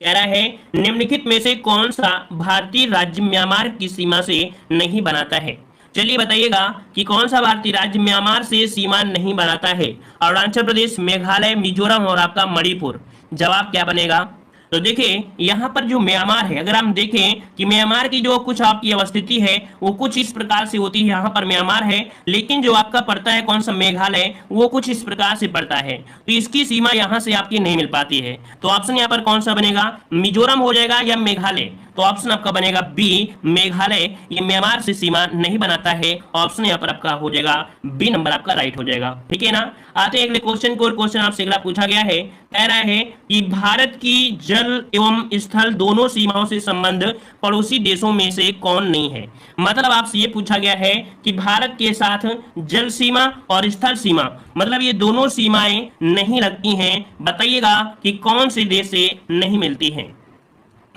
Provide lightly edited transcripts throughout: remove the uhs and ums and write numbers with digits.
कह रहा है निम्नलिखित में से कौन सा भारतीय राज्य म्यांमार की सीमा से नहीं बनाता है। चलिए बताइएगा कि कौन सा भारतीय राज्य म्यांमार से सीमा नहीं बनाता है। अरुणाचल प्रदेश, मेघालय, मिजोरम और आपका मणिपुर। जवाब क्या बनेगा? तो देखिए यहाँ पर जो म्यांमार है, अगर हम देखें कि म्यांमार की जो कुछ आपकी अवस्थिति है वो कुछ इस प्रकार से होती है। यहाँ पर म्यांमार है, लेकिन जो आपका पड़ता है कौन सा मेघालय, वो कुछ इस प्रकार से पड़ता है, तो इसकी सीमा यहाँ से आपकी नहीं मिल पाती है। तो ऑप्शन यहाँ पर कौन सा बनेगा? मिजोरम हो जाएगा या मेघालय? तो ऑप्शन आपका बनेगा बी, मेघालय। ये म्यांमार से सीमा नहीं बनाता है। ऑप्शन यहाँ पर आपका हो जाएगा बी नंबर आपका राइट हो जाएगा। ठीक है ना। आते हैं अगले क्वेश्चन को। क्वेश्चन आपसे अगला पूछा गया है, कह रहा है कि भारत की जल एवं स्थल दोनों सीमाओं से संबंध पड़ोसी देशों में से कौन नहीं है। मतलब आपसे ये पूछा गया है कि भारत के साथ जल सीमा और स्थल सीमा, मतलब ये दोनों सीमाएं नहीं लगती हैं। बताइएगा कि कौन से देश से नहीं मिलती हैं।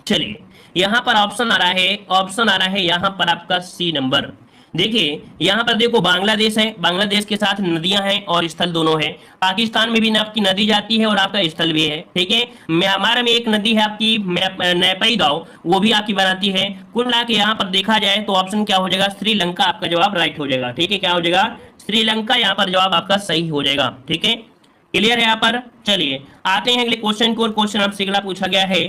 चलिए यहां पर ऑप्शन आ रहा है, ऑप्शन आ रहा है यहां पर आपका सी नंबर। देखिए यहां पर देखो बांग्लादेश है, बांग्लादेश के साथ नदियां हैं और स्थल दोनों है। पाकिस्तान में भी आपकी नदी जाती है और आपका स्थल भी है। ठीक है। म्यांमार में एक नदी है आपकी नैपई गांव, वो भी आपकी बनाती है। कुल मिला के यहाँ पर देखा जाए तो ऑप्शन क्या हो जाएगा? श्रीलंका आपका जवाब राइट हो जाएगा। ठीक है, क्या हो जाएगा? श्रीलंका यहाँ पर जवाब आपका सही हो जाएगा। ठीक है, क्लियर है यहाँ पर। चलिए आते हैं अगले क्वेश्चन को। क्वेश्चन आपसे अगला पूछा गया है,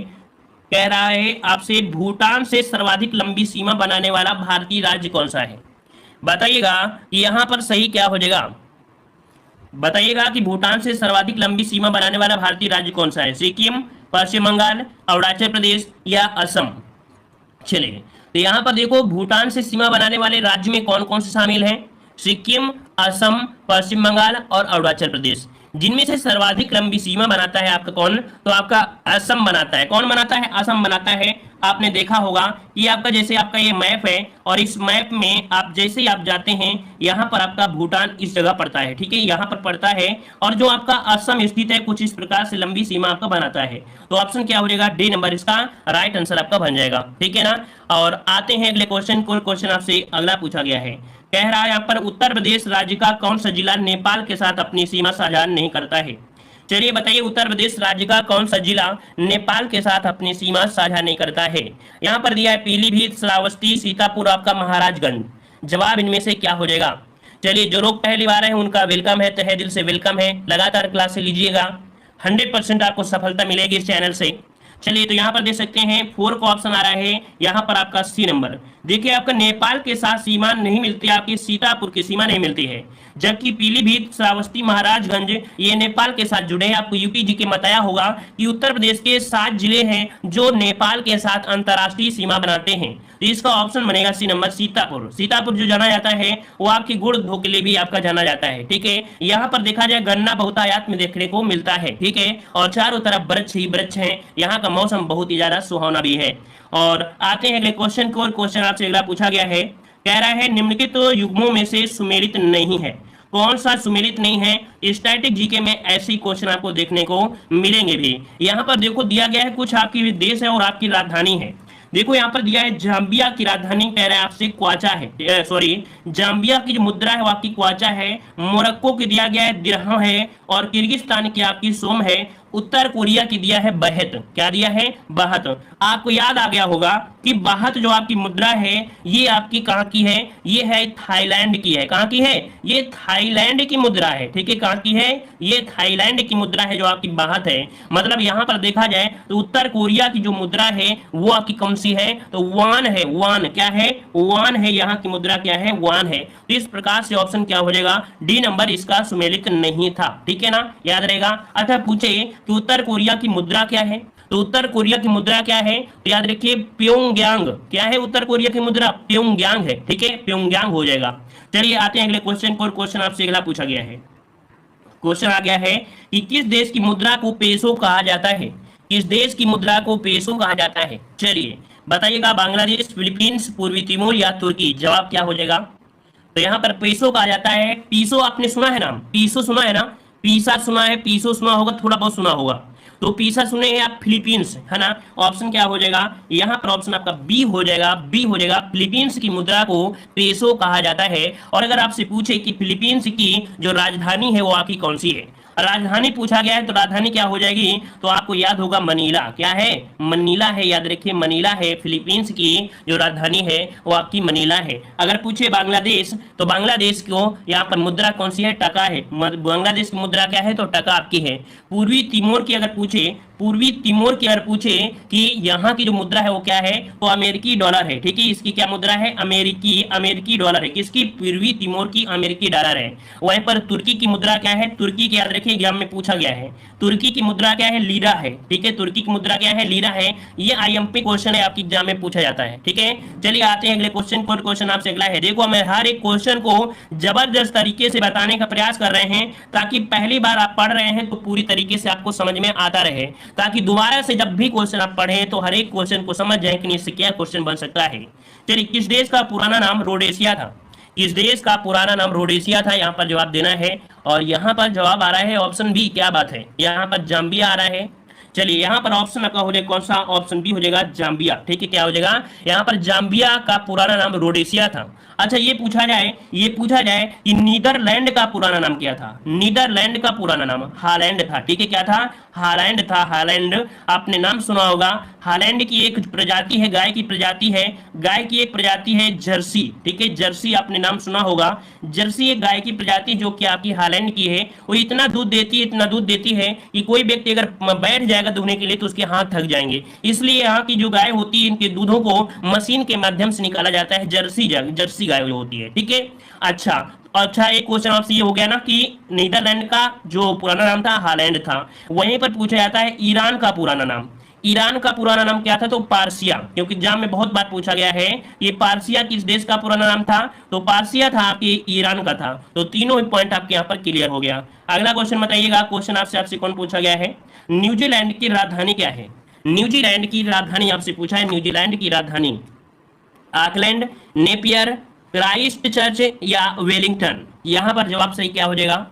कह रहा है आपसे भूटान से सर्वाधिक लंबी सीमा बनाने वाला भारतीय राज्य कौन सा है। बताइएगा कि यहां पर सही क्या हो जाएगा। बताइएगा कि भूटान से सर्वाधिक लंबी सीमा बनाने वाला भारतीय राज्य कौन सा है। सिक्किम, पश्चिम बंगाल, अरुणाचल प्रदेश या असम। चलिए तो यहां पर देखो भूटान से सीमा बनाने वाले राज्य में कौन कौन से शामिल हैं? सिक्किम, असम, पश्चिम बंगाल और अरुणाचल प्रदेश। जिनमें से सर्वाधिक लंबी सीमा बनाता है आपका कौन? तो आपका असम बनाता है। कौन बनाता है? असम बनाता है। आपने देखा होगा कि आपका जैसे आपका ये मैप है और इस मैप में आप जैसे ही आप जाते हैं यहाँ पर आपका भूटान इस जगह पड़ता है। ठीक है, यहाँ पर पड़ता है और जो आपका असम स्थित है कुछ इस प्रकार से लंबी सीमा आपका बनाता है। तो ऑप्शन क्या हो जाएगा? डी नंबर इसका राइट आंसर आपका बन जाएगा। ठीक है ना। और आते हैं अगले क्वेश्चन को। क्वेश्चन आपसे अगला पूछा गया है, कह रहा है यहाँ पर उत्तर प्रदेश राज्य का कौन सा जिला नेपाल के साथ अपनी सीमा साझा नहीं करता है। चलिए बताइए उत्तर प्रदेश राज्य का कौन सा जिला नेपाल के साथ अपनी सीमा साझा नहीं करता है। यहाँ पर दिया है पीलीभीत, श्रावस्ती, सीतापुर, आपका महाराजगंज। जवाब इनमें से क्या हो जाएगा? चलिए जो लोग पहली बार हैं उनका वेलकम है, तहे दिल से वेलकम है। लगातार क्लास से लीजिएगा, 100% आपको सफलता मिलेगी इस चैनल से। चलिए तो यहाँ पर देख सकते हैं 4 का ऑप्शन आ रहा है यहाँ पर आपका सी नंबर। देखिए आपका नेपाल के साथ सीमा नहीं मिलती, आपकी सीतापुर की सीमा नहीं मिलती है। जबकि पीलीभीत, श्रावस्ती, महाराजगंज ये नेपाल के साथ जुड़े हैं। आपको यूपी जी के बताया होगा कि उत्तर प्रदेश के 7 जिले हैं जो नेपाल के साथ अंतरराष्ट्रीय सीमा बनाते हैं। तो इसका ऑप्शन बनेगा सी नंबर, सीतापुर। सीतापुर जो जाना जाता है वो आपकी गुड़ धो के लिए भी आपका जाना जाता है। ठीक है, यहाँ पर देखा जाए गन्ना बहुतायत में देखने को मिलता है। ठीक है, और चारों तरफ वृक्ष ही वृक्ष हैं। यहाँ का मौसम बहुत ही ज्यादा सुहावना भी है। और आते हैं अगले क्वेश्चन को। क्वेश्चन आपसे अगला पूछा गया है, कह रहा है निम्नलिखित युग्मों में से सुमेलित नहीं है। कौन सा सुमेलित नहीं है? स्टैटिक जीके में ऐसे क्वेश्चन आपको देखने को मिलेंगे भी। यहाँ पर देखो दिया गया है कुछ आपकी देश है और आपकी राजधानी है। देखो यहाँ पर दिया है जाम्बिया की राजधानी कह रहा है आपसे क्वाचा है, सॉरी जाम्बिया की जो मुद्रा है वो आपकी क्वाचा है। मोरक्को की दिया गया है दिरहम है और किर्गिस्तान की आपकी सोम है। उत्तर कोरिया की दिया है बहत। क्या दिया है? बहत। आपको याद आ गया होगा कि बहत जो आपकी मुद्रा है ये आपकी कहाँ की है? ये है थाईलैंड की है। कहाँ की है? ये थाईलैंड की मुद्रा है। ठीक है, कहाँ की है? ये थाईलैंड की मुद्रा है जो आपकी बहत है। मतलब यहाँ पर देखा जाए तो उत्तर कोरिया की जो मुद्रा है वो आपकी कौन सी है? तो वान है। वान क्या है? वान है। यहाँ की मुद्रा क्या है? वान है। तो इस प्रकार से ऑप्शन क्या हो जाएगा? डी नंबर इसका सुमेलित नहीं था। ठीक है ना, याद रहेगा। अतः पूछे कि उत्तर कोरिया की मुद्रा क्या है, तो उत्तर कोरिया की मुद्रा क्या है? तो याद रखिए प्योंगयांग। क्या है उत्तर कोरिया की मुद्रा? प्योंगयांग है। ठीक है, प्योंगयांग हो जाएगा। चलिए आते हैं अगले क्वेश्चन को। क्वेश्चन आपसे अगला पूछा गया है, क्वेश्चन आ गया है कि किस देश की मुद्रा को पेसो कहा जाता है। किस देश की मुद्रा को पेसो कहा जाता है? चलिए बताइएगा बांग्लादेश, फिलीपींस, पूर्वी तिमोर या तुर्की। जवाब क्या हो जाएगा? तो यहाँ पर पेसो कहा जाता है। पीसो आपने सुना है नाम? पीसो सुना है ना? पीसा सुना है, पीसो सुना होगा, थोड़ा बहुत सुना होगा। तो पीसा सुने हैं आप, फिलीपींस है ना। ऑप्शन क्या हो जाएगा? यहाँ पर ऑप्शन आपका बी हो जाएगा। बी हो जाएगा। फिलीपींस की मुद्रा को पेसो कहा जाता है। और अगर आपसे पूछे कि फिलीपींस की जो राजधानी है वो आपकी कौन सी है, राजधानी पूछा गया है तो राजधानी क्या हो जाएगी, तो आपको याद होगा मनीला। क्या है, मनीला है, याद रखिए मनीला है। फिलीपींस की जो राजधानी है वो आपकी मनीला है। अगर पूछे बांग्लादेश, तो बांग्लादेश को यहाँ पर मुद्रा कौन सी है, टका है। बांग्लादेश की मुद्रा क्या है, तो टका आपकी है। पूर्वी तिमोर की अगर पूछे, पूर्वी तिमोर की अगर पूछे कि यहाँ की जो मुद्रा है वो क्या है, तो अमेरिकी डॉलर है। ठीक है, इसकी क्या मुद्रा है, अमेरिकी डॉलर है। किसकी, पूर्वी तिमोर की अमेरिकी डॉलर है। वहीं पर तुर्की की मुद्रा क्या है, तुर्की की याद रखिए एग्जाम में पूछा गया है, तुर्की की मुद्रा क्या है, लीरा है। ठीक है, तुर्की की मुद्रा क्या है, लीरा है। ये आईएमपी क्वेश्चन है, आपकी एग्जाम में पूछा जाता है। ठीक है, चलिए आते हैं अगले क्वेश्चन को। क्वेश्चन आपसे अगला है, देखो मैं हर एक क्वेश्चन को जबरदस्त तरीके से बताने का प्रयास कर रहे हैं ताकि पहली बार आप पढ़ रहे हैं तो पूरी तरीके से आपको समझ में आता रहे, ताकि दोबारा से जब भी क्वेश्चन आप पढ़ें तो हर एक क्वेश्चन को समझ जाए कि इससे क्या क्वेश्चन बन सकता है। चलिए, किस देश का पुराना नाम रोडेशिया था, किस देश का पुराना नाम रोडेशिया था, यहाँ पर जवाब देना है। और यहाँ पर जवाब आ रहा है ऑप्शन बी। क्या बात है, यहाँ पर जाम्बिया आ रहा है। चलिए, यहाँ पर ऑप्शन आपका हो जाएगा कौन सा, ऑप्शन बी हो जाएगा जाम्बिया। ठीक है, क्या हो जाएगा, यहाँ पर जाम्बिया का पुराना नाम रोडेशिया था। अच्छा, ये पूछा जाए कि नीदरलैंड का पुराना नाम क्या था। नीदरलैंड का पुराना नाम हालैंड था। ठीक है, क्या था, हालैंड था। हालैंड आपने नाम सुना होगा। हालैंड की एक प्रजाति है, गाय की प्रजाति है, गाय की एक प्रजाति है जर्सी। ठीक है, जर्सी आपने नाम सुना होगा। जर्सी एक गाय की प्रजाति जो कि आपकी हालैंड की है, वो इतना दूध देती है कि कोई व्यक्ति अगर बैठ जाएगा दूहने के लिए तो उसके हाथ थक जाएंगे। इसलिए यहाँ की जो गाय होती है, इनके दूधों को मशीन के माध्यम से निकाला जाता है, जर्सी गाय जो होती है। ठीक है, अच्छा, एक क्वेश्चन आपसे ये हो गया ना कि नीदरलैंड का जो पुराना नाम था हालैंड था। वहीं पर पूछा जाता है ईरान का पुराना नाम। ईरान का पुराना नाम क्या था, तो पारसिया, क्योंकि एग्जाम में बहुत बार पूछा गया है ये पारसिया किस देश का पुराना नाम था, तो पारसिया था आपके ईरान का था। तो तीनों ही पॉइंट आपके यहाँ पर क्लियर हो गया। अगला क्वेश्चन बताइएगा, क्वेश्चन आपसे कौन पूछा गया है, न्यूजीलैंड की राजधानी क्या है। न्यूजीलैंड की राजधानी आपसे पूछा है, न्यूजीलैंड की राजधानी ऑकलैंड, नेपियर, क्राइस्ट चर्च या वेलिंगटन। यहां पर जवाब सही क्या हो जाएगा,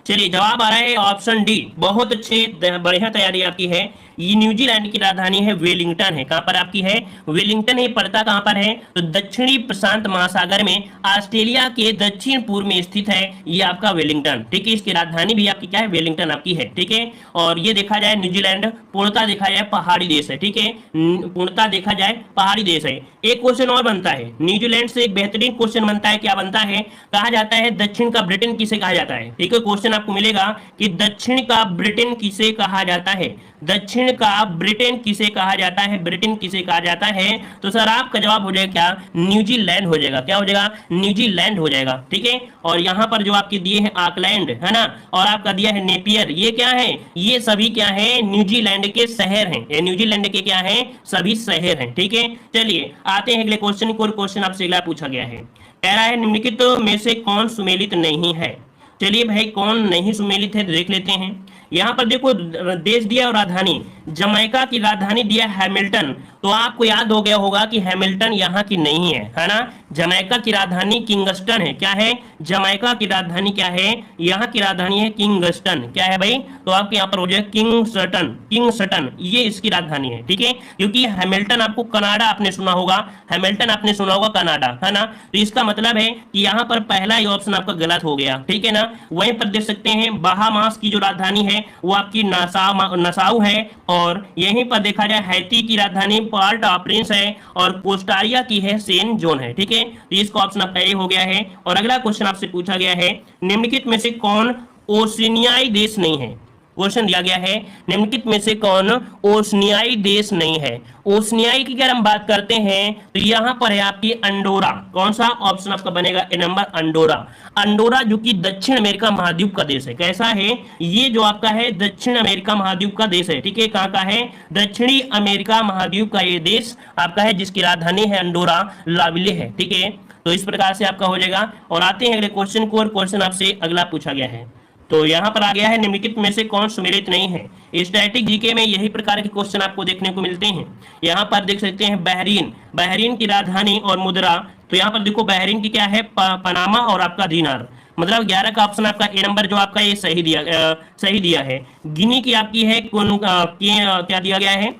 चलिए जवाब आ रहा है ऑप्शन डी। बहुत अच्छे, बढ़िया तैयारी आपकी है। ये न्यूजीलैंड की राजधानी है वेलिंगटन है। कहां पर आपकी है, वेलिंगटन है। पड़ता कहां पर है, तो दक्षिणी प्रशांत महासागर में, ऑस्ट्रेलिया के दक्षिण पूर्व में स्थित है ये आपका वेलिंगटन। ठीक है, इसकी राजधानी भी आपकी क्या है, वेलिंगटन आपकी है। ठीक है, और ये देखा जाए न्यूजीलैंड पूर्णतः देखा जाए पहाड़ी देश है। ठीक है, पूर्णतः देखा जाए पहाड़ी देश है। एक क्वेश्चन और बनता है, न्यूजीलैंड से एक बेहतरीन क्वेश्चन बनता है। क्या बनता है, कहा जाता है दक्षिण का ब्रिटेन किसे कहा जाता है। ठीक है, क्वेश्चन आपको मिलेगा कि दक्षिण का ब्रिटेन किसे कहा जाता है, दक्षिण का ब्रिटेन किसे कहा जाता है, ब्रिटेन किसे कहा जाता है। तो सर आपका जवाब हो जाएगा क्या, न्यूजीलैंड हो जाएगा। क्या हो जाएगा, न्यूजीलैंड हो जाएगा। ठीक है, और यहाँ पर जो आपके दिए हैं ऑकलैंड है ना, और आपका दिया है नेपियर, ये क्या है, ये सभी क्या है, न्यूजीलैंड के शहर हैं। ये न्यूजीलैंड के क्या है, सभी शहर हैं। ठीक है, चलिए आते हैं अगले क्वेश्चन को। क्वेश्चन आपसे अगला पूछा गया है, कह रहा है निम्नलिखित में से कौन सुमेलित नहीं है। चलिए भाई, कौन नहीं सुमेलित है देख लेते हैं। यहाँ पर देखो देश दिया और राजधानी, जमैका की राजधानी दिया हैमिल्टन। तो आपको याद हो गया होगा कि हैमिल्टन यहाँ की नहीं है ना। जमैका की राजधानी किंगस्टन है। क्या है, जमैका की राजधानी क्या है, यहाँ की राजधानी है किंगस्टन। क्या है भाई, तो आपके यहाँ पर हो जाए किंगस्टन, ये इसकी राजधानी है। ठीक है, क्योंकि हैमिल्टन आपको कनाडा आपने सुना होगा, हैमिल्टन आपने सुना होगा कनाडा है ना। तो इसका मतलब है कि यहाँ पर पहला ही ऑप्शन आपका गलत हो गया। ठीक है ना, वहीं पर देख सकते हैं बहामास की जो राजधानी है वो आपकी नसाउ है, और यहीं पर देखा जाए हैती की राजधानी पोर्ट ऑ प्रिंस है, और कोस्टारिया की है सेन जोन है। ठीक है, तो इसका ऑप्शन आपका ए हो गया है। और अगला क्वेश्चन आपसे पूछा गया है, निम्नलिखित में से कौन ओशिनियाई देश नहीं है। क्वेश्चन दिया गया है, निम्नलिखित में से कौन ओशनियाई देश नहीं है। ओशनियाई की अगर हम बात करते हैं तो यहाँ पर है आपकी अंडोरा। कौन सा ऑप्शन आपका बनेगा, ए नंबर अंडोरा। अंडोरा जो कि दक्षिण अमेरिका महाद्वीप का देश है। कैसा है, ये जो आपका है दक्षिण अमेरिका महाद्वीप का देश है। ठीक है, कहाँ का है, दक्षिणी अमेरिका महाद्वीप का ये देश आपका है, जिसकी राजधानी है अंडोरा लाविले है। ठीक है, तो इस प्रकार से आपका हो जाएगा। और आते हैं अगले क्वेश्चन को, और क्वेश्चन आपसे अगला पूछा गया है, तो यहाँ पर आ गया है निम्नलिखित में से कौन सुमेलित नहीं है। स्टैटिक जीके में यही प्रकार के क्वेश्चन आपको देखने को मिलते हैं। यहाँ पर देख सकते हैं बहरीन की राजधानी और मुद्रा। तो यहाँ पर देखो बहरीन की क्या है, पनामा और आपका दीनार। मतलब 11 का ऑप्शन आपका ए नंबर जो आपका ये सही दिया है। गिनी की आपकी है क्या दिया गया है,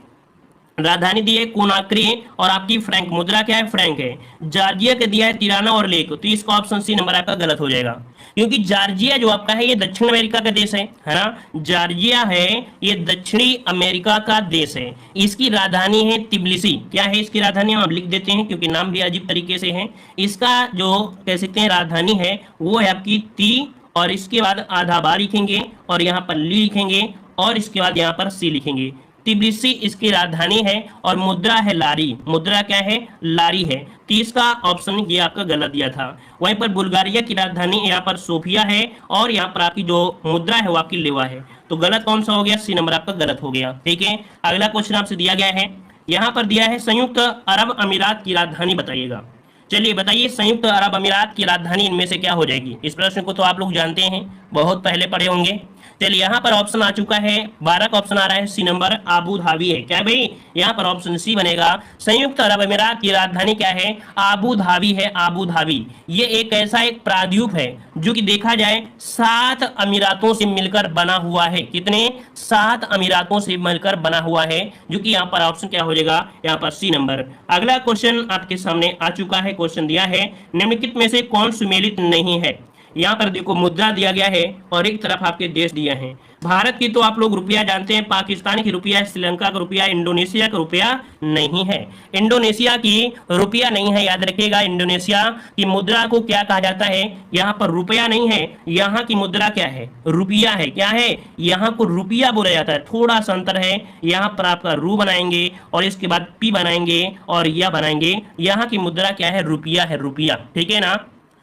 राजधानी दी है कोनाक्री और आपकी फ्रैंक, मुद्रा क्या है फ्रैंक है। जॉर्जिया का दिया है तिराना और लेक, तो इसका ऑप्शन सी नंबर आपका गलत हो जाएगा, क्योंकि जॉर्जिया जो आपका है ये दक्षिण अमेरिका का देश है ना। जॉर्जिया है ये दक्षिणी अमेरिका का देश है। इसकी राजधानी है तिब्लिसी। क्या है इसकी राजधानी, हम लिख देते हैं क्योंकि नाम भी अजीब तरीके से है। इसका जो कह सकते हैं राजधानी है वो है आपकी ती, और इसके बाद आधा बा लिखेंगे और यहाँ पर ली लिखेंगे और इसके बाद यहाँ पर सी लिखेंगे। तिब्लिसी इसकी राजधानी है और मुद्रा है लारी। मुद्रा क्या है, लारी है। तो इसका ऑप्शन ये आपका गलत दिया था। वहीं पर बुल्गारिया की राजधानी यहाँ पर सोफिया है और यहाँ पर आपकी जो मुद्रा है वो आपकी लेवा है। तो गलत कौन सा हो गया, सी नंबर आपका गलत हो गया। ठीक है, अगला क्वेश्चन आपसे दिया गया है, यहाँ पर दिया है संयुक्त अरब अमीरात की राजधानी बताइएगा। चलिए बताइए, संयुक्त अरब अमीरात की राजधानी इनमें से क्या हो जाएगी। इस प्रश्न को तो आप लोग जानते हैं, बहुत पहले पढ़े होंगे। चलिए यहाँ पर ऑप्शन आ चुका है, 12 का ऑप्शन आ रहा है, सी नंबर आबू धाबी है। क्या भाई, यहाँ पर ऑप्शन सी बनेगा। संयुक्त अरब अमीरात की राजधानी क्या है, आबू धाबी है, आबू धाबी। ये एक ऐसा एक प्रायद्वीप है जो कि देखा जाए 7 अमीरातों से मिलकर बना हुआ है। कितने, 7 अमीरातों से मिलकर बना हुआ है, जो कि यहाँ पर ऑप्शन क्या हो जाएगा, यहाँ पर सी नंबर। अगला क्वेश्चन आपके सामने आ चुका है, क्वेश्चन दिया है निम्नलिखित में से कौन सुमेलित नहीं है। यहाँ पर देखो मुद्रा दिया गया है और एक तरफ आपके देश दिया है। भारत की तो आप लोग रुपया जानते हैं, पाकिस्तान की रुपया है, श्रीलंका का रुपया, इंडोनेशिया का रुपया नहीं है। इंडोनेशिया की रुपया नहीं है, याद रखिएगा। इंडोनेशिया की मुद्रा को क्या कहा जाता है, यहाँ पर रुपया नहीं है, यहाँ की मुद्रा क्या है, रुपया है। क्या है, यहाँ को रुपया बोला जाता है। थोड़ा सा अंतर है, यहाँ पर आपका रू बनाएंगे और इसके बाद पी बनाएंगे और या बनाएंगे। यहाँ की मुद्रा क्या है, रुपया है, रुपया। ठीक है ना,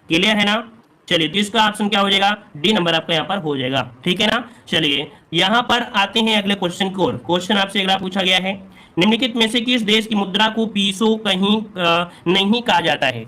क्लियर है ना। चलिए, तो इसका ऑप्शन क्या हो जाएगा, डी नंबर आपका यहाँ पर हो जाएगा। ठीक है ना। चलिए यहाँ पर आते हैं अगले क्वेश्चन को। क्वेश्चन आपसे अगला पूछा गया है, निम्नलिखित में से किस देश की मुद्रा को पीसो कहीं नहीं कहा जाता है।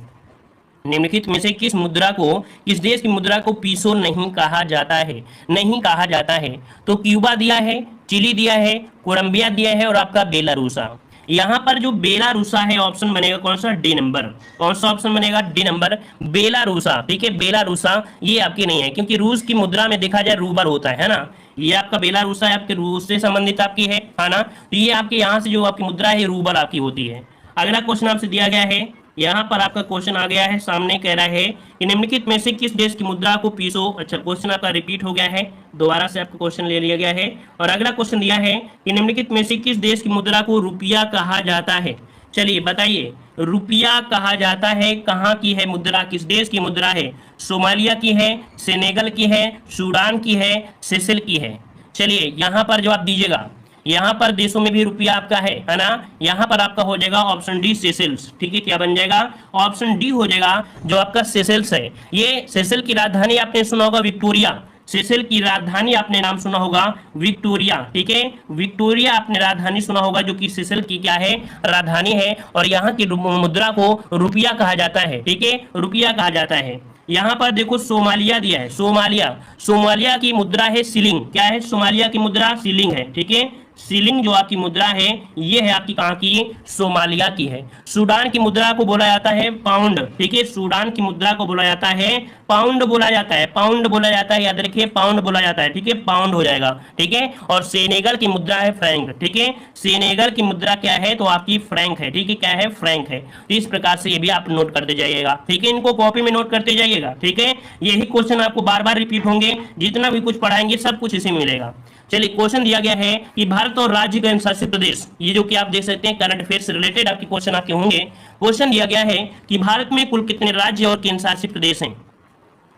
निम्नलिखित में से किस मुद्रा को, किस देश की मुद्रा को पीसो नहीं कहा जाता है, नहीं कहा जाता है। तो क्यूबा दिया है, चिली दिया है, कोलंबिया दिया है और आपका बेलारूसा। यहाँ पर जो बेलारूसा है ऑप्शन बनेगा कौन सा, डी नंबर। कौन सा ऑप्शन बनेगा, डी नंबर, बेलारूसा। ठीक है, बेलारूसा ये आपकी नहीं है, क्योंकि रूस की मुद्रा में देखा जाए रूबल होता है ना। ये आपका बेलारूसा है, आपके रूस से संबंधित आपकी है ना। तो ये आपके यहाँ से जो आपकी मुद्रा है रूबल आपकी होती है। अगला क्वेश्चन आपसे दिया गया है, यहाँ पर आपका क्वेश्चन आ गया है सामने, कह रहा है कि निम्नलिखित में से किस देश की मुद्रा को पीसो। अच्छा, क्वेश्चन आपका रिपीट हो गया है, दोबारा से आपका क्वेश्चन ले लिया गया है। और अगला क्वेश्चन दिया है कि निम्नलिखित में से किस देश की मुद्रा को रुपया कहा जाता है। चलिए बताइए, रुपया कहा जाता है, कहाँ की है मुद्रा, किस देश की मुद्रा है। सोमालिया की है, सेनेगल की है, सूडान की है, सेशेल की है। चलिए यहाँ पर जवाब दीजिएगा। यहाँ पर देशों में भी रुपया आपका है ना। यहाँ पर आपका हो जाएगा ऑप्शन डी, सेशेल्स। ठीक है, क्या बन जाएगा, ऑप्शन डी हो जाएगा, जो आपका सेशेल्स है। ये सेशेल की राजधानी आपने सुना होगा विक्टोरिया। सेशेल की राजधानी आपने नाम सुना होगा विक्टोरिया। ठीक है, विक्टोरिया आपने राजधानी सुना होगा, जो कि सेशेल की क्या है, राजधानी है। और यहाँ की मुद्रा को रुपया कहा जाता है। ठीक है, रुपया कहा जाता है। यहाँ पर देखो सोमालिया दिया है, सोमालिया, सोमालिया की मुद्रा है सिलिंग। क्या है, सोमालिया की मुद्रा सिलिंग है। ठीक है, सिलिंग जो आपकी मुद्रा है ये है आपकी कहाँ की, सोमालिया की है। सूडान की मुद्रा को बोला जाता है पाउंड। ठीक है, सूडान की मुद्रा को बोला जाता है पाउंड, बोला जाता है पाउंड, बोला जाता है, याद रखिए पाउंड बोला जाता है। ठीक है, पाउंड हो जाएगा। ठीक है, और सेनेगल की मुद्रा है फ्रैंक। ठीक है, सेनेगल की मुद्रा क्या है, तो आपकी फ्रैंक है। ठीक है, क्या है, फ्रैंक है। तो इस प्रकार से ये भी आप नोट करते जाइएगा। ठीक है, इनको कॉपी में नोट करते जाइएगा। ठीक है, यही क्वेश्चन आपको बार बार रिपीट होंगे, जितना भी कुछ पढ़ाएंगे सब कुछ इसी मिलेगा। चलिए, क्वेश्चन दिया गया है कि भारत और राज्य केंद्र शासित प्रदेश, ये जो कि आप देख सकते हैं करंट अफेयर से रिलेटेड आपके क्वेश्चन आपके होंगे। क्वेश्चन दिया गया है कि भारत में कुल कितने राज्य और केंद्र शासित प्रदेश हैं।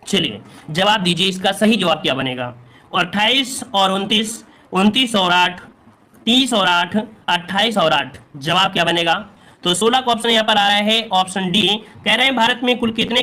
चलिए जवाब दीजिए, इसका सही जवाब क्या बनेगा। 28 और 29, 29 और 8, 30 और 8, 28 और 8, जवाब क्या बनेगा। तो 16 का ऑप्शन यहाँ पर आ रहा है, ऑप्शन डी। कह रहे हैं भारत में कुल कितने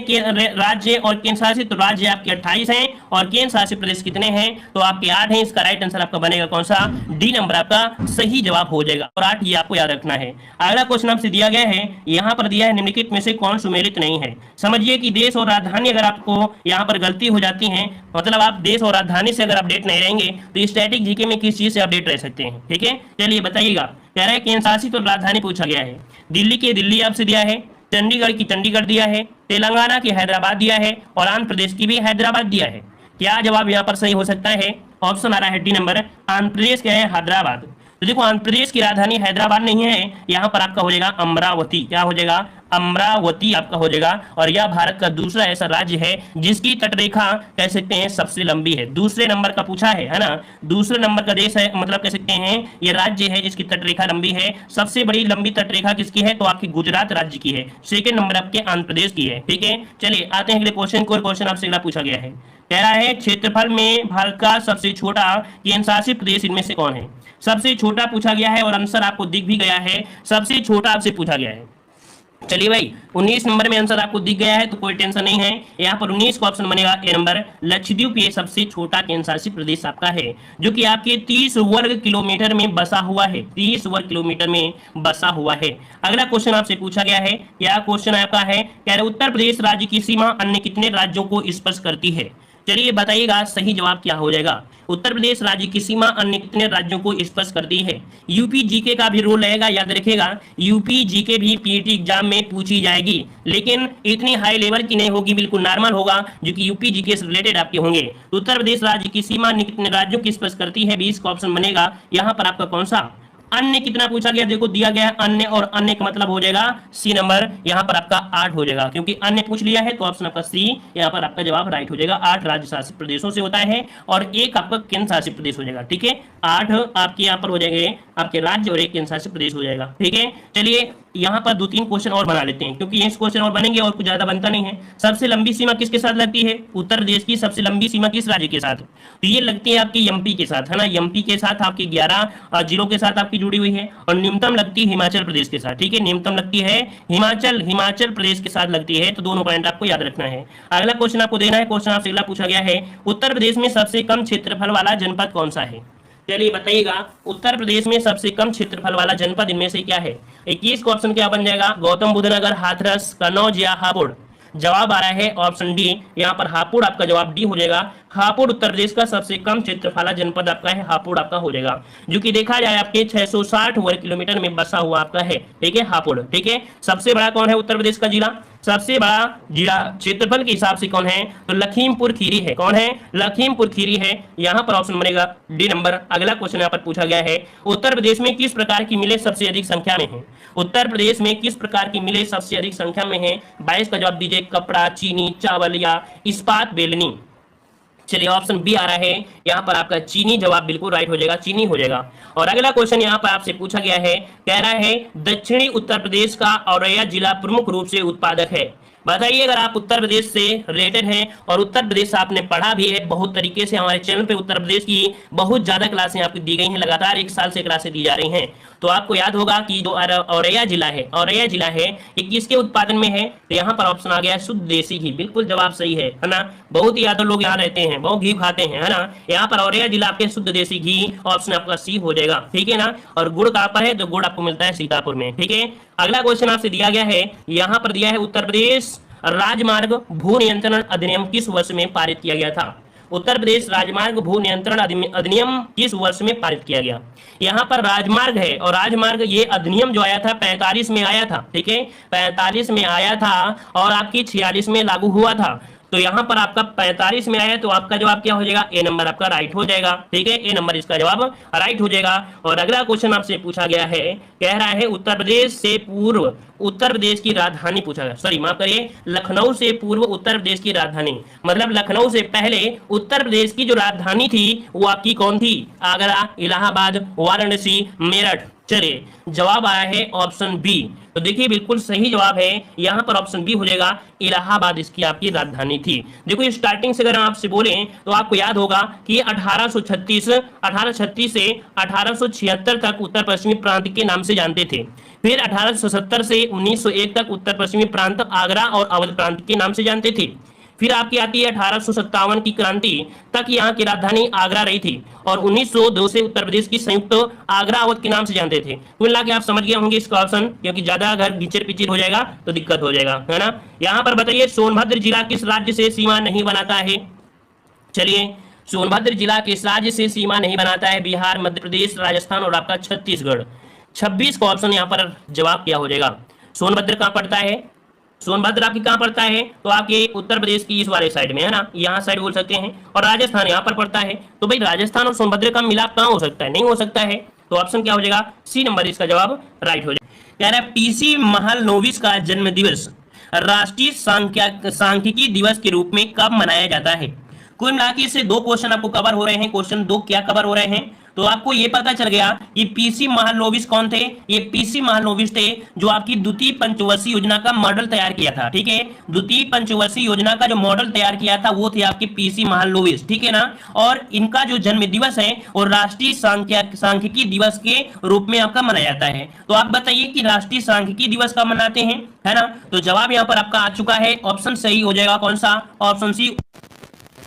राज्य और केंद्र शासित, तो राज्य आपके 28 हैं और केंद्र शासित प्रदेश कितने हैं, तो आपके 8 हैं। इसका राइट आंसर आपका बनेगा कौन सा, डी नंबर आपका सही जवाब हो जाएगा। और 8 ये आपको याद रखना है। अगला क्वेश्चन आपसे दिया गया है, यहाँ पर दिया है निम्नलिखित में से कौन सुमेलित नहीं है। समझिए कि देश और राजधानी अगर आपको यहाँ पर गलती हो जाती है, मतलब आप देश और राजधानी से अगर अपडेट नहीं रहेंगे तो स्टैटिक जीके में किस चीज से अपडेट रह सकते हैं। ठीक है, चलिए बताइएगा। कह रहा है केंद्र शासित और राजधानी पूछा गया है। दिल्ली की दिल्ली आपसे दिया है, चंडीगढ़ की चंडीगढ़ दिया है, तेलंगाना की हैदराबाद दिया है और आंध्र प्रदेश की भी हैदराबाद दिया है। क्या जवाब यहाँ पर सही हो सकता है, ऑप्शन आ रहा है डी नंबर, आंध्र प्रदेश क्या है, हैदराबाद। तो देखो आंध्र प्रदेश की राजधानी हैदराबाद नहीं है, यहाँ पर आपका हो जाएगा अमरावती। क्या हो जाएगा? अमरावती आपका हो जाएगा। और यह भारत का दूसरा ऐसा राज्य है जिसकी तटरेखा कह सकते हैं सबसे लंबी है। दूसरे नंबर का पूछा है ना, दूसरे नंबर का देश है, मतलब कह सकते हैं ये राज्य है जिसकी तटरेखा लंबी है। सबसे बड़ी लंबी तटरेखा किसकी है? तो आपकी गुजरात राज्य की है। सेकेंड नंबर आपके आंध्र प्रदेश की है। ठीक है, चलिए आते हैं अगले क्वेश्चन को। क्वेश्चन आपसे अगला पूछा गया है, कह रहा है क्षेत्रफल में भारत का सबसे छोटा केंद्र शासित प्रदेश इनमें से कौन है? सबसे छोटा पूछा गया है और आंसर आपको दिख भी गया है, सबसे छोटा आपसे पूछा गया है। चलिए भाई 19 नंबर में आंसर आपको दिख गया है तो कोई टेंशन नहीं है। यहाँ पर 19 का ऑप्शन बनेगा ए नंबर। लक्षद्वीप ये सबसे छोटा केंद्र शासित प्रदेश आपका है जो कि आपके 30 वर्ग किलोमीटर में बसा हुआ है। 30 वर्ग किलोमीटर में बसा हुआ है। अगला क्वेश्चन आपसे पूछा गया है, क्या क्वेश्चन आपका है, कह रहे उत्तर प्रदेश राज्य की सीमा अन्य कितने राज्यों को स्पर्श करती है? चलिए बताइएगा सही जवाब क्या हो जाएगा। उत्तर प्रदेश राज्य की सीमा अन्य कितने राज्यों को स्पर्श करती है? यूपी जीके का भी रोल रहेगा, याद रखिएगा। यूपी जीके भी पीटी एग्जाम में पूछी जाएगी, लेकिन इतनी हाई लेवल की नहीं होगी, बिल्कुल नॉर्मल होगा जो कि यूपी जीके से रिलेटेड आपके होंगे। तो उत्तर प्रदेश राज्य की सीमा अन्य कितने राज्यों की स्पर्श करती है? 20 का ऑप्शन बनेगा। यहाँ पर आपका कौन सा? अन्य कितना पूछा गया, देखो दिया गया अन्य, और अन्य का मतलब हो जाएगा सी नंबर। यहाँ पर आपका 8 हो जाएगा, क्योंकि अन्य पूछ लिया है तो ऑप्शन आपका सी, यहाँ पर आपका जवाब राइट हो जाएगा। 8 राज्य शासित प्रदेशों से होता है और एक आपका केंद्र शासित प्रदेश हो जाएगा। ठीक है, 8 आपके यहाँ पर हो जाएंगे आपके राज्य और एक केंद्र शासित प्रदेश हो जाएगा। ठीक है, चलिए यहाँ पर 2-3 क्वेश्चन और बना लेते हैं, क्योंकि ये क्वेश्चन और बनेंगे और कुछ ज्यादा बनता नहीं है। सबसे लंबी सीमा किसके साथ लगती है? उत्तर प्रदेश की सबसे लंबी सीमा किस राज्य के साथ? तो ये लगती है आपकी एमपी के साथ, है ना। एमपी के साथ आपकी 11 जिलों के साथ आपकी जुड़ी हुई है। और न्यूनतम लगती है हिमाचल प्रदेश के साथ। ठीक है, न्यूनतम लगती है हिमाचल प्रदेश के साथ लगती है। तो दोनों पॉइंट आपको याद रखना है। अगला क्वेश्चन आपको देना है। क्वेश्चन आपसे अगला पूछा गया है, उत्तर प्रदेश में सबसे कम क्षेत्रफल वाला जनपद कौन सा है? चलिए बताइएगा, उत्तर प्रदेश में सबसे कम क्षेत्रफल वाला जनपद इनमें से क्या है? 21 का ऑप्शन क्या बन जाएगा? गौतम बुद्ध नगर, हाथरस, कन्नौज या हापुड़? जवाब आ रहा है ऑप्शन डी। यहाँ पर हापुड़ आपका जवाब डी हो जाएगा। हापुड़ उत्तर प्रदेश का सबसे कम क्षेत्रफल जनपद आपका है, हापुड़ आपका हो जाएगा, जो कि देखा जाए आपके 660 वर्ग किलोमीटर में बसा हुआ आपका है। ठीक है, हापुड़। ठीक है, सबसे बड़ा कौन है उत्तर प्रदेश का जिला? सबसे बड़ा जिला क्षेत्रफल के हिसाब से कौन है? तो लखीमपुर खीरी है। कौन है? लखीमपुर खीरी है। यहाँ पर ऑप्शन बनेगा डी नंबर। अगला क्वेश्चन यहाँ पर पूछा गया है, उत्तर प्रदेश में किस प्रकार की मिलें सबसे अधिक संख्या में है? उत्तर प्रदेश में किस प्रकार की मिलें सबसे अधिक संख्या में है? 22 का जवाब दीजिए। कपड़ा, चीनी, चावल या इस्पात बेलनी? चलिए ऑप्शन बी आ रहा है, यहाँ पर आपका चीनी जवाब बिल्कुल राइट हो जाएगा, चीनी हो जाएगा। और अगला क्वेश्चन यहाँ पर आपसे पूछा गया है, कह रहा है दक्षिणी उत्तर प्रदेश का औरैया जिला प्रमुख रूप से उत्पादक है। बताइए, अगर आप उत्तर प्रदेश से रिलेटेड हैं और उत्तर प्रदेश आपने पढ़ा भी है बहुत तरीके से, हमारे चैनल पे उत्तर प्रदेश की बहुत ज्यादा क्लासें आपको दी गई हैं, लगातार 1 साल से क्लासें दी जा रही हैं, तो आपको याद होगा कि जो औरैया जिला है ये किसके उत्पादन में है? तो यहाँ पर ऑप्शन आ गया शुद्ध देसी घी। बिल्कुल जवाब सही है ना। बहुत ही ज्यादा लोग यहाँ रहते हैं, बहुत घी खाते हैं, है ना। यहाँ पर औरैया जिला आपके शुद्ध देसी घी, ऑप्शन आपका सी हो जाएगा। ठीक है ना। और गुड़ कहाँ पर है? तो गुड़ आपको मिलता है सीतापुर में। ठीक है, अगला क्वेश्चन आपसे दिया गया है, यहाँ पर दिया है उत्तर प्रदेश राजमार्ग भू नियंत्रण अधिनियम किस वर्ष में पारित किया गया था? उत्तर प्रदेश राजमार्ग भू नियंत्रण अधिनियम किस वर्ष में पारित किया गया? यहाँ पर राजमार्ग है, और राजमार्ग ये अधिनियम जो आया था 45 में आया था। ठीक है, 45 में आया था और आपकी 46 में लागू हुआ था। तो यहाँ पर आपका 45 में आया, तो आपका जवाब क्या हो जाएगा? ए नंबर आपका राइट हो जाएगा। ठीक है, ए नंबर इसका जवाब राइट हो जाएगा। और अगला क्वेश्चन आपसे पूछा गया है, कह रहा है उत्तर प्रदेश से पूर्व उत्तर प्रदेश की राजधानी पूछा गया, सॉरी माफ करिए, लखनऊ से पूर्व उत्तर प्रदेश की राजधानी, मतलब लखनऊ से पहले उत्तर प्रदेश की जो राजधानी थी वो आपकी कौन थी? आगरा, इलाहाबाद, वाराणसी, मेरठ? चलिए जवाब आया है ऑप्शन बी। तो देखिए बिल्कुल सही जवाब है, यहाँ पर ऑप्शन बी हो जाएगा, इलाहाबाद इसकी आपकी राजधानी थी। देखो स्टार्टिंग से अगर हम आपसे बोलें तो आपको याद होगा कि 1836 से 1876 तक उत्तर पश्चिमी प्रांत के नाम से जानते थे। फिर 1870 से 1901 तक उत्तर पश्चिमी प्रांत आगरा और अवध प्रांत के नाम से जानते थे। फिर आपकी आती है 1857 की क्रांति तक यहाँ की राजधानी आगरा रही थी, और 1902 से उत्तर प्रदेश की संयुक्त आगरा अवध के नाम से जानते थे। कुल मिला के आप समझ गए होंगे इसका ऑप्शन, क्योंकि ज्यादा अगर गिचर पिचर हो जाएगा तो दिक्कत हो जाएगा, है ना। यहाँ पर बताइए सोनभद्र जिला किस राज्य से सीमा नहीं बनाता है? चलिए सोनभद्र जिला किस राज्य से सीमा नहीं बनाता है? बिहार, मध्य प्रदेश, राजस्थान और आपका छत्तीसगढ़। 26 का ऑप्शन यहाँ पर जवाब क्या हो जाएगा? सोनभद्र कहाँ पड़ता है? सोनभद्र आपकी कहाँ पड़ता है? तो आपके उत्तर प्रदेश की इस वाले साइड में, है ना, यहाँ साइड बोल सकते हैं। और राजस्थान यहाँ पर पड़ता है। तो भाई राजस्थान और सोनभद्र का मिलाप कहाँ हो सकता है? नहीं हो सकता है। तो ऑप्शन क्या हो जाएगा, सी नंबर इसका जवाब राइट हो जाएगा। कह रहा है पीसी महालनोबिस का जन्म दिवस राष्ट्रीय सांख्यिकी दिवस के रूप में कब मनाया जाता है। कुल मिला के इससे दो क्वेश्चन आपको कवर हो रहे हैं। क्वेश्चन दो क्या कवर हो रहे हैं, तो आपको ये पता चल गया कि पीसी महालनोबिस कौन थे। ये पीसी महालनोबिस थे जो आपकी द्वितीय पंचवर्षीय योजना का मॉडल तैयार किया था। ठीक है, द्वितीय पंचवर्षीय योजना का जो मॉडल तैयार किया था वो थे आपके पीसी महालनोबिस। ठीक है ना, और इनका जो जन्म दिवस है वो राष्ट्रीय सांख्यिकी दिवस के रूप में आपका मनाया जाता है। तो आप बताइए कि राष्ट्रीय सांख्यिकी दिवस कब मनाते हैं, है ना। तो जवाब यहाँ पर आपका आ चुका है, ऑप्शन सही हो जाएगा कौन सा, ऑप्शन सी।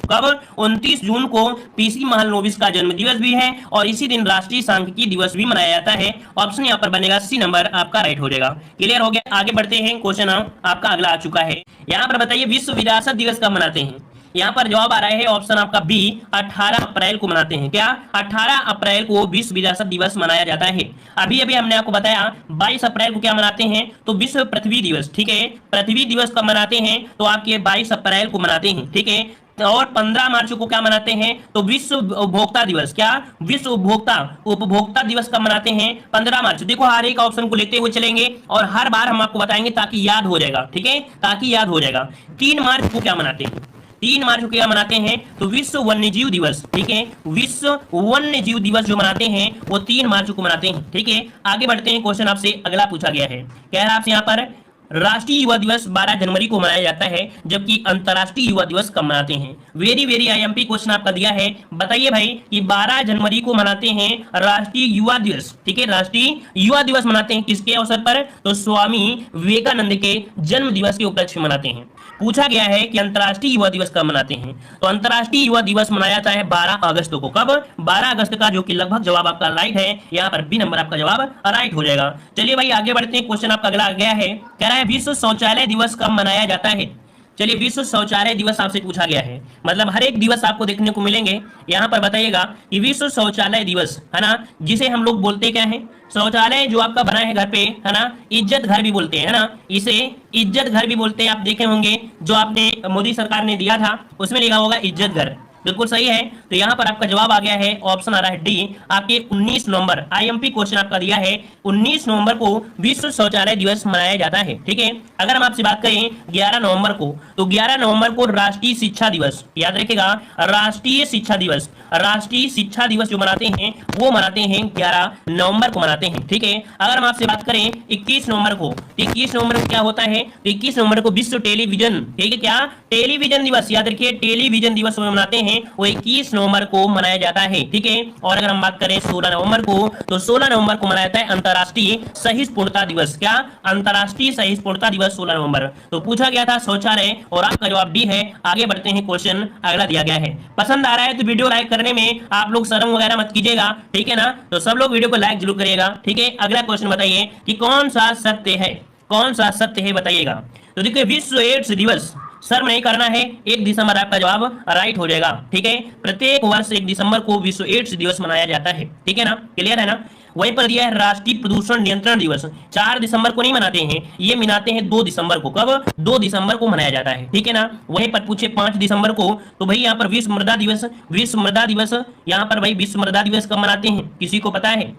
कब, 29 जून को पीसी महालनोबिस का जन्म दिवस भी है और इसी दिन राष्ट्रीय सांख्यिकी दिवस भी मनाया जाता है। ऑप्शन यहाँ पर बनेगा सी नंबर आपका राइट हो जाएगा। क्लियर हो गया, आगे बढ़ते हैं। क्वेश्चन आपका अगला आ चुका है। यहाँ पर बताइए विश्व विरासत दिवस कब मनाते हैं। यहाँ पर जवाब आ रहा है ऑप्शन आपका बी, 18 अप्रैल को मनाते हैं। क्या, 18 अप्रैल को विश्व विरासत दिवस मनाया जाता है। अभी अभी हमने आपको बताया 22 अप्रैल को क्या मनाते हैं, तो विश्व पृथ्वी दिवस। ठीक है, पृथ्वी दिवस कब मनाते हैं, तो आपके 22 अप्रैल को मनाते हैं। ठीक है, और 15 मार्च को क्या मनाते हैं, तो विश्व उपभोक्ता दिवस। क्या, विश्व उपभोक्ता दिवस कब मनाते हैं, 15 मार्च। देखो हर एक ऑप्शन को लेते हुए चलेंगे और हर बार हम आपको बताएंगे ताकि याद हो जाएगा। ठीक है, ताकि याद हो जाएगा। 3 मार्च को क्या मनाते हैं, 3 मार्च को क्या मनाते हैं, तो विश्व वन्यजीव दिवस। ठीक है, विश्व वन्यजीव दिवस जो मनाते हैं वो 3 मार्च को मनाते हैं। ठीक है, आगे बढ़ते हैं। क्वेश्चन आपसे अगला पूछा गया है, कह रहा है आपसे यहाँ पर राष्ट्रीय युवा दिवस 12 जनवरी को मनाया जाता है जबकि अंतर्राष्ट्रीय युवा दिवस कब मनाते हैं। वेरी वेरी आईएमपी क्वेश्चन आपका दिया है। बताइए भाई कि 12 जनवरी को मनाते हैं राष्ट्रीय युवा दिवस। ठीक है, राष्ट्रीय युवा दिवस मनाते हैं किसके अवसर पर, तो स्वामी विवेकानंद के जन्म दिवस के उपलक्ष्य में मनाते हैं। पूछा गया है कि अंतर्राष्ट्रीय युवा दिवस कब मनाते हैं, तो अंतर्राष्ट्रीय युवा दिवस मनाया जाता है 12 अगस्त को। कब, 12 अगस्त का, जो कि लगभग जवाब आपका राइट है। यहाँ पर बी नंबर आपका जवाब राइट हो जाएगा। चलिए भाई आगे बढ़ते हैं। क्वेश्चन आपका अगला आ गया है, कह रहा है विश्व शौचालय दिवस कब मनाया जाता है। चलिए विश्व शौचालय दिवस आपसे पूछा गया है, मतलब हर एक दिवस आपको देखने को मिलेंगे। यहाँ पर बताइएगा कि विश्व शौचालय दिवस, है ना, जिसे हम लोग बोलते क्या है, शौचालय जो आपका बना है घर पे, है ना, इज्जत घर भी बोलते हैं, है ना, इसे इज्जत घर भी बोलते हैं। आप देखे होंगे जो आपने मोदी सरकार ने दिया था उसमें लिखा होगा इज्जत घर, बिल्कुल सही है। तो यहाँ पर आपका जवाब आ गया है, ऑप्शन आ रहा है डी, आपके 19 नवंबर। आईएमपी क्वेश्चन आपका दिया है 19 नवंबर को विश्व शौचालय दिवस मनाया जाता है। ठीक है, अगर हम आपसे बात करें 11 नवंबर को, तो 11 नवंबर को राष्ट्रीय शिक्षा दिवस, याद रखिएगा, राष्ट्रीय शिक्षा दिवस, राष्ट्रीय शिक्षा दिवस जो मनाते हैं वो मनाते हैं 11 नवंबर को मनाते हैं। ठीक है, अगर हम आपसे बात करें 21 नवंबर को, 21 नवंबर को क्या होता है, 21 नवंबर को विश्व टेलीविजन, ठीक है, क्या, टेलीविजन दिवस, याद रखिए टेलीविजन दिवस मनाते हैं, वो 21 नवंबर को मनाया जाता है। ठीक है, और अगर हम बात करें 16 नवंबर को, तो 16 नवंबर को मनाया जाता है अंतर्राष्ट्रीय सहिष्णुता दिवस। क्या, अंतर्राष्ट्रीय सहिष्णुता दिवस 16 नवंबर। तो पूछा गया था शौचालय और आपका जवाब डी है। आगे बढ़ते हैं, क्वेश्चन अगला दिया गया है। पसंद आ रहा है तो वीडियो लाइक करने में आप लोग शर्म वगैरह मत कीजिएगा। ठीक है ना, तो सब लोग वीडियो को लाइक जरूर करिएगा। ठीक है, अगला क्वेश्चन बताइए कि कौन सा सत्य है, कौन सा सत्य है बताइएगा। तो देखिए विश्व एड्स दिवस, शर्म नहीं करना है, 1 दिसंबर आपका जवाब राइट हो जाएगा। ठीक है, प्रत्येक वर्ष 1 दिसंबर को विश्व एड्स दिवस मनाया जाता है। ठीक है ना, क्लियर है ना। वहीं पर दिया है राष्ट्रीय प्रदूषण नियंत्रण दिवस, 4 दिसंबर को नहीं मनाते हैं, ये मनाते हैं 2 दिसंबर को। कब, 2 दिसंबर को मनाया जाता है। ठीक है ना, वहीं पर पूछे 5 दिसंबर को, तो भाई यहाँ पर विश्व मृदा दिवस, विश्व मृदा दिवस, यहाँ पर भाई विश्व मृदा दिवस कब मनाते हैं, किसी को पता है,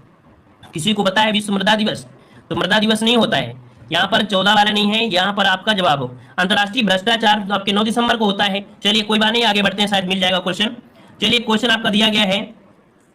किसी को पता है विश्व मृदा दिवस, तो मृदा दिवस नहीं होता है यहाँ पर, 14 वाला नहीं है। यहाँ पर आपका जवाब अंतर्राष्ट्रीय भ्रष्टाचार आपके 9 दिसंबर को होता है। चलिए कोई बात नहीं, आगे बढ़ते हैं, शायद मिल जाएगा क्वेश्चन। चलिए क्वेश्चन आपका दिया गया है,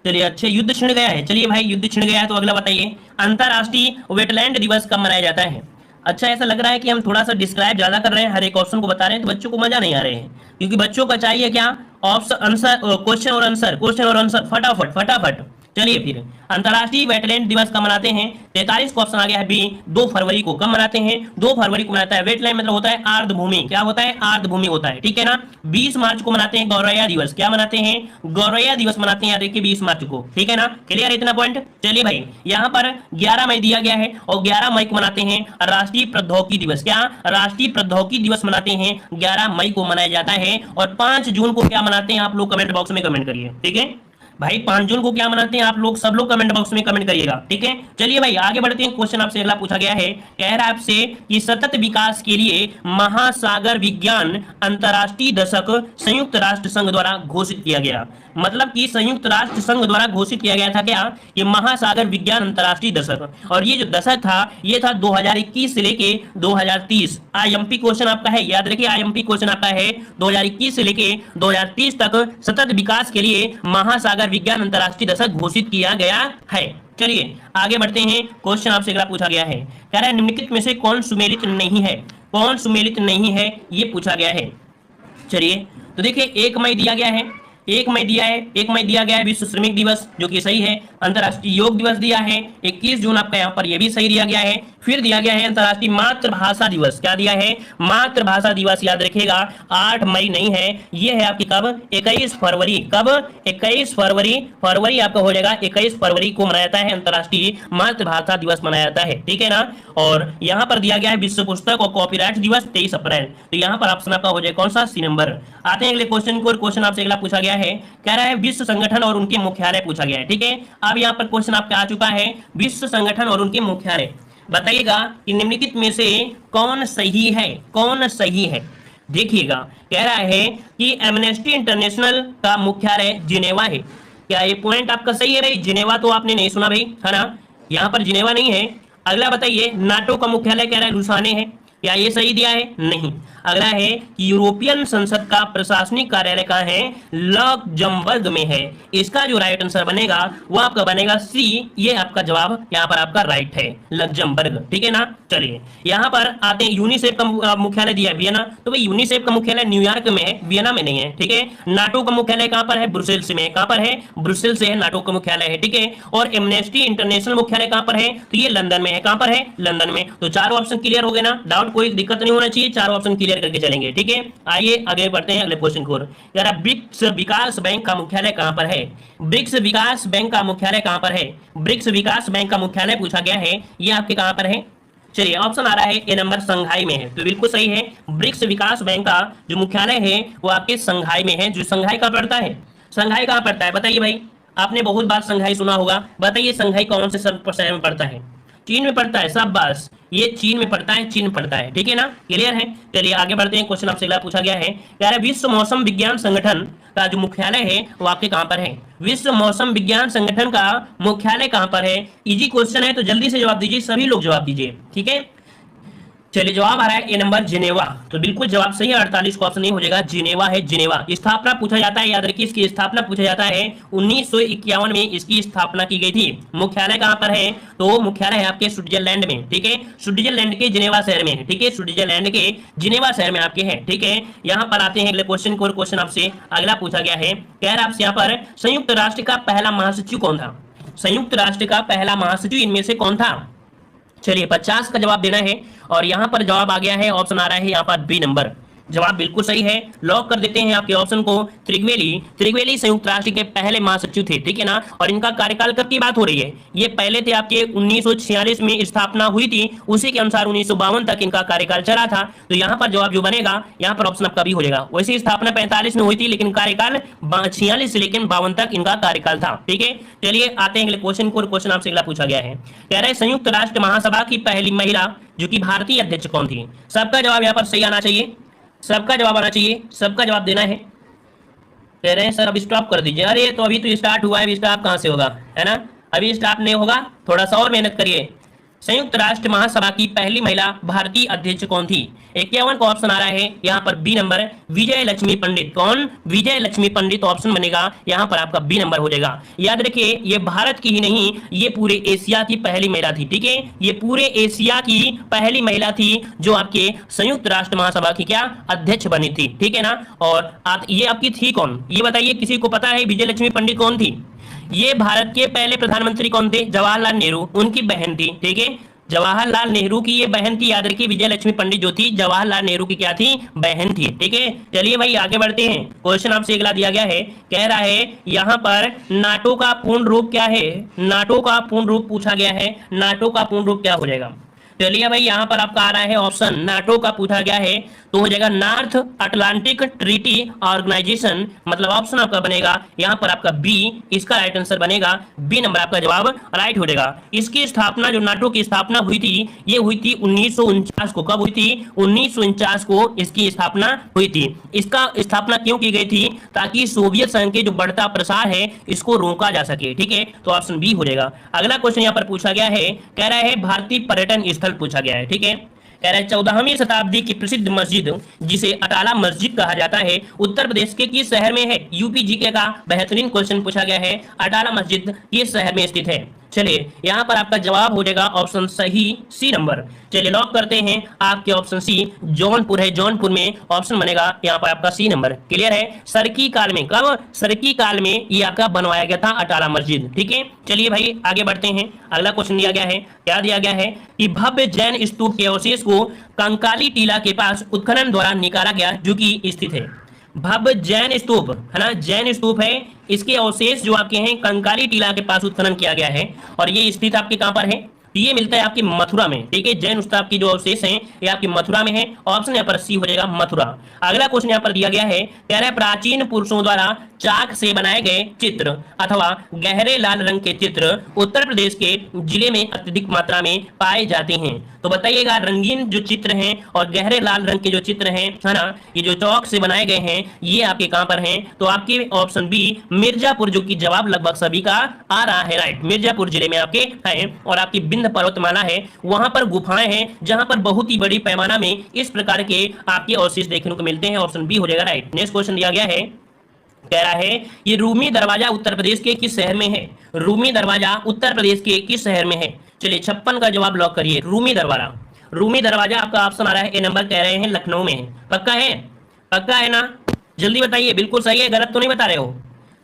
चलिए अच्छे, युद्ध छिड़ गया है। चलिए भाई युद्ध छिड़ गया है, तो अगला बताइए अंतर्राष्ट्रीय वेटलैंड दिवस कब मनाया जाता है। अच्छा, ऐसा लग रहा है कि हम थोड़ा सा डिस्क्राइब ज्यादा कर रहे हैं, हर एक ऑप्शन को बता रहे हैं, तो बच्चों को मजा नहीं आ रहे हैं, क्योंकि बच्चों का चाहिए क्या, ऑप्शन आंसर, क्वेश्चन और आंसर, क्वेश्चन और आंसर, फटाफट फटाफट। चलिए फिर अंतर्राष्ट्रीय वेटलैंड दिवस कब मनाते हैं, 43 को ऑप्शन आ गया है बी, 2 फरवरी को। कब मनाते हैं, 2 फरवरी को मनाता है। वेटलैंड मतलब होता है आर्द्र भूमि, क्या होता है, आर्द्र भूमि होता है। ठीक है ना, 20 मार्च को मनाते हैं गौरैया दिवस। क्या मनाते हैं, गौरैया दिवस मनाते हैं, देखिए 20 मार्च को। ठीक है ना, क्लियर है इतना पॉइंट। चलिए भाई यहाँ पर 11 मई दिया गया है और 11 मई को मनाते हैं राष्ट्रीय प्रौद्योगिकी दिवस। क्या, राष्ट्रीय प्रौद्योगिकी दिवस मनाते हैं, 11 मई को मनाया जाता है। और 5 जून को क्या मनाते हैं, आप लोग कमेंट बॉक्स में कमेंट करिए। ठीक है, भाई 5 जून को क्या मनाते हैं आप लोग, सब लोग कमेंट बॉक्स में कमेंट करिएगा, ठीक है। चलिए भाई आगे बढ़ते हैं। क्वेश्चन आपसे अगला पूछा गया है, कह रहा है आपसे कि सतत विकास के लिए महासागर विज्ञान अंतरराष्ट्रीय दशक संयुक्त राष्ट्र संघ द्वारा घोषित किया गया। मतलब कि संयुक्त राष्ट्र संघ द्वारा घोषित किया गया था क्या, कि महासागर विज्ञान अंतरराष्ट्रीय दशक, और ये जो दशक था ये था 2021 से लेके 2030। आईएमपी क्वेश्चन आपका है, याद रखिए आईएमपी क्वेश्चन आपका है 2021 से लेके 2030 तक सतत विकास के लिए महासागर विज्ञान अंतरराष्ट्रीय दशक घोषित किया गया है। चलिए आगे बढ़ते हैं। क्वेश्चन आपसे अगला पूछा गया है, कह रहा है निम्नलिखित में से कौन सुमेलित नहीं है, कौन सुमेलित नहीं है, ये पूछा गया है। चलिए तो देखिए 1 मई दिया गया है, 1 मई दिया है, 1 मई दिया गया है विश्व श्रमिक दिवस, जो कि सही है। अंतरराष्ट्रीय योग दिवस दिया है 21 जून आपका यहाँ पर, ये भी सही दिया गया है। फिर दिया गया है अंतरराष्ट्रीय मातृभाषा दिवस, क्या दिया है, मातृभाषा दिवस, याद रखिएगा 8 मई नहीं है, ये है आपकी कब, 21 फरवरी। कब, 21 फरवरी, फरवरी आपका हो जाएगा 21 फरवरी को मनाया जाता है अंतरराष्ट्रीय मातृभाषा दिवस मनाया जाता है, ठीक है ना। और यहाँ पर दिया गया है विश्व पुस्तक और कॉपीराइट दिवस 23 अप्रैल, तो यहाँ पर ऑप्शन आपका हो जाएगा कौन सा, सी नंबर। आते हैं अगले क्वेश्चन को, क्वेश्चन आपसे अगला पूछा गया है, कह रहा है विश्व संगठन और उनके मुख्यालय पूछा गया है, ठीक है। अब यहाँ पर क्वेश्चन आपका आ चुका है विश्व संगठन और उनके मुख्यालय, बताइएगा कि निम्नलिखित में से कौन सही है, कौन सही है। देखिएगा कह रहा है कि एमनेस्टी इंटरनेशनल का मुख्यालय जिनेवा है, क्या ये पॉइंट आपका सही है भाई, जिनेवा तो आपने नहीं सुना भाई, है ना, यहाँ पर जिनेवा नहीं है। अगला बताइए नाटो का मुख्यालय कह रहा है लुसाने है, क्या ये सही दिया है, नहीं। अगला है कि यूरोपियन संसद का प्रशासनिक कार्यालय कहाँ है, लक्जमबर्ग में है। इसका जो राइट आंसर बनेगा वो आपका बनेगा सी, ये आपका जवाब यहाँ पर आपका राइट है, लक्जमबर्ग, ठीक है ना। चलिए यहाँ पर आते हैं, यूनिसेफ का मुख्यालय दिया है वियना, तो भाई यूनिसेफ का मुख्यालय न्यूयॉर्क में है, वियना में नहीं है, ठीक है। नाटो का मुख्यालय कहाँ पर है, ब्रुसेल्स में, कहाँ पर है, ब्रुसेल्स से है नाटो का मुख्यालय है, ठीक है। और एमनेस्टी इंटरनेशनल मुख्यालय कहाँ पर है, तो ये लंदन में है, कहाँ पर है, लंदन में। तो चारों ऑप्शन क्लियर हो गए ना, डाउट कोई दिक्कत नहीं होना चाहिए, चारों ऑप्शन क्लियर करके चलेंगे, ठीक है। आइए आगे बढ़ते हैं अगले क्वेश्चन को। यार ब्रिक्स विकास बैंक का मुख्यालय कहां पर है, ब्रिक्स विकास बैंक का मुख्यालय कहां पर है, ब्रिक्स विकास बैंक का मुख्यालय पूछा गया है, ये आपके कहां पर है। चलिए ऑप्शन आ रहा है ए नंबर, संघाई में है, तो बिल्कुल सही है। ब्रिक्स विकास बैंक का जो मुख्यालय है वो आपके संघाई में है। जो संघाई का पड़ता है, संघाई कहां पड़ता है बताइए भाई, आपने बहुत बार संघाई सुना होगा, बताइए संघाई कौन से शहर में पड़ता है, चीन में पड़ता है, शाबाश, ये चीन में पड़ता है, चीन पड़ता है, ठीक है ना, क्लियर है। चलिए आगे बढ़ते हैं। क्वेश्चन आपसे अगला पूछा गया है, कह रहा है विश्व मौसम विज्ञान संगठन का जो मुख्यालय है वो आपके कहां पर है, विश्व मौसम विज्ञान संगठन का मुख्यालय कहां पर है। इजी क्वेश्चन है तो जल्दी से जवाब दीजिए, सभी लोग जवाब दीजिए, ठीक है। चलिए जवाब आ रहा है ए नंबर, जिनेवा, तो बिल्कुल जवाब सही है, 48 को ऑप्शन नहीं हो जाएगा, जिनेवा है, जिनेवा। स्थापना पूछा जाता है, याद रखिए इसकी स्थापना पूछा जाता है 1951 में इसकी स्थापना की गई थी। मुख्यालय कहां पर है, तो मुख्यालय है आपके स्विट्जरलैंड में, ठीक है, स्विट्जरलैंड के जिनेवा शहर में है, ठीक है, स्विट्जरलैंड के जिनेवा शहर में आपके है, ठीक है। यहाँ पर आते हैं अगले क्वेश्चन को, क्वेश्चन आपसे अगला पूछा गया है, कह रहा है आपसे यहाँ पर संयुक्त राष्ट्र का पहला महासचिव कौन था, संयुक्त राष्ट्र का पहला महासचिव इनमें से कौन था। चलिए 50 का जवाब देना है, और यहां पर जवाब आ गया है, ऑप्शन आ रहा है यहाँ पर बी नंबर, जवाब बिल्कुल सही है। लॉक कर देते हैं आपके ऑप्शन को, त्रिवेली, त्रिवेली संयुक्त राष्ट्र के पहले महासचिव थे, ठीक है ना। और इनका कार्यकाल कब की बात हो रही है, ये पहले थे आपके 1946 में स्थापना हुई थी, उसी के अनुसार 1952 तक इनका कार्यकाल चला था। तो यहाँ पर जवाब जो बनेगा, यहाँ पर ऑप्शन आपका भी हो जाएगा। वैसे स्थापना 45 में हुई थी, लेकिन कार्यकाल 46 से लेकर 52 तक इनका कार्यकाल था, ठीक है। चलिए आते हैं अगले क्वेश्चन को, क्वेश्चन आपसे अगला पूछा गया है, कह रहे हैं संयुक्त राष्ट्र महासभा की पहली महिला जो कि भारतीय अध्यक्ष कौन थी। सबका जवाब यहाँ पर सही आना चाहिए, सबका जवाब आना चाहिए, सबका जवाब देना है। कह रहे हैं सर अब स्टॉप कर दीजिए, अरे तो अभी तो स्टार्ट हुआ है, अभी स्टॉप कहां से होगा, है ना, अभी स्टॉप नहीं होगा, थोड़ा सा और मेहनत करिए। संयुक्त राष्ट्र महासभा की पहली महिला भारतीय अध्यक्ष कौन थी। 51 का ऑप्शन आ रहा है यहाँ पर बी नंबर, विजय लक्ष्मी पंडित। कौन, विजय लक्ष्मी पंडित ऑप्शन बनेगा यहाँ पर आपका बी नंबर हो जाएगा। याद रखिए ये भारत की ही नहीं, ये पूरे एशिया की पहली महिला थी, ठीक है, ये पूरे एशिया की पहली महिला थी जो आपके संयुक्त राष्ट्र महासभा की क्या अध्यक्ष बनी थी, ठीक है ना। और ये आपकी थी कौन, ये बताइए, किसी को पता है विजय लक्ष्मी पंडित कौन थी। ये भारत के पहले प्रधानमंत्री कौन थे, जवाहरलाल नेहरू, उनकी बहन थी, ठीक है, जवाहरलाल नेहरू की ये बहन थी। याद रखिए विजय लक्ष्मी पंडित जो थी जवाहरलाल नेहरू की क्या थी, बहन थी, ठीक है। चलिए भाई आगे बढ़ते हैं। क्वेश्चन आपसे अगला दिया गया है, कह रहा है यहाँ पर नाटो का पूर्ण रूप क्या है, नाटो का पूर्ण रूप पूछा गया है, नाटो का पूर्ण रूप क्या हो जाएगा। चलिए भाई, यहाँ पर आपका आ रहा है ऑप्शन नाटो का पूछा गया है, तो हो जाएगा नॉर्थ अटलांटिक ट्रीटी ऑर्गेनाइजेशन, मतलब ऑप्शन आपका बनेगा यहाँ पर आपका बी, इसका राइट आंसर बनेगा बी नंबर, आपका जवाब राइट हो जाएगा। इसकी स्थापना, जो नाटो की स्थापना हुई थी, ये हुई थी 1949 को। कब हुई थी? 1949 को इसकी स्थापना हुई थी। इसका स्थापना क्यों की गई थी? ताकि सोवियत संघ के जो बढ़ता प्रसार है इसको रोका जा सके। ठीक है, तो ऑप्शन बी हो जाएगा। अगला क्वेश्चन यहाँ पर पूछा गया है, कह रहा है भारतीय पर्यटन स्थल पूछा गया है। ठीक है, कह रहा है 14वीं शताब्दी की प्रसिद्ध मस्जिद जिसे अटाला मस्जिद कहा जाता है, उत्तर प्रदेश के किस शहर में है? यूपी जीके का बेहतरीन क्वेश्चन पूछा गया है, अटाला मस्जिद किस शहर में स्थित है? चलिए, यहाँ पर आपका जवाब हो जाएगा ऑप्शन सही सी नंबर। चलिए लॉक करते हैं आपके ऑप्शन सी, जौनपुर है, जौनपुर में ऑप्शन बनेगा यहाँ पर आपका सी नंबर। क्लियर है? सरकी काल में, कब? सरकी काल में ये आपका बनवाया गया था अटाला मस्जिद। ठीक है, चलिए भाई आगे बढ़ते हैं। अगला क्वेश्चन दिया गया है, क्या दिया गया है कि भव्य जैन स्तूप के अवशेष को कंकाली टीला के पास उत्खनन द्वारा निकाला गया, जो कि स्थित है। भव्य जैन स्तूप है ना, जैन स्तूप है, इसके अवशेष जो आपके हैं कंकाली टीला के पास उत्खनन किया गया है, और ये स्थित आपके कहां पर है? ये मिलता है आपकी मथुरा में। ठीक है, जैन स्तूप की जो अवशेष हैं ये आपकी मथुरा में है, ऑप्शन यहाँ पर सी हो जाएगा मथुरा। अगला क्वेश्चन यहाँ पर दिया गया है, कह रहा है प्राचीन पुरुषों द्वारा चाक से बनाए गए चित्र अथवा गहरे लाल रंग के चित्र उत्तर प्रदेश के जिले में अत्यधिक मात्रा में पाए जाते हैं। तो बताइएगा, रंगीन जो चित्र हैं और गहरे लाल रंग के जो चित्र हैं, है ना, ये जो चौक से बनाए गए हैं, ये आपके कहां पर हैं? तो आपके ऑप्शन बी मिर्जापुर, जो कि जवाब लगभग सभी का आ रहा है राइट। मिर्जापुर जिले में आपके हैं, और आपकी विंध्य पर्वतमाला है, वहां पर गुफाएं हैं जहां पर बहुत ही बड़ी पैमाना में इस प्रकार के आपके अवशेष देखने को मिलते हैं। ऑप्शन बी हो जाएगा राइट। नेक्स्ट क्वेश्चन दिया गया है, कह रहा है ये रूमी दरवाजा उत्तर प्रदेश के किस शहर में है? रूमी दरवाजा उत्तर प्रदेश के किस शहर में है? चलिए 56 का जवाब लॉक करिए। रूमी दरवाजा, रूमी दरवाजा आपका ऑप्शन आ रहा है ए नंबर, कह रहे हैं लखनऊ में है। पक्का है? पक्का है ना? जल्दी बताइए, बिल्कुल सही है, गलत तो नहीं बता रहे हो?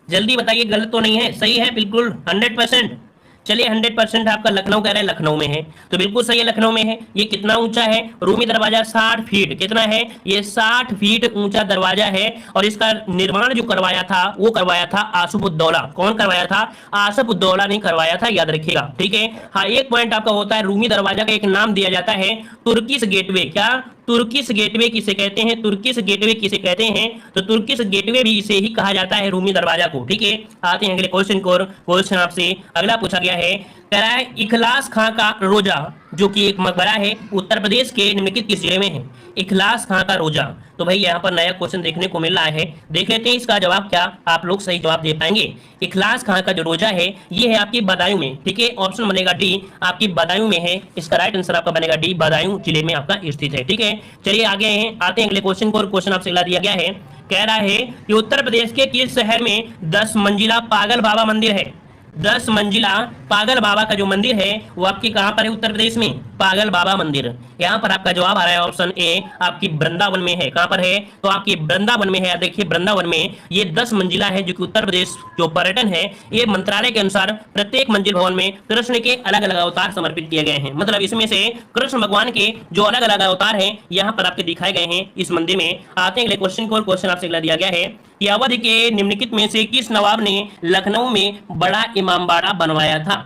जल्दी बताइए, गलत तो नहीं है, सही है बिल्कुल 100%। चलिए 100% आपका लखनऊ कह रहे हैं लखनऊ में है, तो बिल्कुल सही है, लखनऊ में है। ये कितना ऊंचा है? रूमी दरवाजा 60 फीट, कितना है? ये 60 फीट ऊंचा दरवाजा है, और इसका निर्माण जो करवाया था वो करवाया था आसफुद्दौला। कौन करवाया था? आसफुद्दौला ने करवाया था, याद रखिएगा। ठीक है, हाँ एक पॉइंट आपका होता है, रूमी दरवाजा का एक नाम दिया जाता है तुर्किश गेटवे। क्या? तुर्किश गेटवे किसे कहते हैं? तुर्किश गेटवे किसे कहते हैं? तो तुर्किश गेटवे भी इसे ही कहा जाता है, रूमी दरवाजा को। ठीक है, आते हैं अगले क्वेश्चन को। क्वेश्चन आपसे अगला पूछा गया है, कह रहा है इखलास खां का रोजा, जो कि एक मकबरा है, उत्तर प्रदेश के निम्नलिखित किस जिले में है? इखलास खां का रोजा। तो भाई यहाँ पर नया क्वेश्चन देखने को मिल रहा है, देख लेते हैं इसका जवाब क्या आप लोग सही जवाब दे पाएंगे। इखलास खां का जो रोजा है ये है आपकी बदायूं में। ठीक है, ऑप्शन बनेगा डी, आपकी बदायूं में है, इसका राइट आंसर आपका बनेगा डी, बदायूं जिले में आपका स्थित है। ठीक है, चलिए आगे हैं, आते हैं अगले क्वेश्चन को। क्वेश्चन आपसे दिया गया है, कह रहा है कि उत्तर प्रदेश के किस शहर में 10 मंजिला पागल बाबा मंदिर है? 10 मंजिला पागल बाबा का जो मंदिर है वो आपके कहां पर है? उत्तर प्रदेश में पागल बाबा मंदिर। यहाँ पर आपका जवाब आ रहा है ऑप्शन ए, आपकी वृंदावन में है। कहां पर है? तो आपकी वृंदावन में है। देखिए वृंदावन में ये 10 मंजिला है, जो कि उत्तर प्रदेश जो पर्यटन है, ये मंत्रालय के अनुसार प्रत्येक मंजिल भवन में कृष्ण के अलग अलग अवतार समर्पित किए गए हैं। मतलब इसमें से कृष्ण भगवान के जो अलग अलग अवतार हैं यहाँ पर आपके दिखाए गए हैं इस मंदिर में। आते हैं अगले क्वेश्चन को। क्वेश्चन आपसे अगला दिया गया है कि अवध के निम्नलिखित में से किस नवाब ने लखनऊ में बड़ा इमामबाड़ा बनवाया था?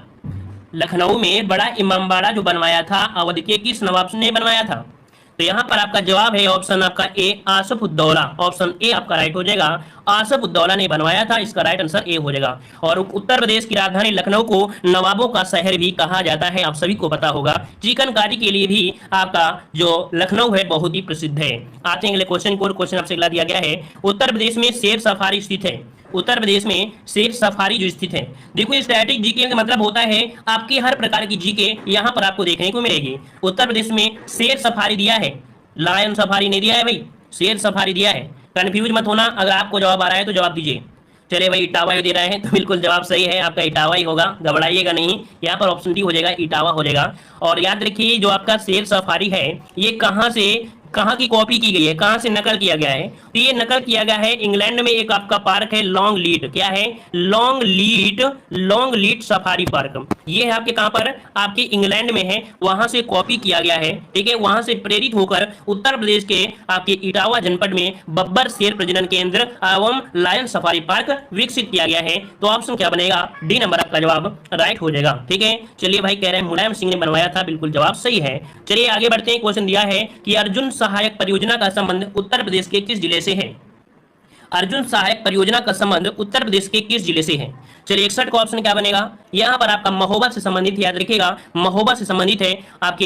लखनऊ में बड़ा इमामबाड़ा जो बनवाया था अवध के किस नवाब ने बनवाया था? तो यहाँ पर आपका जवाब है ऑप्शन आपका ए, आसफुद्दौला। ऑप्शन ए आपका राइट हो जाएगा, आसफुद्दौला ने बनवाया था, इसका राइट आंसर ए हो जाएगा। और उत्तर प्रदेश की राजधानी लखनऊ को नवाबों का शहर भी कहा जाता है, आप सभी को पता होगा। चिकनकारी के लिए भी आपका जो लखनऊ है बहुत ही प्रसिद्ध है। आते हैं अगले क्वेश्चन को। क्वेश्चन आपसे अगला दिया गया है, उत्तर प्रदेश में शेर सफारी स्थित है। उत्तर प्रदेश में शेर सफारी जो स्थित है, देखो स्टैटिक जीके का मतलब होता है आपकी हर प्रकार की जीके यहाँ पर आपको देखने को मिलेगी। उत्तर प्रदेश में शेर सफारी दिया है, लायन सफारी नहीं दिया है भाई, शेर सफारी दिया है। कंफ्यूज मत होना, अगर आपको जवाब आ रहा है तो जवाब दीजिए। चलिए भाई इटावा दे रहे हैं, तो बिल्कुल जवाब सही है आपका, इटावा ही होगा, घबराइएगा नहीं। यहाँ पर ऑप्शन डी हो जाएगा, इटावा हो जाएगा। और याद रखिए जो आपका शेर सफारी है ये कहाँ से कहाँ की कॉपी की गई है, कहाँ से नकल किया गया है? तो ये नकल किया गया है इंग्लैंड में एक आपका पार्क है लॉन्ग लीड। क्या है? Long lead safari park. ये है आपके कहाँ पर? आपके इंग्लैंड में है, वहां से कॉपी किया गया है। ठीक है, वहां से प्रेरित होकर उत्तर प्रदेश के आपके इटावा जनपद में बब्बर शेर प्रजनन केंद्र एवं लायन सफारी पार्क विकसित किया गया है। तो ऑप्शन क्या बनेगा? डी नंबर आपका जवाब राइट हो जाएगा। ठीक है, चलिए भाई कह रहे हैं मुलायम सिंह ने बनवाया था, बिल्कुल जवाब सही है। चलिए आगे बढ़ते हैं। क्वेश्चन दिया है कि अर्जुन सहायक परियोजना का संबंध उत्तर प्रदेश के किस जिले से है? अर्जुन सहायक परियोजना का संबंध उत्तर प्रदेश के किस जिले से है? चलिए 61 का ऑप्शन क्या बनेगा? यहाँ पर आपका महोबा से संबंधित, याद रखिएगा महोबा से संबंधित है आपके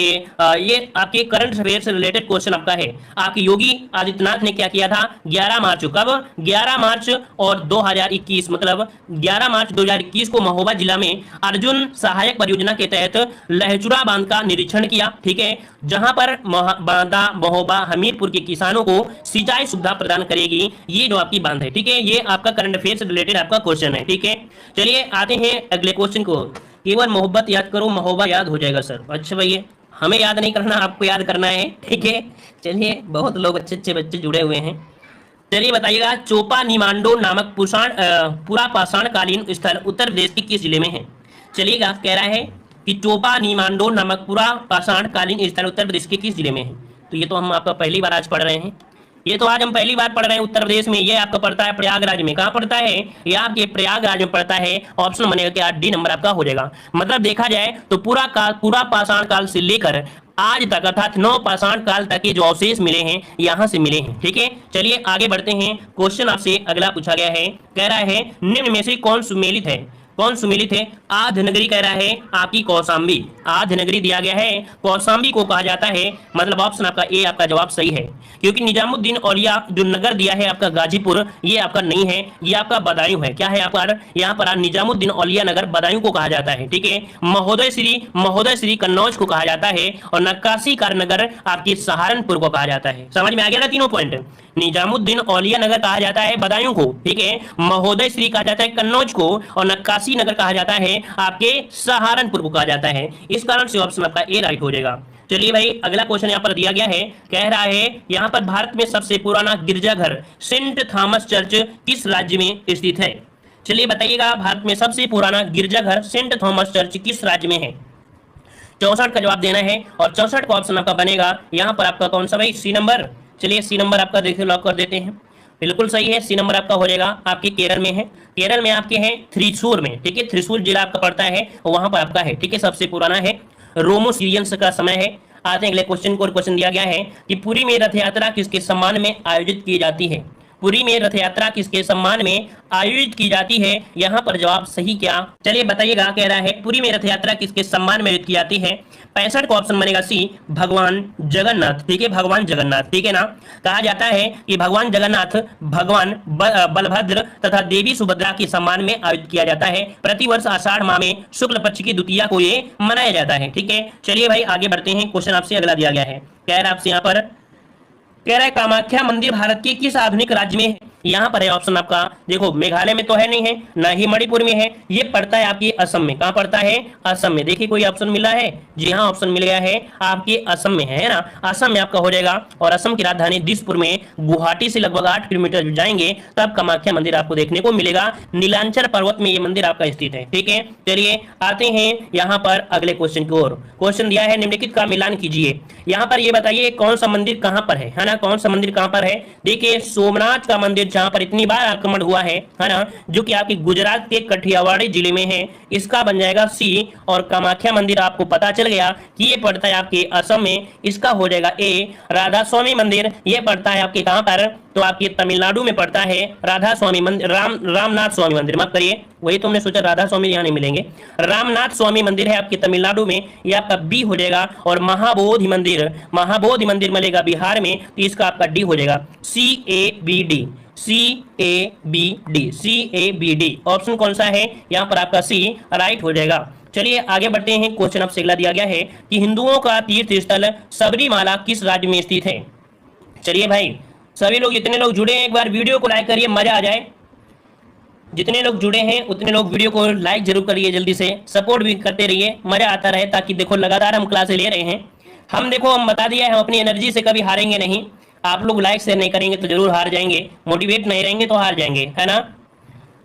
ये आपके करंट अफेयर से रिलेटेड क्वेश्चन आपका है। आपके योगी आदित्यनाथ ने क्या किया था? 11 मार्च, कब? 11 मार्च और 2021, मतलब 11 मार्च 2021 को महोबा जिला में अर्जुन सहायक परियोजना के तहत लहचुरा बांध का निरीक्षण किया। ठीक है, जहां पर बांदा महोबा हमीरपुर के किसानों को सिंचाई सुविधा प्रदान करेगी, ये जो आपकी बांध है। ठीक है, ये आपका करंट अफेयर से रिलेटेड आपका क्वेश्चन है। ठीक है, चलिए आते हैं अगले क्वेश्चन को। केवल मोहब्बत याद करो, महोबा याद हो जाएगा सर। अच्छा भैया, हमें याद नहीं करना, आपको याद करना है। ठीक है, चलिए बहुत लोग अच्छे अच्छे बच्चे जुड़े हुए हैं। चलिए बताइएगा, चोपा निमांडो नामक पूरा पाषाण कालीन स्थल उत्तर प्रदेश के किस जिले में है? चलिएगा, कह रहा है कि चोपा निमांडो नामक पूरा पाषाण कालीन स्थल उत्तर प्रदेश के किस जिले में है? तो ये तो हम आपका पहली बार आज पढ़ रहे हैं, ये तो आज हम पहली बार पढ़ रहे हैं उत्तर प्रदेश में। ये आपका पड़ता है प्रयागराज में। कहाँ पड़ता है? ये आपके प्रयागराज में पड़ता है। ऑप्शन बनेगा क्या? डी नंबर आपका हो जाएगा। मतलब देखा जाए तो पूरा पाषाण काल से लेकर आज तक अर्थात नव पाषाण काल तक के जो अवशेष मिले हैं यहाँ से मिले हैं। ठीक है, चलिए आगे बढ़ते हैं। क्वेश्चन आपसे अगला पूछा गया है, कह रहा है निम्न में से कौन सुमेलित है? कौन सुमेलित है? आध नगरी कह रहा है आपकी कौशाम्बी। आध नगरी दिया गया है, कौशाम्बी को कहा जाता है। मतलब ऑप्शन आपका ए आपका जवाब सही है, क्योंकि निजामुद्दीन औलिया जो नगर दिया है आपका गाजीपुर, ये आपका नहीं है, ये आपका बदायूं है। क्या है आपका? यहाँ पर निजामुद्दीन औलिया नगर बदायूं को कहा जाता है। ठीक है, महोदय श्री कन्नौज को कहा जाता है, और नक्काशी कार नगर आपकी सहारनपुर को कहा जाता है। समझ में आ गया ना तीनों पॉइंट? निजामुद्दीन औलिया नगर कहा जाता है बदायूं को, ठीक है, महोदय श्री कहा जाता है कन्नौज को, और नक्काशी नगर कहा जाता है आपके सहारनपुर को कहा जाता है। इस कारण से ऑप्शन आपका ए राइट हो जाएगा। चलिए भाई अगला क्वेश्चन यहाँ पर दिया गया है, कह रहा है यहाँ पर भारत में सबसे पुराना गिरजाघर सेंट थॉमस चर्च किस राज्य में स्थित है? चलिए बताइएगा, भारत में सबसे पुराना गिरजाघर सेंट थॉमस चर्च किस राज्य में है? 64 का जवाब देना है, और 64 का ऑप्शन आपका बनेगा यहाँ पर आपका कौन सा भाई? C number. चलिए सी नंबर आपका देखिए लॉक कर देते हैं। बिल्कुल सही है, सी नंबर आपका हो जाएगा। आपके केरल में है, केरल में आपके हैं थ्रिशूर में। ठीक है, थ्रिशूर जिला आपका पड़ता है, वहां पर आपका है। ठीक है, सबसे पुराना है, रोमो सीरियंस का समय है। आते हैं अगले क्वेश्चन को। क्वेश्चन दिया गया है कि पुरी में रथ यात्रा किसके सम्मान में आयोजित की जाती है? पुरी में रथ यात्रा किसके सम्मान में आयोजित की जाती है? यहाँ पर जवाब सही क्या? चलिए बताइएगा, कह रहा है पुरी में रथ यात्रा किसके सम्मान में आयोजित की जाती है? 65 का ऑप्शन बनेगा सी, भगवान जगन्नाथ। ठीक है, भगवान जगन्नाथ। ठीक है ना, कहा जाता है कि भगवान जगन्नाथ, भगवान बलभद्र तथा देवी सुभद्रा के सम्मान में आयोजित किया जाता है। प्रतिवर्ष आषाढ़ माह में शुक्ल पक्ष की द्वितीया को ये मनाया जाता है। ठीक है, चलिए भाई आगे बढ़ते हैं। क्वेश्चन आपसे अगला दिया गया है, कह रहा है आपसे यहाँ पर, कह रहा है कामाख्या मंदिर भारत के किस आधुनिक राज्य में है? यहाँ पर है ऑप्शन आपका, देखो मेघालय में तो है नहीं है, ना ही मणिपुर में है, ये पड़ता है आपकी असम में। कहाँ पड़ता है? असम में। देखिए कोई ऑप्शन मिला है? जी हाँ, ऑप्शन मिल गया है, आपके असम में है ना, असम में आपका हो जाएगा। और असम की राजधानी दिसपुर में, गुवाहाटी से लगभग 8 किलोमीटर जाएंगे तब कामाख्या मंदिर आपको देखने को मिलेगा। नीलांचल पर्वत में ये मंदिर आपका स्थित है। ठीक है, चलिए आते हैं यहाँ पर अगले क्वेश्चन की ओर। क्वेश्चन दिया है निम्नलिखित का मिलान कीजिए। यहाँ पर ये बताइए कौन सा मंदिर कहाँ पर है ना, कौन सा मंदिर कहाँ पर है? देखिए सोमनाथ का मंदिर जहां पर इतनी बार आक्रमण हुआ है ना, जो कि आपके गुजरात के कठियावाड़ी जिले में है, इसका बन जाएगा सी। और कामाख्या मंदिर आपको पता चल गया कि ये पड़ता है आपके असम में, इसका हो जाएगा ए। राधा स्वामी मंदिर ये पड़ता है आपके कहां पर? तो आपके तमिलनाडु में पड़ता है राधा स्वामी मंदिर, रामनाथ स्वामी मंदिर, माफ करिए, वही तुमने सोचा राधा स्वामी यहाँ नहीं मिलेंगे, रामनाथ स्वामी मंदिर है आपके तमिलनाडु में, ये आपका बी हो जाएगा। और महाबोधि मंदिर मिलेगा बिहार में, तो इसका आपका डी हो जाएगा, CABD। CABD ऑप्शन कौन सा है यहाँ पर? आपका सी राइट हो जाएगा। चलिए आगे बढ़ते हैं। क्वेश्चन आपसे अगला दिया गया है कि हिंदुओं का तीर्थ स्थल सबरीमाला किस राज्य में स्थित है? चलिए भाई सभी लोग, जितने लोग जुड़े हैं एक बार वीडियो को लाइक करिए, मजा आ जाए। जितने लोग जुड़े हैं उतने लोग वीडियो को लाइक जरूर करिए, जल्दी से सपोर्ट भी करते रहिए, मजा आता रहे, ताकि देखो लगातार हम क्लासें ले रहे हैं। हम देखो, हम बता दिया है, हम अपनी एनर्जी से कभी हारेंगे नहीं। आप लोग लाइक शेयर नहीं करेंगे तो जरूर हार जाएंगे, मोटिवेट नहीं रहेंगे तो हार जाएंगे, है ना।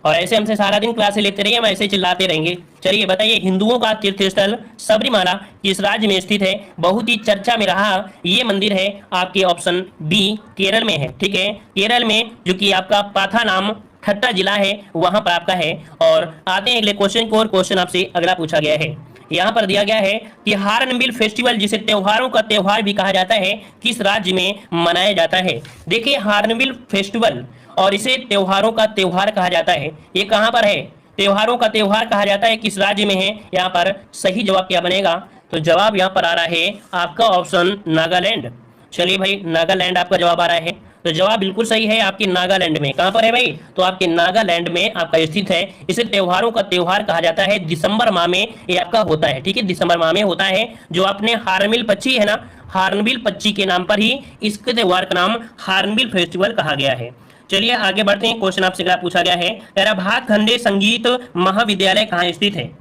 और ऐसे हमसे सारा दिन क्लासे लेते रहिए, हम ऐसे चिल्लाते रहेंगे। चलिए बताइए, हिंदुओं का तीर्थ स्थल सबरीमाला किस राज्य में स्थित है? बहुत ही चर्चा में रहा ये मंदिर है आपके ऑप्शन बी केरल में है। ठीक है, केरल में, जो कि आपका पाथानाम ठट्टा जिला है, वहां पर आपका है। और आते हैं अगले क्वेश्चन को, और क्वेश्चन आपसे अगला पूछा गया है। यहाँ पर दिया गया है कि हार्नबिल फेस्टिवल, जिसे त्योहारों का त्योहार भी कहा जाता है, किस राज्य में मनाया जाता है? देखिए, हार्नबिल फेस्टिवल और इसे त्योहारों का त्योहार कहा जाता है, ये कहां पर है? त्योहारों का त्योहार कहा जाता है, किस राज्य में है? यहाँ पर सही जवाब क्या बनेगा? तो जवाब यहाँ पर आ रहा है आपका ऑप्शन नागालैंड। चलिए भाई, नागालैंड आपका जवाब आ रहा है, तो जवाब बिल्कुल सही है आपके नागालैंड में। कहां पर है भाई? तो आपके नागालैंड में आपका स्थित है। इसे त्योहारों का त्योहार कहा जाता है, दिसंबर माह में ये आपका होता है। ठीक है, दिसंबर माह में होता है। जो आपने हार्नबिल पक्षी है ना, हार्नबिल पक्षी के नाम पर ही इसके त्योहार का नाम हार्नबिल फेस्टिवल कहा गया है। चलिए आगे बढ़ते हैं। क्वेश्चन आपसे पूछा गया है, तेरा भातखंडे संगीत महाविद्यालय कहाँ स्थित है?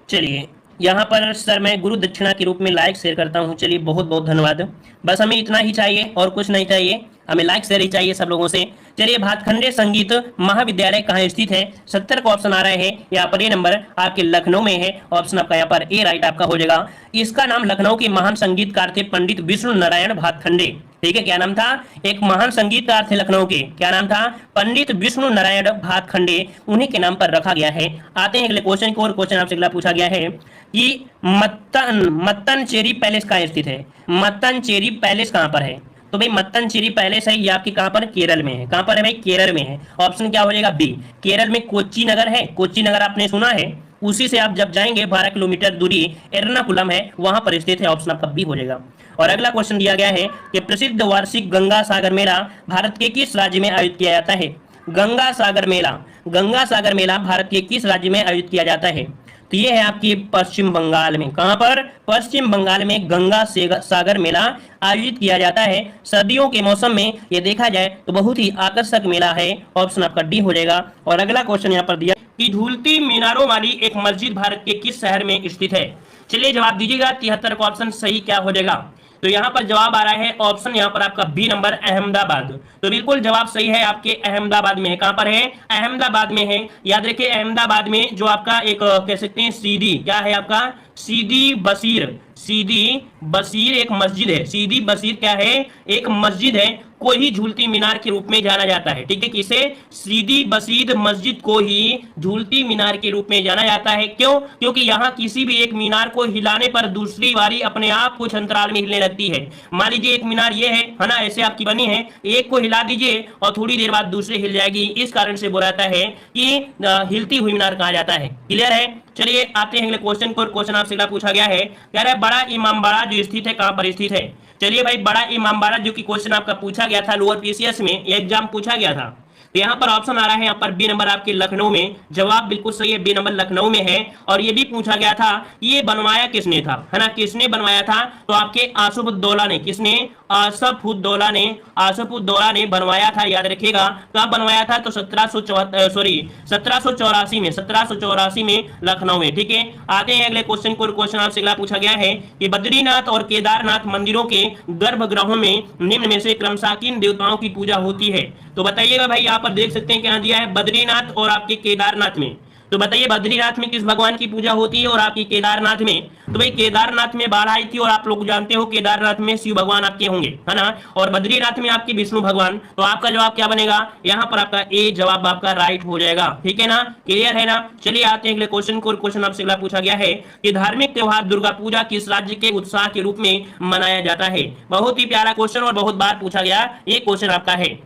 चलिए, यहाँ पर सर मैं गुरु दक्षिणा के रूप में लाइक शेयर करता हूँ। चलिए, बहुत बहुत धन्यवाद। बस हमें इतना ही चाहिए और कुछ नहीं चाहिए, हमें लाइक शेयर ही चाहिए सब लोगों से। चलिए, भातखंडे संगीत महाविद्यालय कहाँ स्थित है? 70 का ऑप्शन आ रहा है यहाँ पर। ये नंबर आपके लखनऊ में है, ऑप्शन आपका यहाँ पर ए राइट आपका हो जाएगा। इसका नाम लखनऊ के महान संगीतकार थे पंडित विष्णु नारायण भातखंडे। ठीक है, क्या नाम था? एक महान संगीतकार थे लखनऊ के, क्या नाम था? पंडित विष्णु नारायण भातखंडे, उन्हीं के नाम पर रखा गया है। आते हैं अगले क्वेश्चन को, और क्वेश्चन आपसे अगला पूछा गया है कि मत्तनचेरी पैलेस कहाँ स्थित है? मत्तनचेरी पैलेस कहाँ पर है? तो भाई, मत्तनचेरी पैलेस है ये आपकी कहां पर? केरल में है। कहां पर है भाई? केरल में है। ऑप्शन क्या हो जाएगा? बी। केरल में कोच्चि नगर है, कोच्चि नगर आपने सुना है, उसी से आप जब जाएंगे 12 किलोमीटर दूरी एर्नाकुलम है, वहां पर स्थित है। ऑप्शन आपका बी हो जाएगा। और अगला क्वेश्चन दिया गया है कि प्रसिद्ध वार्षिक गंगा सागर मेला भारत के किस राज्य में आयोजित किया जाता है? गंगा सागर मेला, गंगा सागर मेला भारत के किस राज्य में आयोजित किया जाता है? तो ये है आपकी पश्चिम बंगाल में। कहां पर? पश्चिम बंगाल में गंगा सागर मेला आयोजित किया जाता है। सर्दियों के मौसम में ये देखा जाए तो बहुत ही आकर्षक मेला है। ऑप्शन आपका डी हो जाएगा। और अगला क्वेश्चन यहाँ पर दिया कि झूलती मीनारों वाली एक मस्जिद भारत के किस शहर में स्थित है? चलिए जवाब दीजिएगा। 73 का ऑप्शन सही क्या हो जाएगा? तो यहाँ पर जवाब आ रहा है ऑप्शन यहाँ पर आपका बी नंबर अहमदाबाद। तो बिल्कुल जवाब सही है, आपके अहमदाबाद में है। कहां पर है? अहमदाबाद में है। याद रखिए, अहमदाबाद में जो आपका एक कह सकते हैं सीधी, क्या है आपका? सीदी बशीर, सीदी बशीर एक मस्जिद है। सीदी बशीर क्या है? एक मस्जिद है, को ही झूलती मीनार के रूप में जाना जाता है। ठीक है, किसे? सीदी बशीर मस्जिद को ही झूलती मीनार के रूप में जाना जाता है। क्यों? क्योंकि यहाँ किसी भी एक मीनार को हिलाने पर दूसरी बारी अपने आप कुछ अंतराल में हिलने लगती है। मान लीजिए एक मीनार ये है ना, ऐसे आपकी बनी है, एक को हिला दीजिए और थोड़ी देर बाद दूसरी हिल जाएगी। इस कारण से बोला जाता है कि हिलती हुई मीनार कहा जाता है। क्लियर है? चलिए आते हैं अगले क्वेश्चन को। क्वेश्चन आपसे पूछा गया है, कह रहा है बड़ा इमामबाड़ा जो स्थित है कहां पर स्थित है? चलिए भाई, बड़ा इमामबाड़ा जो कि क्वेश्चन आपका पूछा गया था लोअर पीसीएस में, ये एग्जाम पूछा गया था। तो यहाँ पर ऑप्शन आ रहा है यहाँ पर बी नंबर आपके लखनऊ में। जवाब बिल्कुल सही है, बी नंबर लखनऊ में है। और ये भी पूछा गया था ये बनवाया किसने था, है ना? किसने बनवाया था? तो आपके आसफुद्दौला ने। किसने? आसफुद्दौला ने, आसफुद्दौला ने बनवाया था। याद रखिएगा कब बनवाया था? तो 1784 में, 1784 में लखनऊ में। ठीक है, आते हैं अगले क्वेश्चन को। क्वेश्चन आपसे अगला पूछा गया है कि बद्रीनाथ और केदारनाथ मंदिरों के गर्भगृहों में निम्न में से क्रमशः किन देवताओं की पूजा होती है? तो बताइएगा भाई, यहाँ पर देख सकते हैं क्या दिया है, बद्रीनाथ और आपके केदारनाथ में। तो बताइए बद्रीनाथ में किस भगवान की पूजा होती है और आपकी केदारनाथ में? तो भाई केदारनाथ में बाढ़ आई थी और आप लोग जानते हो केदारनाथ में शिव भगवान आपके होंगे, है ना? और बद्रीनाथ में आपके विष्णु भगवान। तो आपका जवाब क्या बनेगा? यहाँ पर आपका ए जवाब आपका राइट हो जाएगा। ठीक है ना? क्लियर है ना? चलिए आते हैं अगले क्वेश्चन को। क्वेश्चन आपसे अगला पूछा गया है कि धार्मिक त्योहार दुर्गा पूजा किस राज्य के उत्साह के रूप में मनाया जाता है? बहुत ही प्यारा क्वेश्चन और बहुत बार पूछा गया ये क्वेश्चन आपका है।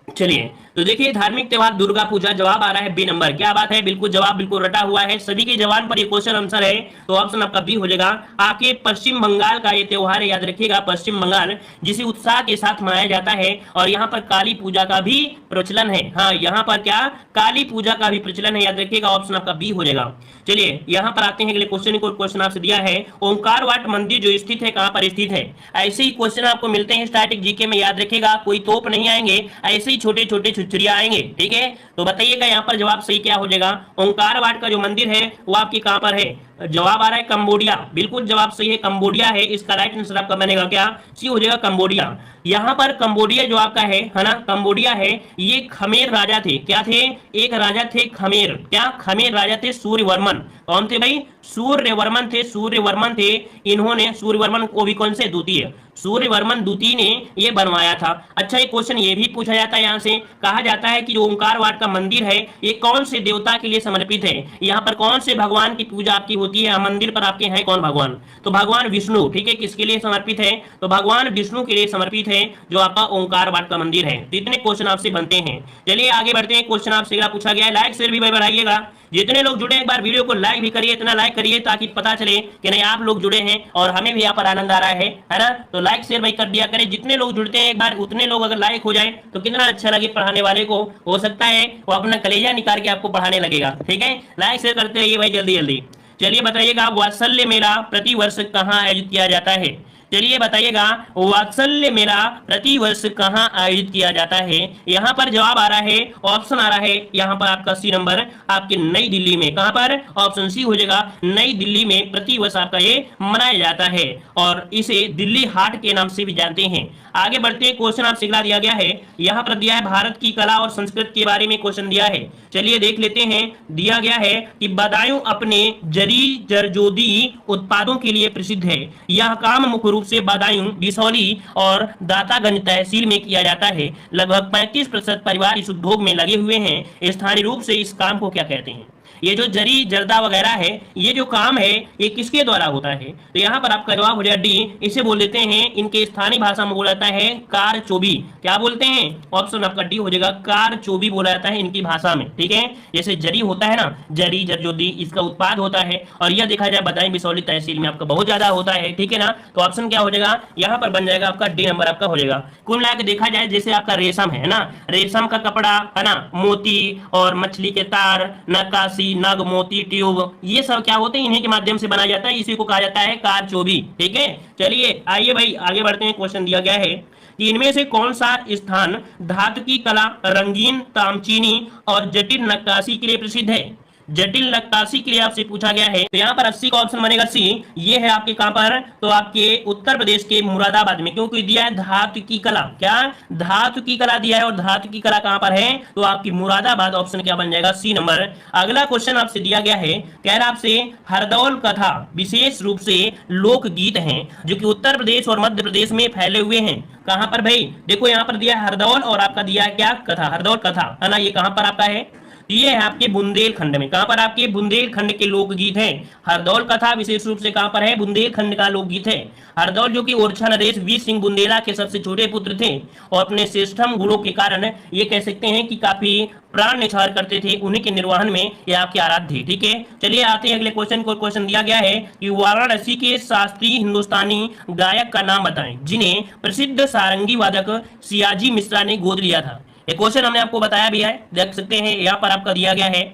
चलिए तो देखिए, धार्मिक त्योहार दुर्गा पूजा, जवाब आ रहा है बी नंबर। क्या बात है, बिल्कुल जवाब बिल्कुल रटा हुआ है, सभी के जवान पर ये क्वेश्चन आंसर है। तो ऑप्शन आपका बी हो जाएगा। आपके पश्चिम बंगाल का ये त्योहार है, याद रखिएगा, पश्चिम बंगाल, जिसे उत्साह के साथ मनाया जाता है। और यहाँ पर काली पूजा का भी प्रचलन है। हाँ, यहाँ पर क्या? काली पूजा का भी प्रचलन है, याद रखिएगा। ऑप्शन आपका बी हो जाएगा। चलिए यहाँ पर आते हैं अगले क्वेश्चन को। क्वेश्चन आपसे दिया है ओंकार वाट मंदिर जो स्थित है कहां पर स्थित है? ऐसे ही क्वेश्चन आपको मिलते हैं स्टैटिक जीके में, याद रखिएगा। कोई तोप नहीं आएंगे, ऐसे ही छोटे छोटे छुरछुरिया आएंगे। ठीक है, तो बताइएगा यहाँ पर जवाब सही क्या हो जाएगा। ओंकार वाट का जो मंदिर है वो आपकी कहां पर है? जवाब आ रहा है कंबोडिया, बिल्कुल जवाब सही है, कंबोडिया है। इसका राइट आंसर आपका बनेगा क्या, सी हो जाएगा कंबोडिया। यहाँ पर कंबोडिया जो आपका है ना, कंबोडिया है, ये खमेर राजा थे। क्या थे, एक राजा थे खमेर, क्या खमेर राजा थे सूर्यवर्मन। कौन थे भाई, सूर्यवर्मन थे, सूर्यवर्मन थे। इन्होंने सूर्यवर्मन को भी कौन से, द्वितीय, सूर्यवर्मन द्वितीय ने ये बनवाया था। अच्छा एक क्वेश्चन ये भी पूछा जाता है यहाँ से, कहा जाता है कि जो ओंकार वाट का मंदिर है ये कौन से देवता के लिए समर्पित है, यहाँ पर कौन से भगवान की पूजा आपकी होती है, मंदिर पर आपके हैं कौन भगवान, तो भगवान विष्णु। ठीक है, किसके लिए समर्पित है, तो भगवान विष्णु के लिए समर्पित है जो आपका ओंकार वाट का मंदिर है। तो इतने क्वेश्चन आपसे बनते हैं। चलिए आगे बढ़ते हैं, क्वेश्चन आपसे पूछा गया है, लाइक शेयर भी बढ़ाइएगा। जितने लोग जुड़े एक बार वीडियो को लाइक भी करिए, इतना लाइक करिए ताकि पता चले कि नहीं आप लोग जुड़े हैं और हमें भी यहाँ पर आनंद आ रहा है ना। तो लाइक शेयर भाई कर दिया करें, जितने लोग जुड़ते हैं एक बार उतने लोग अगर लाइक हो जाए तो कितना अच्छा लगे पढ़ाने वाले को, हो सकता है वो अपना कलेजा निकाल के आपको पढ़ाने लगेगा। ठीक है, लाइक शेयर करते रहिए भाई जल्दी जल्दी। चलिए बताइएगा, वात्सल्य मेला प्रति वर्ष कहाँ आयोजित किया जाता है, चलिए बताइएगा, वात्सल्य मेला प्रति वर्ष कहाँ आयोजित किया जाता है। यहाँ पर जवाब आ रहा है, ऑप्शन आ रहा है यहाँ पर आपका सी नंबर, आपके नई दिल्ली में। कहाँ पर, ऑप्शन सी हो जाएगा, नई दिल्ली में प्रति वर्ष आपका ये मनाया जाता है और इसे दिल्ली हाट के नाम से भी जानते हैं। आगे बढ़ते हैं, क्वेश्चन आपसे दिया गया है, यहाँ पर दिया है भारत की कला और संस्कृति के बारे में क्वेश्चन दिया है। चलिए देख लेते हैं, दिया गया है कि बदायूं अपने जरी जरदोजी उत्पादों के लिए प्रसिद्ध है। यह काम मुख्य रूप से बदायूं, बिसौली और दातागंज तहसील में किया जाता है। लगभग 35% परिवार इस उद्योग में लगे हुए हैं। स्थानीय रूप से इस काम को क्या कहते हैं, ये जो जरी जर्दा वगैरह है, ये जो काम है ये किसके द्वारा होता है, तो यहाँ पर आपका जवाब हो जाएगा डी, इसे बोल देते हैं, इनके स्थानीय भाषा में बोला जाता है कारचोबी। क्या बोलते हैं, ऑप्शन आपका डी हो जाएगा, कारचोबी बोला जाता है इनकी भाषा में। ठीक है, जैसे जरी होता है ना, जरी जरदोजी, इसका उत्पाद होता है और यह देखा जाए बदायूं बिसौली तहसील में आपका बहुत ज्यादा होता है। ठीक है ना, तो ऑप्शन क्या हो जाएगा, यहाँ पर बन जाएगा आपका डी नंबर आपका हो जाएगा। कुल मिलाकर देखा जाए, जैसे आपका रेशम है ना, रेशम का कपड़ा है ना, मोती और मछली के तार, नक्काशी, नग, मोती, ट्यूब, ये सब क्या होते हैं, इन्हीं के माध्यम से बनाया जाता है, इसी को कहा जाता है कारचोबी। ठीक है, चलिए आइए भाई आगे बढ़ते हैं। क्वेश्चन दिया गया है कि इनमें से कौन सा स्थान धातु की कला, रंगीन तामचीनी और जटिल नक्काशी के लिए प्रसिद्ध है। जटिल नक्काशी के लिए आपसे पूछा गया है, तो यहाँ पर 80 का ऑप्शन बनेगा सी। ये है आपके कहां पर, तो आपके उत्तर प्रदेश के मुरादाबाद में, क्योंकि दिया है धातु की कला, क्या धातु की कला दिया है और धातु की कला कहां पर है, तो आपकी मुरादाबाद, ऑप्शन क्या बन जाएगा, सी नंबर। अगला क्वेश्चन आपसे दिया गया है, कह रहा आपसे हरदौल कथा विशेष रूप से लोकगीत हैं जो कि उत्तर प्रदेश और मध्य प्रदेश में फैले हुए हैं। कहां पर भाई, देखो यहाँ पर दिया है हरदौल और आपका दिया है क्या, कथा, हरदौल कथा है ना, ये कहां पर आपका है, ये है आपके बुंदेलखंड में। कहां पर, आपके बुंदेलखंड के लोकगीत है। हरदौल कथा विशेष रूप से कहां पर है, बुंदेलखंड का लोकगीत है। हरदौल जो कि ओरछा नरेश वीर सिंह बुंदेला के सबसे छोटे पुत्र थे और अपने श्रेष्ठम गुणों के कारण ये कह सकते हैं कि काफी प्राण निछावर करते थे, उन्हीं के निर्वहन में ये आपके आराध्य थे। ठीक है, चलिए आते हैं अगले क्वेश्चन को। क्वेश्चन दिया गया है कि वाराणसी के शास्त्रीय हिंदुस्तानी गायक का नाम बताएं जिन्हें प्रसिद्ध सारंगी वादक सियाजी मिश्रा ने गोद लिया था। ये क्वेश्चन हमने आपको बताया भी है, देख सकते हैं यहाँ पर आपका दिया गया है।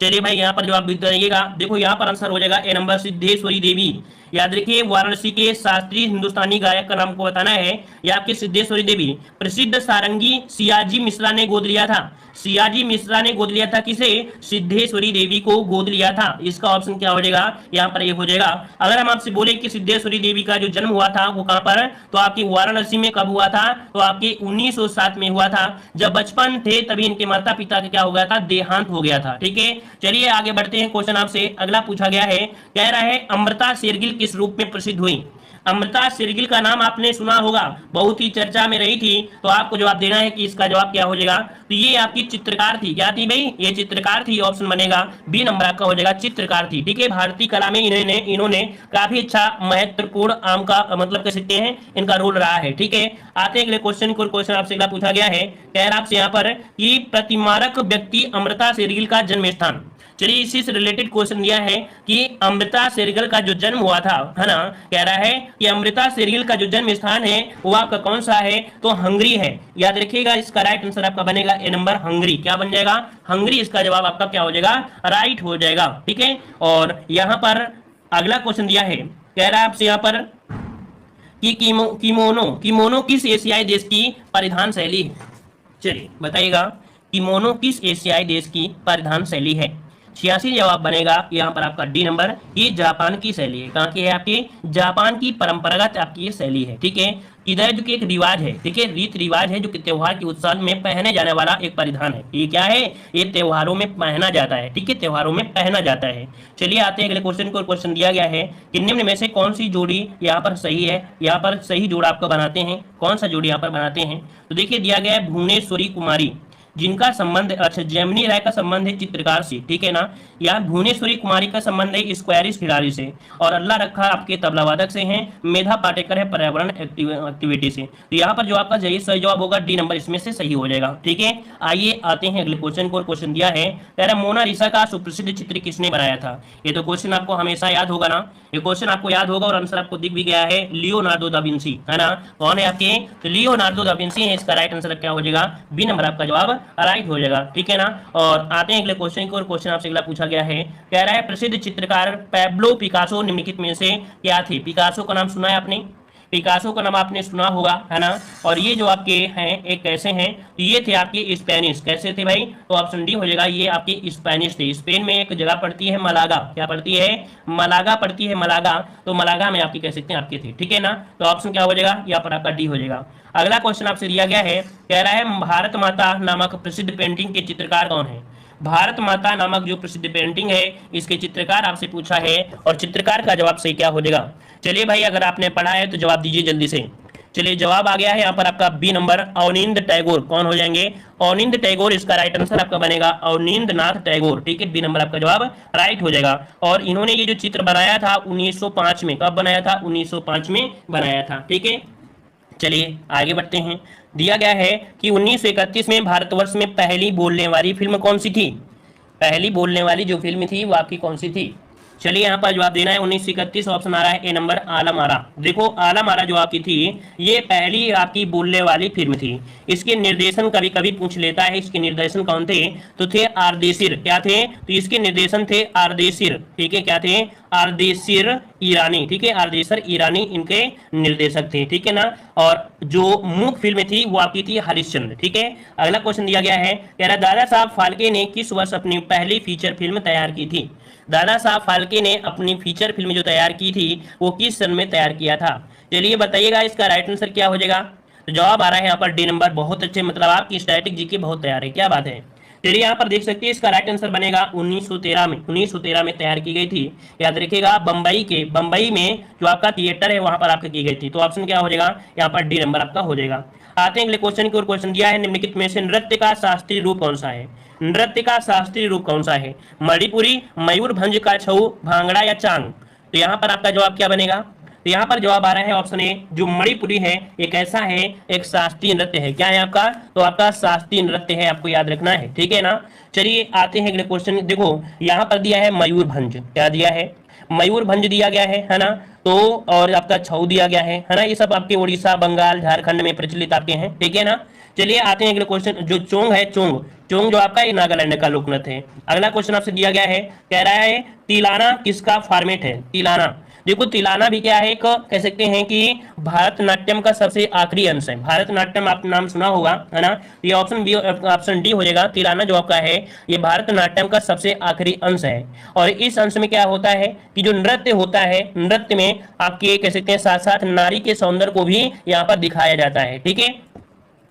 चलिए भाई यहाँ पर जवाब दीजिएगा, देखो यहाँ पर आंसर हो जाएगा ए नंबर, सिद्धेश्वरी देवी। याद रखिए, वाराणसी के शास्त्रीय हिंदुस्तानी गायक का नाम को बताना है, या आपकी सिद्धेश्वरी देवी। प्रसिद्ध सारंगी सियाजी मिश्रा ने गोद लिया था, सियाजी मिश्रा ने गोद लिया था किसे, सिद्धेश्वरी देवी को गोद लिया था। इसका ऑप्शन क्या हो जाएगा, यहाँ पर ये हो जाएगा। अगर हम आपसे बोले कि सिद्धेश्वरी देवी का जो जन्म हुआ था वो कहाँ पर, तो आपकी वाराणसी में कब हुआ था, तो आपके 1907 में हुआ था। जब बचपन थे तभी इनके माता पिता का क्या हो गया था, देहांत हो गया था। ठीक है, चलिए आगे बढ़ते हैं। क्वेश्चन आपसे अगला पूछा गया है, कह रहा है अमृता शेरगिल किस रूप में प्रसिद्ध हुई। अमृता शेरगिल का नाम आपने सुना होगा, बहुत ही चर्चा में रही थी, तो आपको जवाब देना है कि इसका जवाब क्या हो जाएगा। तो ये आपकी चित्रकार थी, क्या थी भाई, ये चित्रकार थी, ऑप्शन बनेगा बी नंबर आपका हो जाएगा, चित्रकार थी। ठीक है, भारतीय कला में इन्होंने काफी अच्छा महत्वपूर्ण आम का मतलब कह सकते हैं इनका रोल रहा है। ठीक है, आते हैं अगले क्वेश्चन को। क्वेश्चन आपसे अगला पूछा गया है, कह रहा आपसे यहाँ पर कि प्रतिमारक व्यक्ति अमृता शेरगिल का जन्म स्थान। चलिए इसी से रिलेटेड क्वेश्चन दिया है कि अमृता शेरगिल का जो जन्म हुआ था, है ना, कह रहा है कि अमृता शेरगिल का जो जन्म स्थान है वो आपका कौन सा है, तो हंगरी है। याद रखिएगा, इसका राइट आंसर आपका बनेगा ए नंबर, हंगरी। क्या बन जाएगा, हंगरी। इसका जवाब आपका क्या हो जाएगा, राइट हो जाएगा। ठीक है, और यहाँ पर अगला क्वेश्चन दिया है, कह रहा है आपसे यहाँ पर कि किमोनो किस एशियाई देश की परिधान शैली है। चलिए बताइएगा, किमोनो किस एशियाई देश की परिधान शैली है। 86 जवाब बनेगा यहाँ पर आपका डी नंबर। ये जापान की शैली है। कहाँ की है? आपकी जापान की परंपरागत आपकी ये शैली है। ठीक है, इधर जो कि एक रिवाज है, ठीक है, रीत रिवाज है, जो कि त्योहार के उत्सव में पहने जाने वाला एक परिधान है। ये क्या है? ये त्योहारों में पहना जाता है। ठीक है, त्योहारों में पहना जाता है। चलिए आते हैं अगले क्वेश्चन को। क्वेश्चन दिया गया है कि निम्न में से कौन सी जोड़ी यहाँ पर सही है? यहाँ पर सही जोड़ा आपको बनाते हैं, कौन सा जोड़ी यहाँ पर बनाते हैं? तो देखिए दिया गया है भुवनेश्वरी कुमारी, जिनका संबंध, अच्छा, जेमिनी राय का संबंध है चित्रकार से। ठीक है ना, या भुवनेश्वरी कुमारी का संबंध है स्क्वायरिश खिलाड़ी से, और अल्लाह रखा आपके तबला वादक से हैं। मेधा पाटेकर है पर्यावरण एक्टिविटी से। तो यहाँ पर जो आपका सही जवाब होगा डी नंबर, इसमें से सही हो जाएगा। ठीक है, आइए आते हैं अगले क्वेश्चन को। क्वेश्चन दिया है, कह रहा है मोनालिसा का सुप्रसिद्ध चित्र किसने बनाया था? ये तो क्वेश्चन आपको हमेशा याद होगा ना, ये क्वेश्चन आपको याद होगा और आंसर आपको दिख भी गया है, लियोनार्डो दा विंसी, है ना। कौन है आपके? तो लियोनार्डो दा विंसी है। इसका राइट आंसर क्या हो जाएगा? बी नंबर आपका जवाब राइट हो जाएगा। ठीक है ना। और आते हैं अगले क्वेश्चन को। क्वेश्चन आपसे अगला पूछा गया है, कह रहा है प्रसिद्ध चित्रकार पैब्लो पिकासो निम्नलिखित में से क्या थे? पिकासो का नाम सुना है आपने? पिकासो का नाम आपने सुना होगा, है ना। और ये जो आपके हैं एक कैसे हैं? तो ये थे आपके स्पेनिश। कैसे थे भाई? तो ऑप्शन डी हो जाएगा, ये आपके स्पेनिश थे। स्पेन में एक जगह पड़ती है मलागा, क्या पड़ती है? मलागा पड़ती है, मलागा। तो मलागा में आपके कह सकते हैं आपके थे। ठीक है ना, तो ऑप्शन क्या हो जाएगा? यहाँ पर आपका डी हो जाएगा। अगला क्वेश्चन आपसे दिया गया है, कह रहा है भारत माता नामक प्रसिद्ध पेंटिंग के चित्रकार कौन है? भारत माता नामक जो प्रसिद्ध पेंटिंग है, इसके चित्रकार आपसे पूछा है, और चित्रकार का जवाब सही क्या हो जाएगा? चलिए भाई, अगर आपने पढ़ा है तो जवाब दीजिए जल्दी से। चलिए जवाब आ गया है यहाँ पर आपका बी नंबर, अवनींद्र टैगोर। कौन हो जाएंगे? अवनींद्र टैगोर। इसका राइट आंसर आपका बनेगा अवनींद्र नाथ टैगोर। ठीक है, बी नंबर आपका जवाब राइट हो जाएगा। और इन्होंने ये जो चित्र बनाया था 1905 में, कब बनाया था? 1905 में बनाया था। ठीक है, चलिए आगे बढ़ते हैं। दिया गया है कि 1931 में भारतवर्ष में पहली बोलने वाली फिल्म कौन सी थी? पहली बोलने वाली जो फिल्म थी वो आपकी कौन सी थी? चलिए यहाँ पर जवाब देना है 1931। ऑप्शन आ रहा है ए नंबर, आलम आरा। देखो आलम आरा जो आपकी थी, ये पहली आपकी बोलने वाली फिल्म थी। इसके निर्देशन कभी कभी पूछ लेता है, इसके निर्देशन कौन थे? तो थे आरदेशिर। क्या थे? तो इसके निर्देशन थे आरदेशिर। ठीक है, क्या थे? आरदेशिर ईरानी। ठीक है, आरदेशिर ईरानी इनके निर्देशक थे। ठीक है ना। और जो मुख्य फिल्म थी वो आपकी थी हरिश्चंद्र। ठीक है, अगला क्वेश्चन दिया गया है, कह रहा दादा साहब फाल्के ने किस वर्ष अपनी पहली फीचर फिल्म तैयार की थी? दादा साहब फाल्के ने अपनी फीचर फिल्म जो तैयार की थी वो किस सन में तैयार किया था? चलिए बताइएगा, इसका राइट आंसर क्या हो जाएगा? तो जवाब आ रहा है यहाँ पर डी नंबर। बहुत अच्छे, मतलब आपकी स्टैटिक जीके बहुत तैयार है, क्या बात है। चलिए यहाँ पर देख सकते हैं, इसका राइट आंसर बनेगा 1913 में। 1913 में तैयार की गई थी। याद रखिएगा, बंबई में जो आपका थिएटर है वहां पर आपकी की गई थी। तो ऑप्शन क्या हो जाएगा? यहाँ पर डी नंबर आपका हो जाएगा। आते हैं अगले क्वेश्चन की ओर। क्वेश्चन दिया है, निम्नलिखित में से नृत्य का शास्त्रीय रूप कौन सा है? नृत्य का शास्त्रीय रूप कौन सा है? मणिपुरी, मयूरभंज का छऊ, भांगड़ा या चांग? तो यहाँ पर आपका जवाब क्या बनेगा? तो यहाँ पर जवाब आ रहा है ऑप्शन ए, जो मणिपुरी है एक ऐसा है, एक शास्त्रीय नृत्य है। क्या है आपका? तो आपका शास्त्रीय नृत्य है, आपको याद रखना है। ठीक है ना। चलिए आते हैं अगले क्वेश्चन। देखो यहाँ पर दिया है मयूरभंज। क्या दिया है? मयूरभंज दिया गया है ना। तो और आपका छऊ दिया गया है ना। ये सब आपके उड़ीसा, बंगाल, झारखंड में प्रचलित आपके हैं। ठीक है ना। चलिए आते हैं अगले क्वेश्चन। जो चोंग है, चोंग जो आपका ये नागालैंड का लोकनृत्य है। अगला क्वेश्चन आपसे दिया गया है, कह रहा है तिलाना किसका फॉर्मेट है? तिलाना, देखो तिलाना भी क्या है, कह सकते हैं कि भारतनाट्यम का सबसे आखिरी अंश है। भारतनाट्यम आप नाम सुना होगा, है ना। ये ऑप्शन बी, ऑप्शन डी हो जाएगा। तिलाना जो आपका है ये भारतनाट्यम का सबसे आखिरी अंश है। और इस अंश में क्या होता है कि जो नृत्य होता है, नृत्य में आपके कह सकते हैं साथ साथ नारी के सौंदर्य को भी यहाँ पर दिखाया जाता है। ठीक है,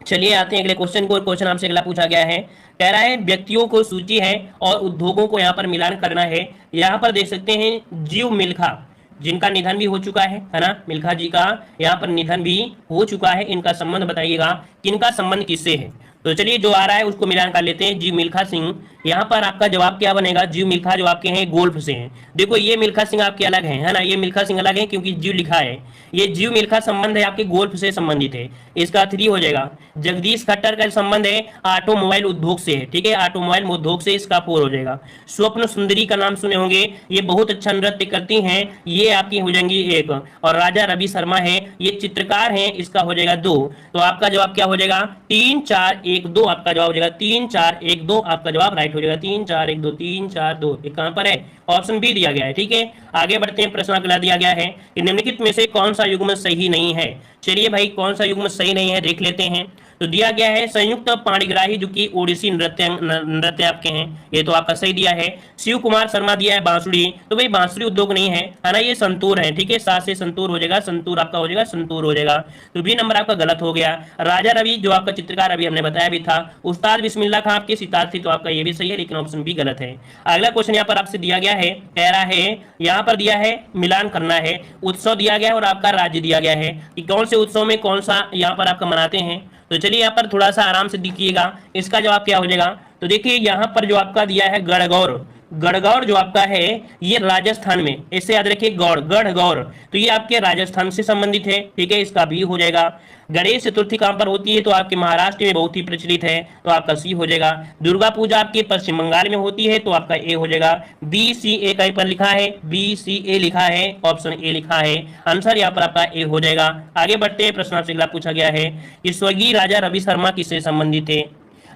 चलिए आते हैं अगले क्वेश्चन को। क्वेश्चन आपसे अगला पूछा गया है, कह रहा है व्यक्तियों को सूची है और उद्योगों को यहाँ पर मिलान करना है। यहाँ पर देख सकते हैं जीव मिल्खा, जिनका निधन भी हो चुका है ना। मिल्खा जी का यहाँ पर निधन भी हो चुका है। इनका संबंध बताइएगा, किनका संबंध किससे है? तो चलिए जो आ रहा है उसको मिलान कर लेते हैं। जीव मिल्खा सिंह, यहाँ पर आपका जवाब क्या बनेगा? जीव मिल्खा जो आपके हैं गोल्फ से हैं। देखो ये मिल्खा सिंह आपके अलग हैं, है ना। ये मिल्खा सिंह अलग है क्योंकि जीव लिखा है। ये जीव मिल्खा संबंध है आपके गोल्फ से संबंधित है, इसका 3 हो जाएगा। जगदीश खट्टर का संबंध है ऑटोमोबाइल उद्योग से है। ठीक है, ऑटोमोबाइल उद्योग से, इसका 4 हो जाएगा। स्वप्न सुंदरी का नाम सुने होंगे, ये बहुत अच्छा नृत्य करती हैं, ये आपकी हो जाएंगी 1। और राजा रवि शर्मा है, ये चित्रकार हैं, इसका हो जाएगा 2। तो आपका जवाब क्या हो जाएगा? 3 4 1 2 आपका जवाब हो जाएगा। 3 4 1 2 आपका जवाब राइट हो जाएगा। 3 4 1 2 3 4 2 ये कहां पर है? ऑप्शन बी दिया गया है। ठीक है, आगे बढ़ते हैं। प्रश्न अगला दिया गया है कि निम्नलिखित में से कौन सा युग्म सही नहीं है? चलिए भाई, कौन सा युग्म सही नहीं है देख लेते हैं। तो दिया गया है संयुक्त पाणिग्राही जो कि ओडिसी नृत्य आपके हैं, ये तो आपका सही दिया है। शिव कुमार शर्मा दिया है बांसुरी, तो भाई बांसुरी उद्योग नहीं है ना, ये संतूर है। ठीक है, सा से संतूर हो जाएगा, संतूर आपका हो जाएगा, संतूर हो जाएगा। तो बी नंबर आपका गलत हो गया। राजा रवि जो आपका चित्रकार अभी हमने बताया भी था। उस्ताद बिस्मिल्लाह खां आपके सितार थे, तो आपका ये भी सही है, लेकिन ऑप्शन बी गलत है। अगला क्वेश्चन यहाँ पर आपसे दिया गया है, कह रहा है यहाँ पर दिया है मिलान करना है, उत्सव दिया गया है और आपका राज्य दिया गया है कि कौन से उत्सव में कौन सा यहाँ पर आपका मनाते हैं। तो चलिए यहाँ पर थोड़ा सा आराम से देखिएगा, इसका जवाब क्या हो जाएगा। तो देखिए यहाँ पर जो आपका दिया है गणगौर, गणगौर जो आपका है ये राजस्थान में, इसे याद रखिए गौर, गढ़गौर, तो ये आपके राजस्थान से संबंधित है। ठीक है, इसका बी हो जाएगा। गणेश चतुर्थी कहां पर होती है, तो आपके महाराष्ट्र में बहुत ही प्रचलित है, तो आपका सी हो जाएगा। दुर्गा पूजा आपके पश्चिम बंगाल में होती है, तो आपका ए हो जाएगा। बी सी ए कहीं पर लिखा है, बी सी ए लिखा है, ऑप्शन ए लिखा है, आंसर यहाँ पर आपका ए हो जाएगा। आगे बढ़ते हैं, प्रश्न आपसे अगला पूछा गया है कि स्वर्गीय राजा रवि शर्मा किससे संबंधित थे।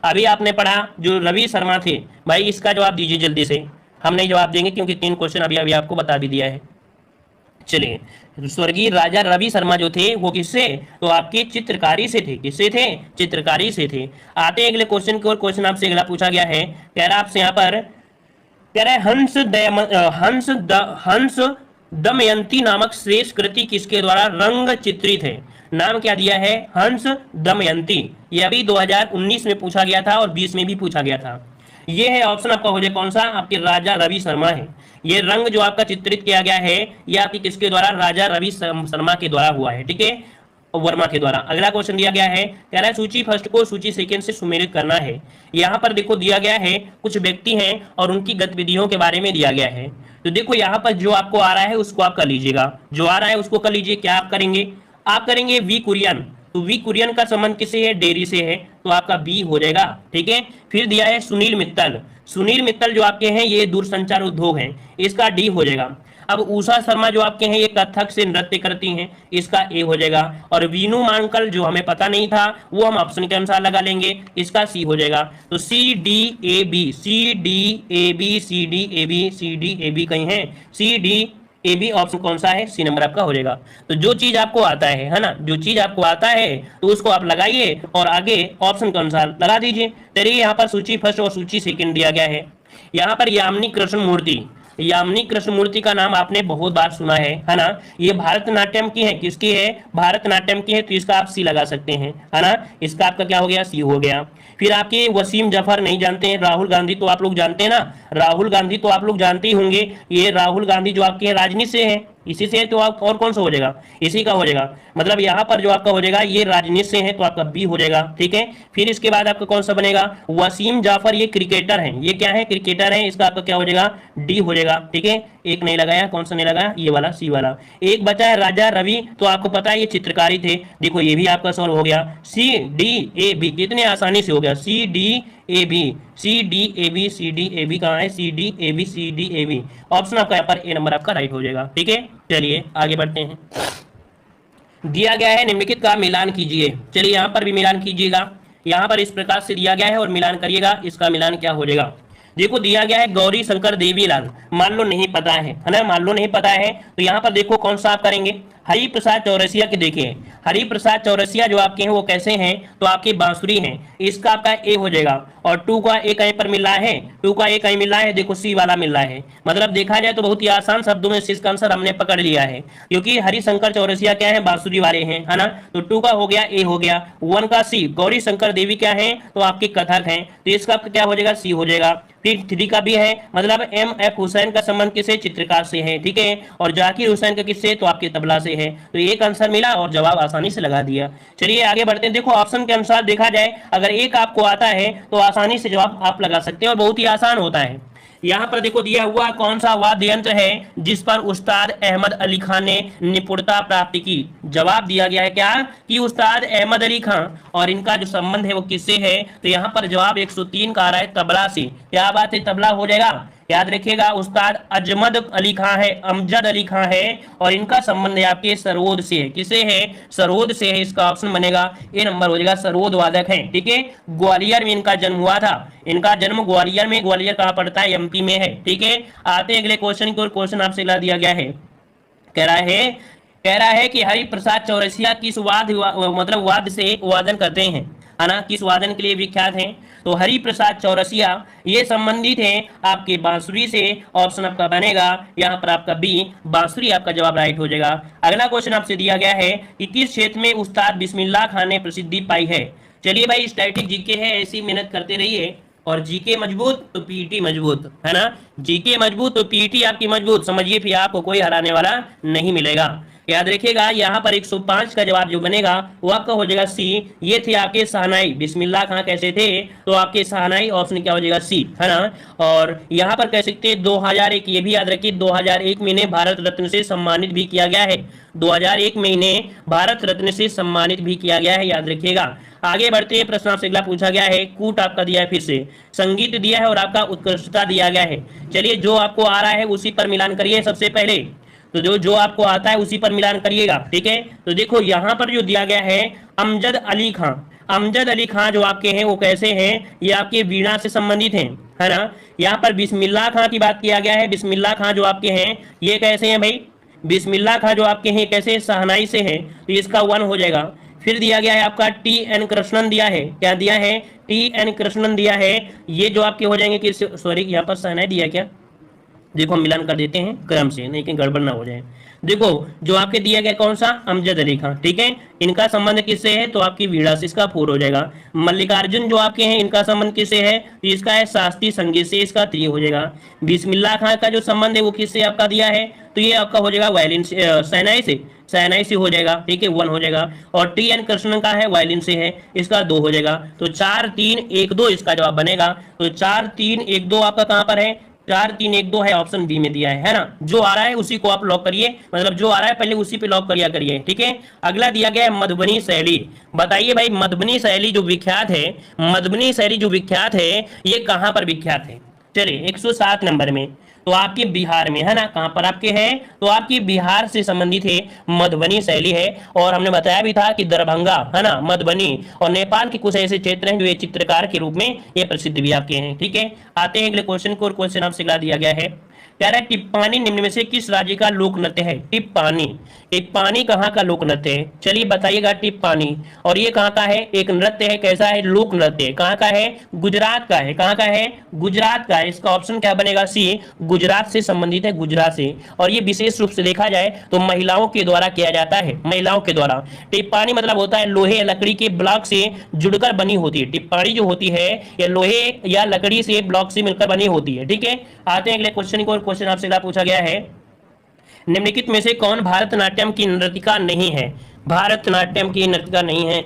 अभी आपने पढ़ा जो रवि शर्मा थे, भाई इसका जवाब दीजिए जल्दी से, हम नहीं जवाब देंगे क्योंकि 3 क्वेश्चन अभी अभी आपको बता भी दिया है। चलिए, स्वर्गीय राजा रवि शर्मा जो थे वो किससे, तो आपके चित्रकारी से थे। किससे थे, चित्रकारी से थे। आते हैं अगले क्वेश्चन की ओर। क्वेश्चन आपसे अगला पूछा गया है, कह रहा आपसे यहाँ पर कह रहा है हंस दमयंती नामक श्रेष्ठ कृति किसके द्वारा रंग चित्रित है। नाम क्या दिया है, हंस दमयंती। ये अभी 2019 में पूछा गया था और 20 में भी पूछा गया था। ये है ऑप्शन आपका हो जाए कौन सा, आपके राजा रवि शर्मा है। ये रंग जो आपका चित्रित किया गया है ये आपकी किसके द्वारा, राजा रवि शर्मा के द्वारा हुआ है। ठीक है, वर्मा के द्वारा। अगला क्वेश्चन दिया गया है, कह रहा है सूची फर्स्ट को सूची सेकंड से सुमेलित करना है। यहाँ पर देखो दिया गया है कुछ व्यक्ति हैं और उनकी गतिविधियों के बारे में दिया गया है। तो देखो यहाँ पर जो आपको आ रहा है उसको आप कर लीजिएगा, जो आ रहा है उसको कर लीजिए। क्या आप करेंगे, आप करेंगे वी कुरियन। तो वी कुरियन का संबंध किससे है, डेयरी से है, तो आपका बी हो जाएगा। ठीक है, फिर दिया है सुनील मित्तल। सुनील मित्तल जो आपके हैं ये दूरसंचार उद्योग है, इसका डी हो जाएगा। अब उषा शर्मा जो आपके हैं ये कथक से नृत्य करती हैं, इसका ए हो जाएगा। और वीनू मांकल जो हमें पता नहीं था वो हम ऑप्शन के अनुसार लगा लेंगे, इसका सी हो जाएगा। तो C D A B, C D A B, C D A B, C D A B कहीं है, C D A B option कौन सा है, सी नंबर आपका हो जाएगा। तो जो चीज आपको आता है ना, जो चीज आपको आता है तो उसको आप लगाइए और आगे ऑप्शन के अनुसार लगा दीजिए। चलिए यहाँ पर सूची फर्स्ट और सूची सेकंड दिया गया है। यहाँ पर यामिनी कृष्ण मूर्ति, यामिनी कृष्णमूर्ति का नाम आपने बहुत बार सुना है ना। ये भारतनाट्यम की है, किसकी है, भारतनाट्यम की है, तो इसका आप सी लगा सकते हैं, है ना। इसका आपका क्या हो गया, सी हो गया। फिर आपके वसीम जफर नहीं जानते हैं, राहुल गांधी तो आप लोग जानते हैं ना, राहुल गांधी तो आप लोग जानते ही होंगे। ये राहुल गांधी जो आपके राजनीति से है, इसी से, तो आप और कौन सा हो जाएगा, इसी का हो जाएगा। मतलब यहाँ पर जो आपका हो जाएगा ये राजनीति से है, तो आपका बी हो जाएगा। ठीक है, फिर इसके बाद आपका कौन सा बनेगा, वसीम जाफर, ये क्रिकेटर हैं, ये क्या है, क्रिकेटर है, इसका आपका क्या हो जाएगा, डी हो जाएगा। ठीक है, एक नहीं लगाया, कौन सा नहीं लगाया, ये वाला, सी वाला। एक बचा है राजा रवि, तो आपको पता है ये चित्रकारी थे। देखो ये भी आपका सॉल्व हो गया, सी डी ए बी, कितने आसानी से हो गया, C D A B, C D A B, C D A B कहाँ है, C D A B, C D A B, option आपका यहाँ पर ए नंबर आपका राइट हो जाएगा। ठीक है, चलिए आगे बढ़ते हैं। दिया गया है निम्नलिखित का मिलान कीजिए। चलिए यहाँ पर भी मिलान कीजिएगा, यहाँ पर इस प्रकार से दिया गया है और मिलान करिएगा, इसका मिलान क्या हो जाएगा। देखो दिया गया है गौरी शंकर देवीलाल, मान लो नहीं पता है ना, मान लो नहीं पता है, तो यहाँ पर देखो कौन सा आप करेंगे, हरि प्रसाद चौरसिया के। देखिए हरि प्रसाद चौरसिया जो आपके हैं वो कैसे हैं, तो आपके बांसुरी हैं, इसका आपका ए हो जाएगा। और 2 का ए कहीं पर मिल रहा है, 2 का ए कहीं मिल रहा है, देखो सी वाला मिल रहा है। मतलब देखा जाए तो बहुत ही आसान शब्दों में इसका आंसर हमने पकड़ लिया है, क्योंकि हरिशंकर चौरसिया क्या है, बांसुरी वाले हैं, है ना। तो 2 का हो गया, ए हो गया। 1 का सी, गौरी शंकर देवी क्या है, तो आपके कथक हैं, तो इसका क्या हो जाएगा, सी हो जाएगा। फिर 3 का भी है, मतलब एम एफ हुसैन का संबंध किससे, चित्रकार से है। ठीक है, और जाकिर हुसैन का किससे, तो आपके तबला से है। तो एक आंसर मिला और जवाब आसानी से लगा दिया। चलिए आगे बढ़ते हैं। देखो ऑप्शन के अनुसार देखा जाए, अगर एक आपको आता है तो आसानी से जवाब आप लगा सकते हैं और बहुत ही आसान होता है। यहाँ पर देखो दिया हुआ कौन सा वाद्य यंत्र है जिस पर उस्ताद अहमद अली खान ने निपुणता प्राप्त की। जवाब दिया गया है क्या, कि उस्ताद अहमद अली खान, और इनका जो संबंध है वो किससे है, तो यहाँ पर जवाब 103 का आ रहा है, तबला से। क्या बात है, तबला हो जाएगा। याद रखिएगा उस्ताद अजमद अली खां है, अमजद अली खां है, और इनका संबंध है आपके सरोद से है। किसे है, सरोद से है, इसका ऑप्शन बनेगा ए नंबर हो जाएगा, सरोद वादक है। ठीक है, ग्वालियर में इनका जन्म हुआ था, इनका जन्म ग्वालियर में, ग्वालियर कहाँ पड़ता है, एमपी में है। ठीक है, आते अगले क्वेश्चन की ओर। क्वेश्चन आपसे ला दिया गया है, कह रहा है कि हरि प्रसाद चौरसिया किस वाद्य मतलब वाद्य से वादन करते हैं। है ना, किस वादन के लिए विख्यात हैं? तो हरि प्रसाद चौरसिया ये संबंधित है आपके बांसुरी से। ऑप्शन आपका बनेगा यहाँ पर आपका बी, बांसुरी आपका जवाब राइट हो जाएगा। अगला क्वेश्चन आपसे दिया गया है कि किस क्षेत्र में उस्ताद बिस्मिल्लाह खान ने प्रसिद्धि पाई है? चलिए भाई, स्टैटिक जीके है, ऐसी मेहनत करते रहिए। और जीके मजबूत तो पीटी मजबूत, है ना, जीके मजबूत तो पीटी आपकी मजबूत, समझिए फिर आपको कोई हराने वाला नहीं मिलेगा। याद रखिएगा यहाँ पर 105 का जवाब जो बनेगा वो आपका हो जाएगा सी। ये थे आपके शहनाई बिस्मिल्लाह खां कैसे थे? तो आपके शहनाई ऑप्शन क्या हो जाएगा सी, है ना। और यहाँ पर कह सकते हैं 2001, ये भी याद रखिए 2001 में इन्हें भारत रत्न से सम्मानित भी किया गया है। 2001 में इन्हें भारत रत्न से सम्मानित भी किया गया है, याद रखिएगा। आगे बढ़ते हैं, प्रश्न आपसे अगला पूछा गया है, कूट आपका दिया है, फिर से संगीत दिया है और आपका उत्कृष्टता दिया गया है। चलिए जो आपको आ रहा है उसी पर मिलान करिए सबसे पहले, तो जो आपको आता है उसी पर मिलान करिएगा, ठीक है। तो देखो यहाँ पर जो दिया गया है अमजद अली खां, अमजद अली खां जो आपके हैं वो कैसे हैं? ये आपके वीणा से संबंधित हैं, है ना। यहाँ पर बिस्मिल्लाह खां की बात किया गया है, बिस्मिल्लाह खां जो आपके हैं ये कैसे हैं भाई? बिस्मिल्लाह खां जो आपके हैं कैसे? शहनाई से हैं, तो इसका 1 हो जाएगा। फिर दिया गया है आपका टी एन कृष्णन दिया है, क्या दिया है? टी एन कृष्णन दिया है। ये जो आपके हो जाएंगे कि सॉरी यहाँ पर शहनाई दिया क्या, देखो हम मिलान कर देते हैं क्रम से, नहीं कि गड़बड़ ना हो जाए। देखो जो आपके दिया गया कौन सा? अमजद अली खां, ठीक है। इनका संबंध किससे है? तो आपकी वीणा से, इसका 4 हो जाएगा। मल्लिकार्जुन जो आपके हैं इनका संबंध किससे है? तो इसका है शास्त्रीय संगीत से, इसका 3 हो जाएगा। बिस्मिल्लाह खां का जो संबंध है वो किससे आपका दिया है? तो ये आपका हो जाएगा वायलिन से, शहनाई से, शहनाई से हो जाएगा, ठीक है, 1 हो जाएगा। और टी एन कृष्णन का है वायलिन से है, इसका 2 हो जाएगा। तो 4 3 1 2 इसका जवाब बनेगा। तो 4 3 1 2 आपका कहां पर है? 4 3 1 2 है, ऑप्शन बी में दिया है ना। जो आ रहा है उसी को आप लॉक करिए, मतलब जो आ रहा है पहले उसी पे लॉक करिया करिए, ठीक है। अगला दिया गया है मधुबनी शैली। बताइए भाई मधुबनी शैली जो विख्यात है, मधुबनी शैली जो विख्यात है ये कहां पर विख्यात है? चलिए 107 नंबर में, तो आपके बिहार में, है ना। कहां पर आपके है? तो आपकी बिहार से संबंधित है, मधुबनी शैली है। और हमने बताया भी था कि दरभंगा, है ना, मधुबनी और नेपाल के कुछ ऐसे क्षेत्र हैं जो ये चित्रकार के रूप में ये प्रसिद्ध भी आपके हैं, ठीक है। आते हैं अगले क्वेश्चन को, और क्वेश्चन आपसे ला दिया गया है, कह रहा है टिप्पानी निम्न में से किस राज्य का लोक नृत्य है? टिप्पानी, टिप्पानी कहाँ का लोक नृत्य है? चलिए बताइएगा टिप्पानी। और ये कहाँ का है? एक नृत्य है, कैसा है? लोक नृत्य। कहाँ का है? गुजरात का है। कहाँ का है? गुजरात का है। इसका ऑप्शन क्या बनेगा? सी, गुजरात से संबंधित है, गुजरात से। और ये विशेष रूप से देखा जाए तो महिलाओं के द्वारा किया जाता है, महिलाओं के द्वारा। टिप्पानी मतलब होता है लोहे या लकड़ी के ब्लॉक से जुड़कर बनी होती है। टिप्पानी जो होती है ये लोहे या लकड़ी से ब्लॉक से मिलकर बनी होती है, ठीक है। आते हैं अगले क्वेश्चन को, क्वेश्चन आपसे क्या पूछा गया है, निम्नलिखित में से कौन भारतनाट्यम की नर्तिका नहीं है? भारतनाट्यम की नर्तिका नहीं है।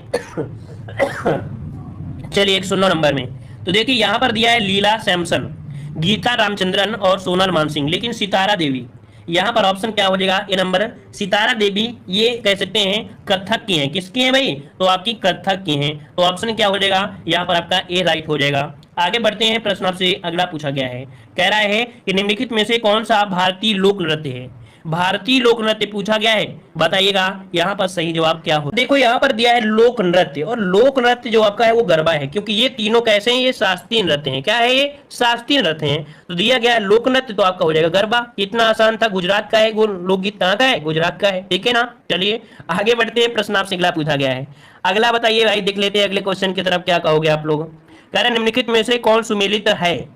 चलिए 109 नंबर में, तो देखिए यहां पर दिया है लीला सैमसन, गीता रामचंद्रन और सोनल मानसिंह, लेकिन सितारा देवी यहाँ पर ऑप्शन क्या हो जाएगा? ए नंबर। सितारा देवी ये कह सकते हैं कथक की हैं, किसकी हैं भाई? तो आपकी कथक की हैं, तो ऑप्शन क्या हो जाएगा? यहाँ पर आपका ए राइट हो जाएगा। आगे बढ़ते हैं, प्रश्न आपसे अगला पूछा गया है, कह रहा है कि निम्नलिखित में से कौन सा भारतीय लोक नृत्य है? भारतीय लोक नृत्य पूछा गया है, बताइएगा यहाँ पर सही जवाब क्या हो। देखो यहाँ पर दिया है लोक नृत्य, और लोक नृत्य जो आपका है वो गरबा है, क्योंकि ये तीनों कैसे हैं? ये शास्त्रीय नृत्य हैं। क्या है ये? शास्त्रीय नृत्य हैं। तो दिया गया है लोक नृत्य, तो आपका हो जाएगा गरबा। इतना आसान था। गुजरात का है वो लोकगीत, कहाँ का है? गुजरात का है, ठीक है ना। चलिए आगे बढ़ते हैं, प्रश्न आपसे अगला पूछा गया है। अगला बताइए भाई, देख लेते हैं अगले क्वेश्चन की तरफ, क्या कहोगे आप लोग। कह रहे निम्नलिखित में से कौन सुमेलित है?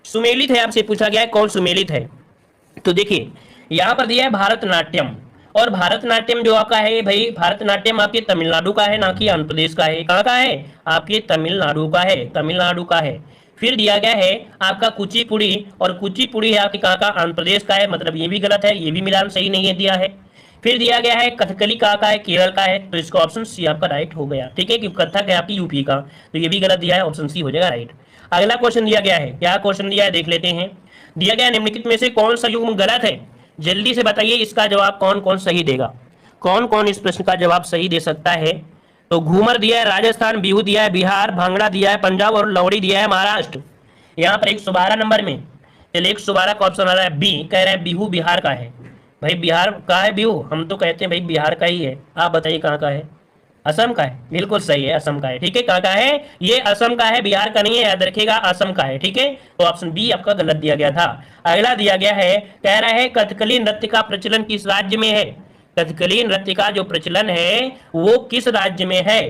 सुमेलित है आपसे पूछा गया है, कौन सुमेलित है? तो देखिए यहाँ पर दिया है भारतनाट्यम, और भारतनाट्यम जो आपका है भाई, भारतनाट्यम आपके तमिलनाडु का है, ना कि आंध्र प्रदेश का है। कहाँ का है? आपके तमिलनाडु का है, तमिलनाडु का है। फिर दिया गया है आपका कुचिपुड़ी, और कुचिपुड़ी है आपके कहाँ का? आंध्र प्रदेश का है, मतलब ये भी गलत है, ये भी मिलान सही नहीं है दिया है। फिर दिया गया है कथकली कहाँ का है? केरल का है, तो इसका ऑप्शन सी आपका राइट हो गया, ठीक है, क्योंकि कथक है आपकी यूपी का, तो ये भी गलत दिया है, ऑप्शन सी हो जाएगा राइट। अगला क्वेश्चन दिया गया है, क्या क्वेश्चन दिया है देख लेते हैं। दिया गया निम्नलिखित में से कौन सा युग्म गलत है? जल्दी से बताइए इसका जवाब कौन कौन सही देगा, कौन कौन इस प्रश्न का जवाब सही दे सकता है। तो घूमर दिया है राजस्थान, बिहू दिया है बिहार, भांगड़ा दिया है पंजाब, और लौड़ी दिया है महाराष्ट्र। यहाँ पर 112 नंबर में, चलिए 112 का ऑप्शन आ रहा है बी, कह रहे हैं बिहू बिहार का है। भाई बिहार का है बिहू? हम तो कहते हैं भाई बिहार का ही है, आप बताइए कहाँ का है? असम का है, बिल्कुल सही है, असम का है, ठीक है। कहाँ का है? ये असम का है, बिहार का नहीं है, याद रखिएगा, असम का है, ठीक है। तो ऑप्शन बी आपका गलत दिया गया था। अगला दिया गया है, कह रहा है कथकली नृत्य का प्रचलन किस राज्य में है? कथकली नृत्य का जो प्रचलन है वो किस राज्य में है?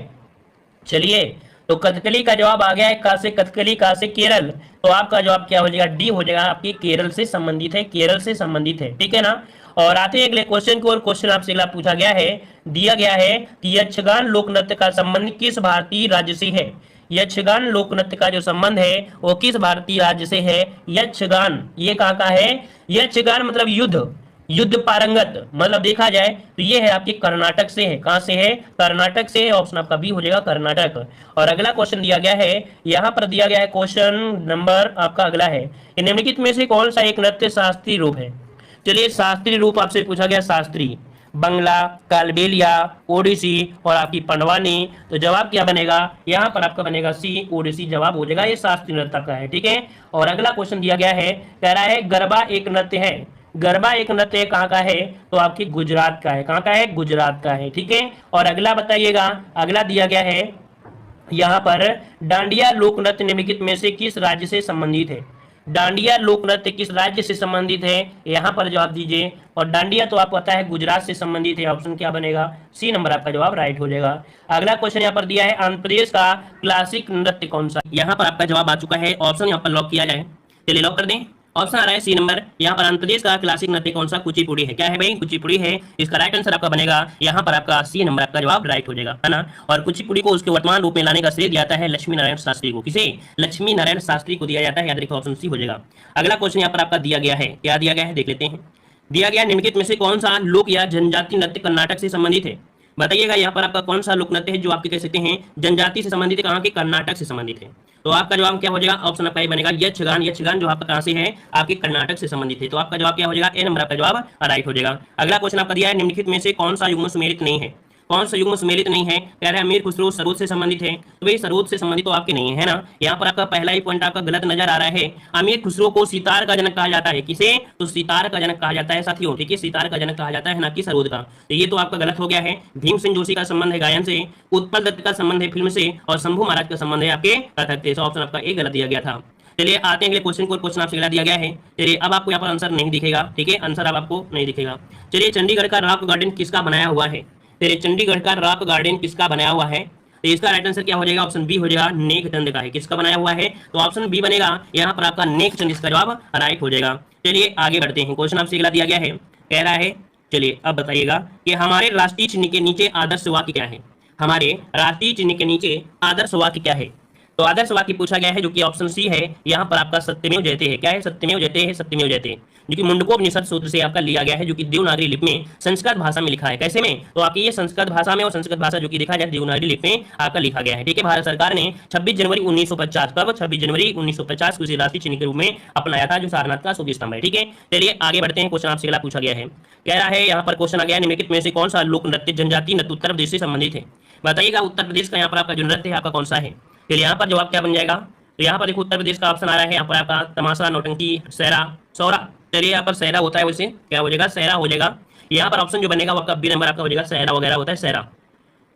चलिए तो कथकली का जवाब आ गया है का से कथकली, का से केरल। तो आपका जवाब क्या हो जाएगा, डी हो जाएगा, आपकी केरल से संबंधित है, केरल से संबंधित है, ठीक है ना। और आते हैं अगले क्वेश्चन को, और क्वेश्चन आपसे अगला पूछा गया है, दिया गया है कि यक्षगान लोक नृत्य का संबंध किस भारतीय राज्य से है। यक्षगान लोक नृत्य का जो संबंध है वो किस भारतीय राज्य से है। यक्षगान ये कहाँ का है, यक्षगान मतलब युद्ध, युद्ध पारंगत, मतलब देखा जाए तो ये है आपके कर्नाटक से है। कहां से है, कर्नाटक से है। ऑप्शन आपका बी हो जाएगा, कर्नाटक। और अगला क्वेश्चन दिया गया है, यहां पर दिया गया है क्वेश्चन नंबर आपका अगला है कि निम्नलिखित में से कौन सा एक नृत्य शास्त्रीय रूप है। चलिए शास्त्रीय रूप आपसे पूछा गया, शास्त्रीय, बंगला, कालबेलिया, ओडिसी और आपकी पंडवानी। तो जवाब क्या बनेगा, यहाँ पर आपका बनेगा सी, ओडिसी जवाब हो जाएगा, ये शास्त्रीय नृत्य का है, ठीक है। और अगला क्वेश्चन दिया गया है, कह रहा है गरबा एक नृत्य है, गरबा एक नृत्य कहाँ का है, तो आपकी गुजरात का है। कहाँ का है, गुजरात का है, ठीक है। और अगला बताइएगा, अगला दिया गया है यहाँ पर, डांडिया लोक नृत्य निम्नलिखित में से किस राज्य से संबंधित है। डांडिया लोक नृत्य किस राज्य से संबंधित है, यहाँ पर जवाब दीजिए। और डांडिया तो आपको पता है गुजरात से संबंधित है, ऑप्शन क्या बनेगा, सी नंबर आपका जवाब राइट हो जाएगा। अगला क्वेश्चन यहाँ पर दिया है, आंध्र प्रदेश का क्लासिक नृत्य कौन सा। यहाँ पर आपका जवाब आ चुका है, ऑप्शन यहाँ पर लॉक किया जाए, चलिए लॉक कर दें। ऑप्शन आ रहा है सी नंबर, यहाँ पर आंध्र प्रदेश का क्लासिक नृत्य कौन सा, कुचिपुड़ी है। क्या है भाई, कुचिपुड़ी है। इसका राइट आंसर आपका बनेगा यहाँ पर आपका सी नंबर आपका जवाब राइट हो जाएगा, है ना। और कुचिपुड़ी को उसके वर्तमान रूप में लाने का श्रेय दिया जाता है लक्ष्मी नारायण शास्त्री को। किसे, लक्ष्मी नारायण शास्त्री को दिया जाता है, याद रखिए ऑप्शन सी हो जाएगा। अगला क्वेश्चन यहाँ पर आपका दिया गया है, क्या दिया गया है देख लेते हैं। दिया गया निम्नलिखित में से कौन सा लोक या जनजाति नृत्य कर्नाटक से संबंधित है। बताइएगा यहाँ पर आपका कौन सा लोक नृत्य है जो आपके कह सकते हैं जनजाति से संबंधित है, कहाँ के, कर्नाटक से संबंधित है। तो आपका जवाब क्या हो जाएगा, ऑप्शन आपका ये बनेगा यक्षगान। यक्षगान जो आपका कहां से है, आपके कर्नाटक से संबंधित है। तो आपका जवाब क्या हो जाएगा, ए नंबर आपका जवाब राइट हो जाएगा। अगला क्वेश्चन आपका दिया है, निम्नलिखित में से कौन सा युग्म सुमेलित नहीं है। कौन सा युग्म सम्मिलित नहीं है, कह रहे हैं अमीर खुसरो सरोद से संबंधित है। तो भाई सरोद से संबंधित तो आपके नहीं है ना, यहाँ पर आपका पहला ही पॉइंट आपका गलत नजर आ रहा है। अमीर खुसरो को सितार का जनक कहा जाता है, किसे, तो सितार का जनक कहा जाता है साथियों, ठीक है, सितार का जनक कहा जाता है ना कि सरोद का। तो ये तो आपका गलत हो गया है। भीम सिंह जोशी का संबंध है गायन से, उत्पल दत्त का संबंध है फिल्म से, और शंभू महाराज का संबंध है आपके कथक से। ऑप्शन आपका एक गलत दिया गया था। चलिए आते हैं अगले क्वेश्चन को। क्वेश्चन आपसे अगला दिया गया है, चलिए अब आपको यहाँ पर आंसर नहीं दिखेगा, ठीक है, आंसर अब आपको नहीं दिखेगा। चलिए चंडीगढ़ का रॉक गार्डन किसका बनाया हुआ है। तेरे चंडीगढ़ का रॉक गार्डन किसका बनाया हुआ है, तो इसका राइट आंसर क्या हो जाएगा, ऑप्शन बी हो जाएगा, नेकचंद का है। किसका बनाया हुआ है, तो ऑप्शन बी बनेगा यहाँ पर आपका नेकचंद, इसका जवाब राइट हो जाएगा। चलिए आगे बढ़ते हैं। क्वेश्चन आपसे अगला दिया गया है, कह रहा है, चलिए अब बताइएगा कि हमारे राष्ट्रीय चिन्ह के नीचे आदर्श वाक्य क्या है। हमारे राष्ट्रीय चिन्ह के नीचे आदर्श वाक्य क्या है, तो आदर्श वाक्य पूछा गया है जो कि ऑप्शन सी है, यहाँ पर आपका सत्यमेव जयते है। क्या है, सत्यमेव जयते है, सत्यमेव जयते, जो कि मुंडकोपनिषद सूत्र से आपका लिया गया है, जो कि देवनागरी लिपि में संस्कृत भाषा में लिखा है। कैसे में, तो आपकी ये संस्कृत भाषा में, और संस्कृत भाषा जो कि देखा जाए देवनागरी लिपि में आपका लिखा गया है, ठीक है। भारत सरकार ने 26 जनवरी 1950, कब, 26 जनवरी 1950 को इसे राष्ट्रीय चिन्ह के रूप में अपनाया था, जो सारनाथ का सूर्य स्तंभ है, ठीक है। चलिए आगे बढ़ते हैं। क्वेश्चन आपसे अगला पूछा गया है, कह रहा है यहाँ पर क्वेश्चन आ गया, निम्नलिखित में से कौन सा लोक नृत्य जनजातीय नृत्य उत्तर प्रदेश से संबंधित है। बताइएगा उत्तर प्रदेश का यहाँ पर आपका जो नृत्य है आपका कौन सा है। फिर यहाँ पर जवाब क्या बन जाएगा, तो यहाँ पर देखो उत्तर प्रदेश का ऑप्शन आ रहा है, यहाँ पर आपका तमाशा, नौटंकी, सहरा, सौरा। चलिए यहाँ पर सहरा होता है, वैसे क्या हो जाएगा, सहरा हो जाएगा। यहाँ पर ऑप्शन जो बनेगा वो आपका बी नंबर आपका हो जाएगा, सहरा वगैरह होता है, सहरा।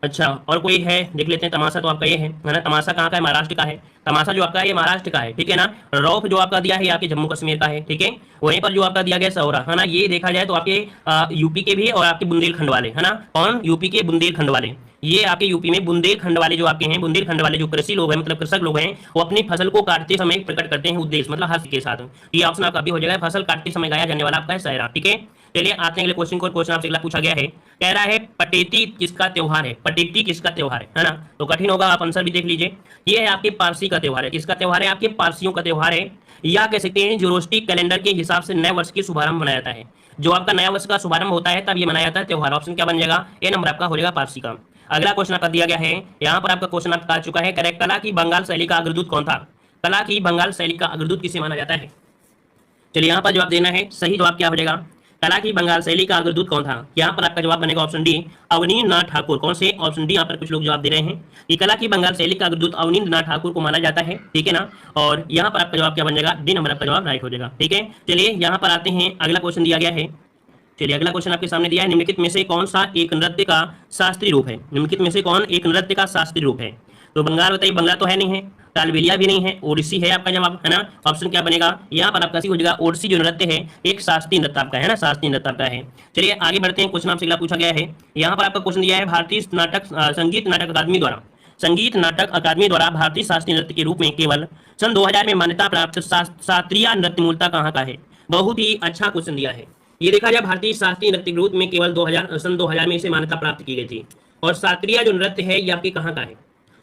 अच्छा और कोई है देख लेते हैं। तमाशा तो आपका ये है ना, तमाशा कहाँ का है, महाराष्ट्र का है। तमाशा जो आपका है ये महाराष्ट्र का है, ठीक है ना। रौफ जो आपका दिया है आपके जम्मू कश्मीर का है, ठीक है। वहीं पर जो आपका दिया गया सौरा है ना, ये देखा जाए तो आपके यूपी के भी और आपके बुंदेलखंड वाले है ना। कौन, यूपी के बुंदेलखंड वाले, ये आपके यूपी में बुंदेलखंड वाले जो आपके हैं, बुंदेलखंड वाले जो कृषि लोग हैं, मतलब कृषक लोग हैं, वो अपनी फसल को काटते समय प्रकट करते हैं उद्देश्य, मतलब हर्ष के साथ। ये ऑप्शन आपका भी हो जाएगा, फसल काटते समय गाया जाने वाला आपका है सहरा, ठीक है। चलिए आते हैं अगले क्वेश्चन को। क्वेश्चन आपसे अगला पूछा गया है, कह रहा है पटेती किसका त्योहार है। पटेती किसका त्योहार है ना, तो कठिन होगा, आप आंसर भी देख लीजिए। ये है आपके पारसी का त्योहार है। किसका त्योहार है, आपके पारसियों का त्योहार है, या कह सकते हैं जोरोस्टिक कैलेंडर के हिसाब से नए वर्ष की शुभारंभ मनाया जाता है। जो आपका नया वर्ष का शुभारंभ होता है तब ये मनाया जाता है त्योहार। ऑप्शन क्या बन जाएगा, ए नंबर आपका हो जाएगा पारसी का। अगला क्वेश्चन आपका दिया गया है, यहाँ पर आपका क्वेश्चन आपका आ चुका है, करेक्ट, कला की बंगाल शैली का अग्रदूत कौन था। कला की बंगाल शैली का अग्रदूत किसे माना जाता है। चलिए यहाँ पर जवाब देना है, सही जवाब क्या हो जाएगा, कला की बंगाल शैली का अग्रदूत कौन था। यहाँ पर आपका जवाब बनेगा ऑप्शन डी, अवनींद्रनाथ ठाकुर। कौन से, ऑप्शन डी। यहाँ पर कुछ लोग जवाब दे रहे हैं कि कला की बंगाल शैली का अग्रदूत अवनींद्रनाथ ठाकुर को माना जाता है, ठीक है ना। और यहाँ पर आपका जवाब क्या बन जाएगा, डी नंबर आपका जवाब राइट हो जाएगा, ठीक है। चलिए यहाँ पर आते हैं, अगला क्वेश्चन दिया गया है। चलिए अगला क्वेश्चन आपके सामने दिया है, निम्नलिखित में से कौन सा एक नृत्य का शास्त्रीय रूप है। निम्नलिखित में से कौन एक नृत्य का शास्त्रीय रूप है, तो बंगाल बताइए, बंगाल तो है नहीं है, कालबेलिया भी नहीं है, ओडिसी है आपका जवाब, है ना। ऑप्शन क्या बनेगा, यहाँ पर आपका सी हो जाएगा, ओडिसी जो नृत्य है एक शास्त्रीय नृत्य आपका है ना, शास्त्रीय नृत्य आपका है। चलिए आगे बढ़ते हैं। क्वेश्चन आपसे अगला पूछा गया है, यहाँ पर आपका क्वेश्चन दिया है, भारतीय नाटक संगीत नाटक अकादमी द्वारा संगीत नाटक अकादमी द्वारा भारतीय शास्त्रीय नृत्य के रूप में केवल सन 2000 में मान्यता प्राप्त शास्त्रीय नृत्य मूलतः कहाँ का है? बहुत ही अच्छा क्वेश्चन दिया है। ये देखा जाए भारतीय शास्त्रीय नृत्य के रूप में केवल सन 2000 में इसे मान्यता प्राप्त की गई थी। और शास्त्रीय जो नृत्य है ये आपके कहाँ का है?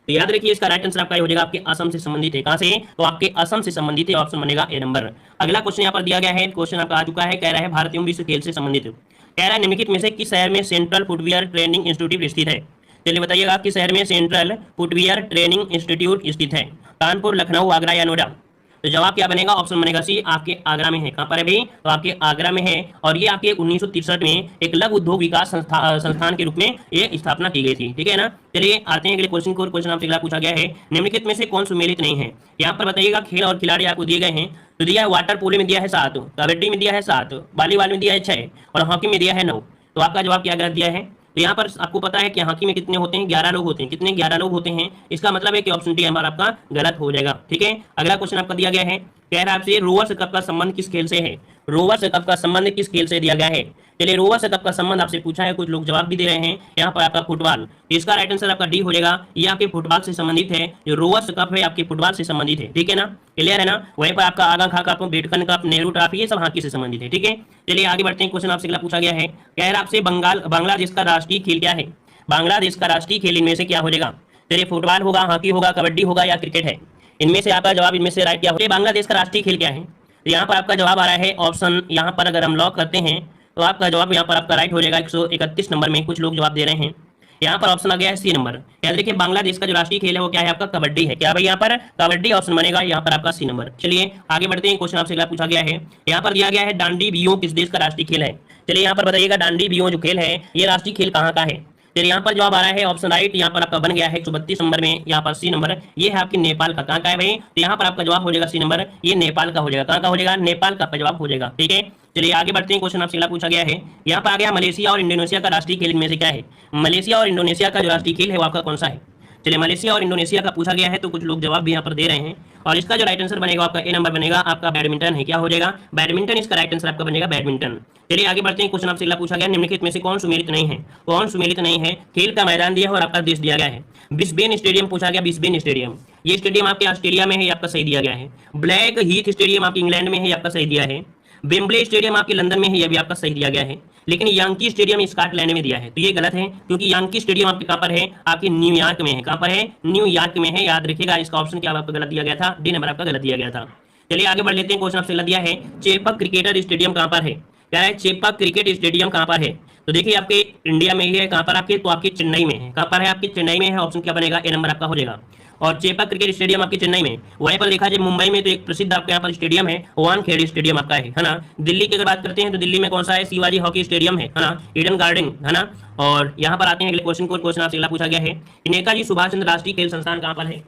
तो याद रखिए इसका राइट आंसर आपका हो जाएगा आपके असम से संबंधित है। कहां से? तो आपके असम से संबंधित है, ऑप्शन बनेगा ए नंबर। अगला क्वेश्चन यहाँ पर दिया गया है, क्वेश्चन आपका आ चुका है, कह रहा है भारतीय विश्व खेल से संबंधित, कह रहा है निम्नलिखित में से किस शहर में सेंट्रल फुटवियर ट्रेनिंग इंस्टीट्यूट स्थित है? चलिए बताइएगा किस शहर में सेंट्रल फुटवियर ट्रेनिंग इंस्टीट्यूट स्थित है? कानपुर, लखनऊ, आगरा या नोएडा? तो जवाब क्या बनेगा? ऑप्शन बनेगा सी, आपके आगरा में है। कहां पर है भाई? तो आपके आगरा में है। और ये आपके 1963 में एक लघु उद्योग विकास संस्थान के रूप में ये स्थापना की गई थी। ठीक है ना। चलिए आते हैं अगले क्वेश्चन को। क्वेश्चन आपसे अगला पूछा गया है, निम्नलिखित में से कौन सुमेलित नहीं है? यहाँ पर बताइएगा खेल और खिलाड़ी आपको दिए गए हैं। तो दिया है वाटर पोलो में दिया है 7, कबड्डी में दिया है 7, वॉलीबॉल में दिया है 6 और हॉकी में दिया है 9। तो आपका जवाब क्या गलत दिया है? तो यहाँ पर आपको पता है कि हॉकी में कितने होते हैं? 11 लोग होते हैं। कितने? 11 लोग होते हैं। इसका मतलब है कि ऑप्शन डी हमारा आपका गलत हो जाएगा। ठीक है। अगला क्वेश्चन आपका दिया गया है, कह रहा है आपसे रोवर्स कप का संबंध किस खेल से है? रोवर्स कप का संबंध किस खेल से दिया गया है? चलिए रोवर्स कप का संबंध आपसे पूछा है, कुछ लोग जवाब भी दे रहे हैं यहाँ पर आपका फुटबॉल। इसका राइट आंसर आपका डी हो जाएगा। ये आपके फुटबॉल से संबंधित है। जो रोवर्स कप है आपके फुटबॉल से संबंधित है। ठीक है ना। क्लियर है ना। वहीं पर आपका आगा खा कप, बेडकन कप, नेहरू ट्रॉफी ये सब हॉकी से संबंधित है। ठीक है। चलिए आगे बढ़ते हैं। क्वेश्चन आपसे अगला पूछा गया है, कह रहा आपसे बांग्लादेश का राष्ट्रीय खेल क्या है? बांग्लादेश का राष्ट्रीय खेल इनमें से क्या हो जाएगा? चलिए फुटबॉल होगा, हॉकी होगा, कबड्डी होगा या क्रिकेट है? इनमें से आपका जवाब, इनमें से राइट क्या होगा? बांग्लादेश का राष्ट्रीय खेल क्या है? तो यहाँ पर आपका जवाब आ रहा है ऑप्शन, यहाँ पर अगर हम लॉक करते हैं तो आपका जवाब यहाँ पर आपका राइट हो जाएगा। 131 नंबर में कुछ लोग जवाब दे रहे हैं। यहाँ पर ऑप्शन आ गया है सी नंबर। याद देखिए बांग्लादेश का जो राष्ट्रीय खेल है वो क्या है? आपका कबड्डी है। क्या भाई? यहाँ पर कबड्डी ऑप्शन बनेगा यहाँ पर आपका सी नंबर। चलिए आगे बढ़ते हैं। क्वेश्चन आपसे अगला पूछा गया है, यहाँ पर दिया गया है डांडी बियो किस देश का राष्ट्रीय खेल है? चलिए यहाँ पर बताइएगा डांडी बियो जो खेल है ये राष्ट्रीय खेल कहाँ का है? फिर यहाँ पर जवाब आ रहा है ऑप्शन राइट, यहाँ पर आपका बन गया है 132 नंबर में, यहाँ पर सी नंबर। ये है आपकी नेपाल का। कहाँ का है भाई? तो यहाँ पर आपका जवाब हो जाएगा सी नंबर, ये नेपाल का हो जाएगा। कहाँ का हो जाएगा? नेपाल का जवाब हो जाएगा। ठीक है। चलिए आगे बढ़ते हैं। क्वेश्चन आपसे अगला पूछा गया है, यहाँ पर आ गया मलेशिया और इंडोनेशिया का राष्ट्रीय खेल इनमें से क्या है? मलेशिया और इंडोनेशिया का जो राष्ट्रीय खेल है वो आपका कौन सा है? चलिए मलेशिया और इंडोनेशिया का पूछा गया है तो कुछ लोग जवाब भी यहाँ पर दे रहे हैं। और इसका जो राइट आंसर बनेगा आपका ए नंबर बनेगा, आपका बैडमिंटन है। क्या हो जाएगा? बैडमिंटन। इसका राइट आंसर आपका बनेगा बैडमिंटन। चलिए आगे बढ़ते हैं। क्वेश्चन आपसे अगला पूछा गया, निम्नलिखित में से कौन सुमेलित नहीं है? कौन सुमेलित नहीं है? खेल का मैदान दिया है और आपका देश दिया गया है। ब्रिस्बेन स्टेडियम पूछा गया। ब्रिस्बेन स्टेडियम, ये स्टेडियम आपके ऑस्ट्रेलिया में है, आपका सही दिया गया है। ब्लैक हीथ स्टेडियम आपके इंग्लैंड में है, आपका सही दिया है। वेम्बले स्टेडियम आपके लंदन में है, यह भी आपका सही दिया गया है। लेकिन यांकी स्टेडियम स्कॉटलैंड में दिया है, तो ये गलत है क्योंकि यांकी स्टेडियम आपके कहाँ पर है? आपके न्यूयॉर्क में है। कहाँ पर है? न्यूयॉर्क में है। याद रखिएगा इसका ऑप्शन क्या आपका गलत दिया गया था? डी नंबर आपका गलत दिया गया था। चलिए आगे बढ़ लेते हैं। क्वेश्चन आपसे गलत दिया है, चेपक क्रिकेटर स्टेडियम कहाँ पर है? क्या है? चेपक क्रिकेट स्टेडियम कहाँ पर है? तो देखिए आपके इंडिया में ही है। कहाँ पर आपके? तो आपके चेन्नई में है। कहाँ पर है? आपके चेन्नई में है। ऑप्शन क्या बनेगा? ए नंबर आपका हो जाएगा। और चेपक क्रिकेट स्टेडियम आपके चेन्नई में। वहीं पर देखा जाए मुंबई में तो एक प्रसिद्ध आपके यहाँ पर स्टेडियम है, वानखेड़े स्टेडियम आपका है ना। दिल्ली की अगर बात करते हैं तो दिल्ली में कौन सा है? शिवाजी हॉकी स्टेडियम है ना, ईडन गार्डन है ना। और यहाँ पर आते हैं अगले क्वेश्चन को। क्वेश्चन आपसे अगला पूछा गया है, नेताजी सुभाष चंद्र राष्ट्रीय खेल संस्थान कहाँ पर है?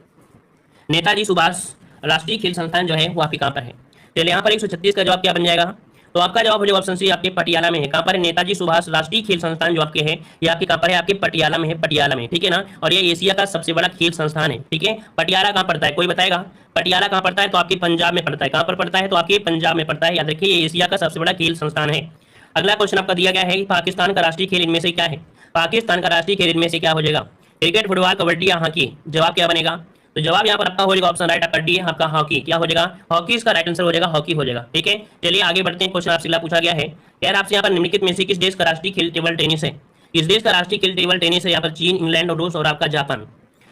नेताजी सुभाष राष्ट्रीय खेल संस्थान जो है वो आपके कहाँ पर है? चलिए यहाँ पर 136 का जवाब क्या बन जाएगा? तो आपका जवाब हो जाएगा ऑप्शन सी, आपके पटियाला में है। कहाँ पर है? नेताजी सुभाष राष्ट्रीय खेल संस्थान जो आपके है ये आपके कहाँ पर है? आपके पटियाला में है। पटियाला में, ठीक है ना। और ये एशिया का सबसे बड़ा खेल संस्थान है। ठीक है। पटियाला कहाँ पड़ता है? कोई बताएगा? पटियाला कहाँ पड़ता है? तो आपके पंजाब में पड़ता है। कहाँ पर पड़ता है? तो आपके पंजाब में पड़ता है। याद रखिए ये एशिया का सबसे बड़ा खेल संस्थान है। अगला क्वेश्चन आपका दिया गया है, पाकिस्तान का राष्ट्रीय खेल इनमें से क्या है? पाकिस्तान का राष्ट्रीय खेल इनमें से क्या हो जाएगा? क्रिकेट, फुटबॉल, कबड्डी या हॉकी? जवाब क्या बनेगा? तो जवाब यहाँ पर आपका हो जाएगा ऑप्शन राइट आपका डी, आपका हॉकी। क्या हो जाएगा? हॉकी इसका राइट आंसर हो जाएगा, हॉकी हो जाएगा। ठीक है। चलिए आगे बढ़ते हैं। क्वेश्चन आपसे पूछा गया है, यार आपसे यहाँ पर निम्नलिखित में से किस देश का राष्ट्रीय खेल टेबल टेनिस है? किस देश का राष्ट्रीय खेल टेबल टेनिस है? यहाँ पर चीन, इंग्लैंड और रूस और आपका जापान।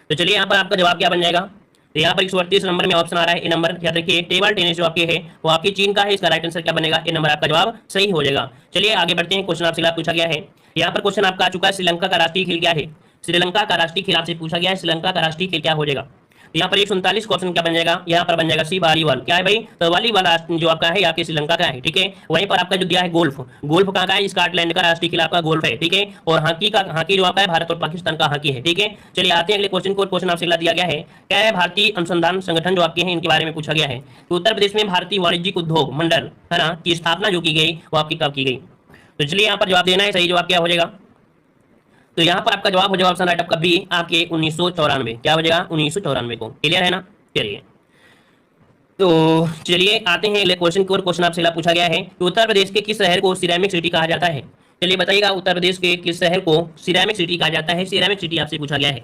तो चलिए यहाँ पर आपका जवाब क्या बन जाएगा? तो यहाँ पर 138 नंबर में ऑप्शन आ रहा है ए नंबर। याद रखिए टेबल टेनिस जो आपके है वो आपकी चीन का है। इसका राइट आंसर क्या बनेगा? ए नंबर आपका जवाब सही हो जाएगा। चलिए आगे बढ़ते हैं। क्वेश्चन आपसे पूछा गया है, यहाँ पर क्वेश्चन आपका आ चुका है, श्रीलंका का राष्ट्रीय खेल क्या है? श्रीलंका का राष्ट्रीय खेल आपसे पूछा गया है, श्रीलंका का राष्ट्रीय खेल क्या हो जाएगा? यहाँ पर 139 क्वेश्चन क्या बन जाएगा? यहाँ पर बन जाएगा सी, वॉलीबॉल। क्या है भाई? तो वॉलीबॉल जो आपका है आपके श्रीलंका का है। ठीक है। वहीं पर आपका जो दिया है गोल्फ, गोल्फ कहाँ का है? स्कॉटलैंड का राष्ट्रीय खेल आपका गोल्फ है। ठीक है। और हॉकी जो आपका है भारत और पाकिस्तान का हॉकी है। ठीक है। चलिए आते हैं अगले क्वेश्चन को। क्वेश्चन आपसे दिया गया है, क्या है? भारतीय अनुसंधान संगठन जो आपके हैं इनके बारे में पूछा गया है। तो उत्तर प्रदेश में भारतीय वाणिज्यिक उद्योग मंडल है ना की स्थापना जो की गई वो आपकी कब की गई? तो चलिए यहाँ पर जवाब देना है। सही जवाब क्या हो जाएगा? तो यहाँ पर आपका जवाब हो जाएगा ऑप्शन राइट आपका बी, आपके 1994। क्या हो जाएगा? 1994 को। क्लियर है ना? चलिए तो चलिए आते हैं अगले क्वेश्चन को। क्वेश्चन आपसे पूछा गया है कि उत्तर प्रदेश के किस शहर को सिरेमिक सिटी कहा जाता है? चलिए बताइएगा उत्तर प्रदेश के किस शहर को सिरेमिक सिटी कहा जाता है? सिरेमिक सिटी आपसे पूछा गया है।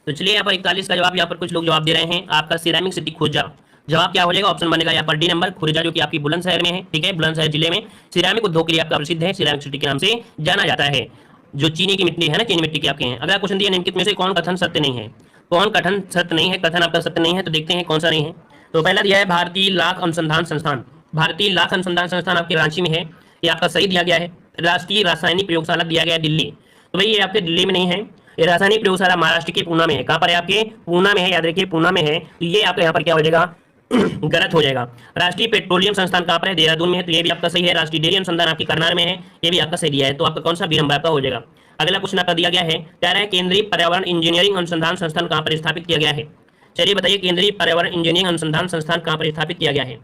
तो चलिए यहाँ पर 41 का जवाब यहाँ पर कुछ लोग जवाब दे रहे हैं आपका सिरामिक सिटी खुर्जा। जवाब क्या हो जाएगा, ऑप्शन बनेगा यहाँ पर डी नंबर खुर्जा, जो कि आपकी बुलंदशहर में है। ठीक है, बुलंदशहर जिले में सिरामिक उद्योग के लिए आपका प्रसिद्ध है, सिरामिक सिटी के नाम से जाना जाता है, जो चीनी की मिट्टी है ना, चीनी मिट्टी के आपके हैं। अगला क्वेश्चन दिया निम्नलिखित में से कौन कथन सत्य नहीं है। कौन कथन सत्य नहीं है, कथन आपका सत्य नहीं है, तो देखते हैं कौन सा नहीं है। तो पहला दिया है भारतीय लाख अनुसंधान संस्थान। भारतीय लाख अनुसंधान संस्थान आपके रांची में है, ये आपका सही दिया गया है। राष्ट्रीय रासायनिक प्रयोगशाला दिया गया है दिल्ली, तो भाई ये आपके दिल्ली में नहीं है। ये रासायनिक प्रयोगशाला महाराष्ट्र के पूना में है। कहाँ पर है, आपके पूना में है, याद रखिए पूना में है। तो ये आपका यहाँ पर क्या हो जाएगा गलत हो जाएगा। राष्ट्रीय पेट्रोलियम संस्थान कहाँ पर है, देहरादून में है, तो ये भी आपका सही है। राष्ट्रीय डेयरी अनुसंधान आपकी करनाल में है, ये भी आपका सही दिया है। तो आपका कौन सा बी नंबर आपका हो जाएगा। अगला क्वेश्चन आपका दिया गया है, कह रहा है केंद्रीय पर्यावरण इंजीनियरिंग अनुसंधान संस्थान कहाँ पर स्थापित किया गया है। चलिए बताइए, केंद्रीय पर्यावरण इंजीनियरिंग अनुसंधान संस्थान कहाँ पर स्थापित किया गया है।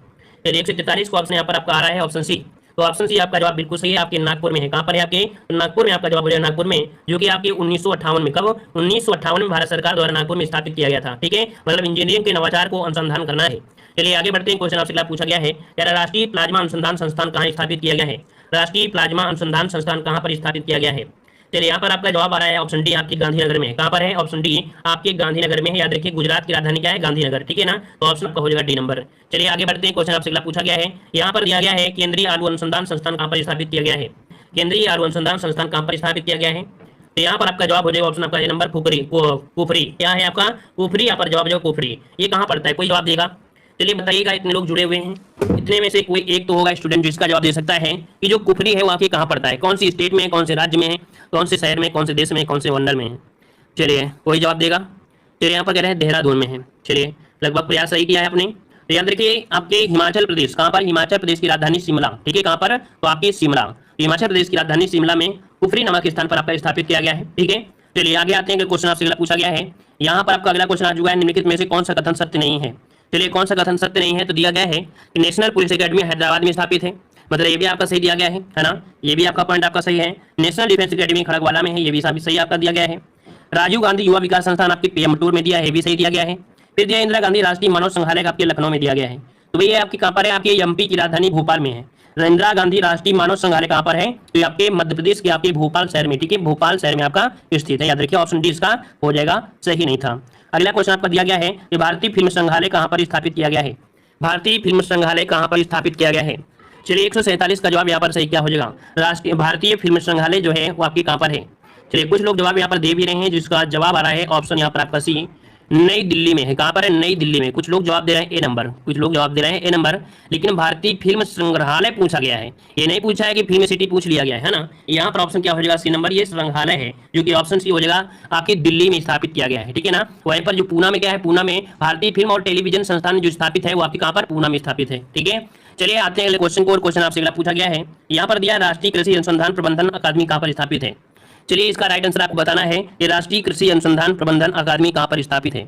143 को ऑप्शन यहाँ पर आपका आ रहा है ऑप्शन सी। तो ऑप्शन सी आपका जवाब बिल्कुल सही है, आपके नागपुर में है। कहाँ पर है, आपके नागपुर में आपका जवाब हो जाएगा नागपुर में, जो कि आपके 1958 में, कब 1958 में भारत सरकार द्वारा नागपुर में स्थापित किया गया था। ठीक है, मतलब इंजीनियरिंग के नवाचार को अनुसंधान करना है। चलिए आगे बढ़ते हैं, क्वेश्चन आपसे पूछा गया है, कह रहा राष्ट्रीय प्लाज्मा अनुसंधान संस्थान कहाँ स्थापित किया गया है। राष्ट्रीय प्लाज्मा अनुसंधान संस्थान कहाँ पर स्थापित किया गया है। चलिए यहाँ पर आपका जवाब आ रहा है ऑप्शन डी, आपके गांधीनगर में है। कहाँ पर है, ऑप्शन डी आपके गांधीनगर में है। याद रखिए गुजरात की राजधानी क्या है, गांधीनगर। ठीक है ना, तो ऑप्शन आपका हो जाएगा डी नंबर। चलिए आगे बढ़ते हैं, क्वेश्चन आपसे पूछा गया है, यहाँ पर दिया गया है केंद्रीय आलू अनुसंधान संस्थान कहाँ पर स्थापित किया गया है। केंद्रीय आलू अनुसंधान संस्थान कहाँ पर स्थापित किया गया है। तो यहाँ पर आपका जवाब हो जाएगा ऑप्शन आपका ए नंबर कुफरी। क्या है आपका कुफरी, यहाँ पर जवाब हो जाएगा कुफरी। ये कहाँ पड़ता है, कोई जवाब देगा। चलिए बताइएगा, इतने लोग जुड़े हुए हैं, इतने में से कोई एक तो होगा स्टूडेंट जिसका जवाब दे सकता है कि जो कुफरी है वो आपके कहाँ पड़ता है, कौन सी स्टेट में, कौन से राज्य में है, कौन से शहर में, कौन से देश में, कौन से वंडर में है। चलिए कोई जवाब देगा। चलिए यहाँ पर कह रहे हैं देहरादून में है। चलिए लगभग प्रयास सही किया है आपने। तो याद रखिए आपके हिमाचल प्रदेश, कहाँ पर, हिमाचल प्रदेश की राजधानी शिमला। ठीक है, कहाँ पर, तो आपकी शिमला, हिमाचल प्रदेश की राजधानी शिमला में कुफरी नामक स्थान पर आपका स्थापित किया गया है। ठीक है, चलिए आगे आते हैं, क्वेश्चन आपसे पूछा गया है, यहाँ पर आपका अगला क्वेश्चन आ चुका है, निम्नलिखित में से कौन सा कथन सत्य नहीं है। चलिए कौन सा कथन सत्य नहीं है, तो दिया गया है कि नेशनल पुलिस एकेडमी हैदराबाद में स्थापित है, मतलब ये भी आपका सही दिया गया है ना, ये भी आपका पॉइंट आपका सही है। नेशनल डिफेंस एकेडमी खड़गवाला में है, ये भी सही आपका दिया गया है। राजीव गांधी युवा विकास संस्थान आपके पेमटूर में दिया है, ये भी सही दिया गया है। फिर दिया इंदिरा गांधी राष्ट्रीय मानव संग्रहालय आपके लखनऊ में दिया गया है, तो ये आपकी कहाँ पर है, आपके एमपी की राजधानी भोपाल में है। इंदिरा गांधी राष्ट्रीय मानव संग्रहालय कहाँ पर है, तो आपके मध्य प्रदेश के आपके भोपाल शहर में। ठीक है, भोपाल शहर में आपका स्थित है। याद रखिए ऑप्शन डी इसका हो जाएगा, सही नहीं था। अगला क्वेश्चन आपका दिया गया है कि भारतीय फिल्म संग्रहालय कहाँ पर स्थापित किया गया है। भारतीय फिल्म संग्रहालय कहाँ पर स्थापित किया गया है। चलिए 147 का जवाब यहाँ पर सही क्या हो जाएगा, राष्ट्रीय भारतीय फिल्म संग्रहालय जो है वो आपकी कहाँ पर है। चलिए कुछ लोग जवाब यहाँ पर दे भी रहे हैं, जिसका जवाब आ रहा है ऑप्शन यहाँ पर आपका सी, नई दिल्ली में है। कहाँ पर है, नई दिल्ली में। कुछ लोग जवाब दे रहे हैं ए नंबर, कुछ लोग जवाब दे रहे हैं ए नंबर, लेकिन भारतीय फिल्म संग्रहालय पूछा गया है, ये नहीं पूछा है कि फिल्म सिटी पूछ लिया गया है ना। यहाँ पर ऑप्शन क्या हो जाएगा, सी नंबर, ये संग्रहालय है जो कि ऑप्शन सी हो जाएगा, आपकी दिल्ली में स्थापित किया गया है। ठीक है ना, वहीं पर जो पूना में क्या है, पूना में भारतीय फिल्म और टेलीविजन संस्थान जो स्थापित है वो आपकी कहाँ पर, पूना में स्थापित है। ठीक है, चलिए आते हैं अगले क्वेश्चन को, और क्वेश्चन आपसे अगला पूछा गया है, यहाँ पर दिया राष्ट्रीय कृषि अनुसंधान प्रबंधन अकादमी कहाँ पर स्थापित है। चलिए इसका राइट आंसर आपको बताना है कि राष्ट्रीय कृषि अनुसंधान प्रबंधन अकादमी कहाँ पर स्थापित है।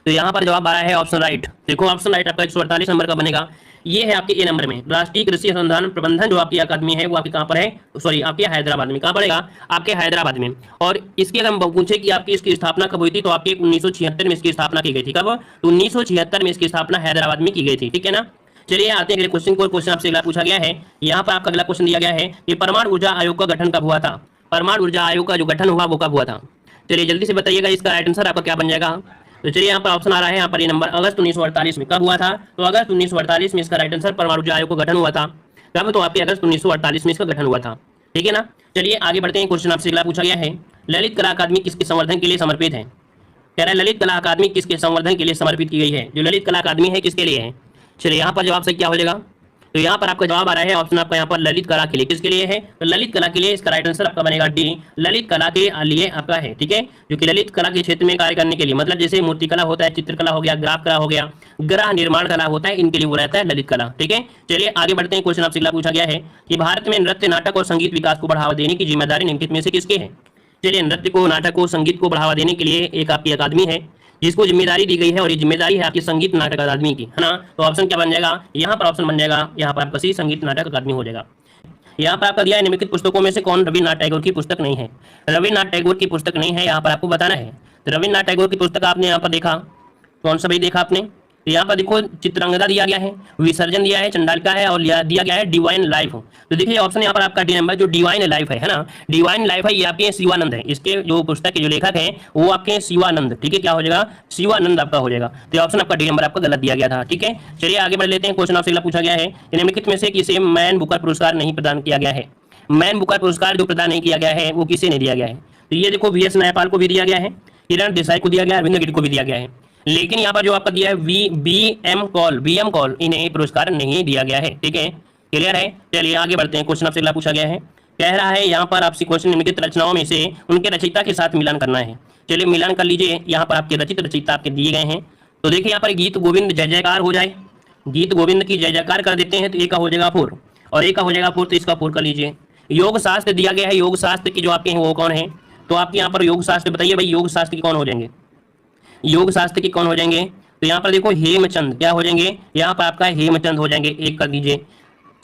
तो यहाँ पर जवाब आ रहा है ऑप्शन राइट। देखो ऑप्शन राइट आपका 148 नंबर का बनेगा, ये है आपके ए नंबर में। राष्ट्रीय कृषि अनुसंधान प्रबंधन जो आपकी अकादमी है वो आपकी कहाँ पर है, सॉरी आपके हैदराबाद में। कहाँ पड़ेगा, आपके हैदराबाद में। और इसकी अगर हम पूछे कि आपकी इसकी स्थापना कब हुई थी, तो आपकी 1976 में इसकी स्थापना की गई थी। कब, तो 1976 में इसकी स्थापना हैदराबाद में की गई थी। ठीक है ना, चलिए आते हैं अगले क्वेश्चन को। क्वेश्चन आपसे अगला पूछा गया है, यहाँ पर आपका अगला क्वेश्चन दिया गया है कि परमाणु ऊर्जा आयोग का गठन कब हुआ था। परमाणु ऊर्जा आयोग का जो गठन हुआ वो कब हुआ था। चलिए जल्दी से बताइएगा, इसका राइट आंसर आपका क्या बन जाएगा। तो चलिए यहाँ पर ऑप्शन आ रहा है, यहाँ पर ये नंबर अगस्त 1948 में। कब हुआ था, तो अगस्त 1948 में इसका राइट आंसर परमाणु ऊर्जा आयोग का गठन हुआ था। कब, तो आपके अगस्त 1948 में इसका गठन हुआ था। ठीक है ना, चलिए आगे बढ़ते हैं। क्वेश्चन आपसे अगला पूछा गया है, ललित कला अकादमी किसके संवर्धन के लिए समर्पित है। कह रहा है ललित कला अकादमी किसके संवर्धन के लिए समर्पित की गई है। जो ललित कला अकादमी है किसके लिए है। चलिए यहाँ पर जवाब से क्या हो जाएगा, तो यहाँ पर आपका जवाब आ रहा है ऑप्शन आपका यहाँ पर ललित कला के लिए। किसके लिए है, तो ललित कला के लिए। इसका राइट आंसर आपका बनेगा डी, ललित कला के लिए आपका है। ठीक है, जो कि ललित कला के क्षेत्र में कार्य करने के लिए, मतलब जैसे मूर्ति कला होता है, चित्रकला हो गया, ग्राफ कला हो गया, ग्रह निर्माण कला होता है, इनके लिए वो रहता है ललित कला। ठीक है, चलिए आगे बढ़ते हैं। क्वेश्चन आपसे अगला पूछा गया है कि भारत में नृत्य, नाटक और संगीत विकास को बढ़ावा देने की जिम्मेदारी निम्नलिखित में से किसकी है। चलिए नृत्य को, नाटक को, संगीत को बढ़ावा देने के लिए एक आपकी अकादमी है जिसको जिम्मेदारी दी गई है, और ये जिम्मेदारी है आपकी संगीत नाटक अकादमी की, है ना। तो ऑप्शन क्या बन जाएगा, यहाँ पर ऑप्शन बन जाएगा, यहाँ पर आपका सी संगीत नाटक अकादमी हो जाएगा। यहाँ पर आपका दिया है निम्नलिखित पुस्तकों में से कौन रविन्द्रनाथ टैगोर की पुस्तक नहीं है। रविन्द्रनाथ टैगोर की पुस्तक नहीं है, यहाँ पर आपको बताना है। तो रविन्द्रनाथ टैगोर की पुस्तक आपने यहाँ पर देखा, कौन सा भाई देखा आपने, तो यहाँ पर देखो चित्रांगदा दिया गया है, विसर्जन दिया है, चंडालिका है और दिया गया है डिवाइन लाइफ। तो देखिए ऑप्शन यहाँ पर आपका डी नंबर जो डिवाइन लाइफ है ना, डिवाइन लाइफ है, ये आपके शिवानंद है, इसके जो पुस्तक के जो लेखक है वो आपके शिवानंद, ठीक है, क्या हो जाएगा, शिवानंद आपका हो जाएगा। तो ऑप्शन आपका डी नंबर आपका गलत दिया गया था, ठीक है। चलिए आगे बढ़ लेते हैं, क्वेश्चन आपसे अगला पूछा गया है, निम्नलिखित में से किसे मैन बुकर पुरस्कार नहीं प्रदान किया गया है। मैन बुकर पुरस्कार जो प्रदान नहीं किया गया है वो किसे नहीं दिया गया है। तो ये देखो वीएस न्यायपाल को भी दिया गया है, किरण देसाई को दिया गया है, अरविंद गिरी को भी दिया गया है, लेकिन यहाँ पर जो आपका दिया है बी एम कॉल इन्हें पुरस्कार नहीं दिया गया है, ठीक है, क्लियर है। चलिए आगे बढ़ते हैं, क्वेश्चन आपसे अगला पूछा गया है, कह रहा है यहाँ पर आपसे क्वेश्चन निम्नलिखित रचनाओं में से उनके रचयिता के साथ मिलान करना है। चलिए मिलान कर लीजिए, यहाँ पर आपके रचित रचयिता आपके दिए गए हैं। तो देखिए यहाँ पर गीत गोविंद जय जयकार हो जाए, गीत गोविंद की जय जयकार कर देते हैं, तो एक का हो जाएगा 4 और एक का हो जाएगा 4, तो इसका 4 कर लीजिए। योग शास्त्र दिया गया है, योग शास्त्र की जो आपके हैं वो कौन है, तो आपके यहाँ पर योग शास्त्र बताइए भाई, योग शास्त्र के कौन हो जाएंगे, योग शास्त्र के कौन हो जाएंगे। तो यहाँ पर देखो हेमचंद क्या हो जाएंगे, यहाँ पर आपका हेमचंद हो जाएंगे, एक कर दीजिए।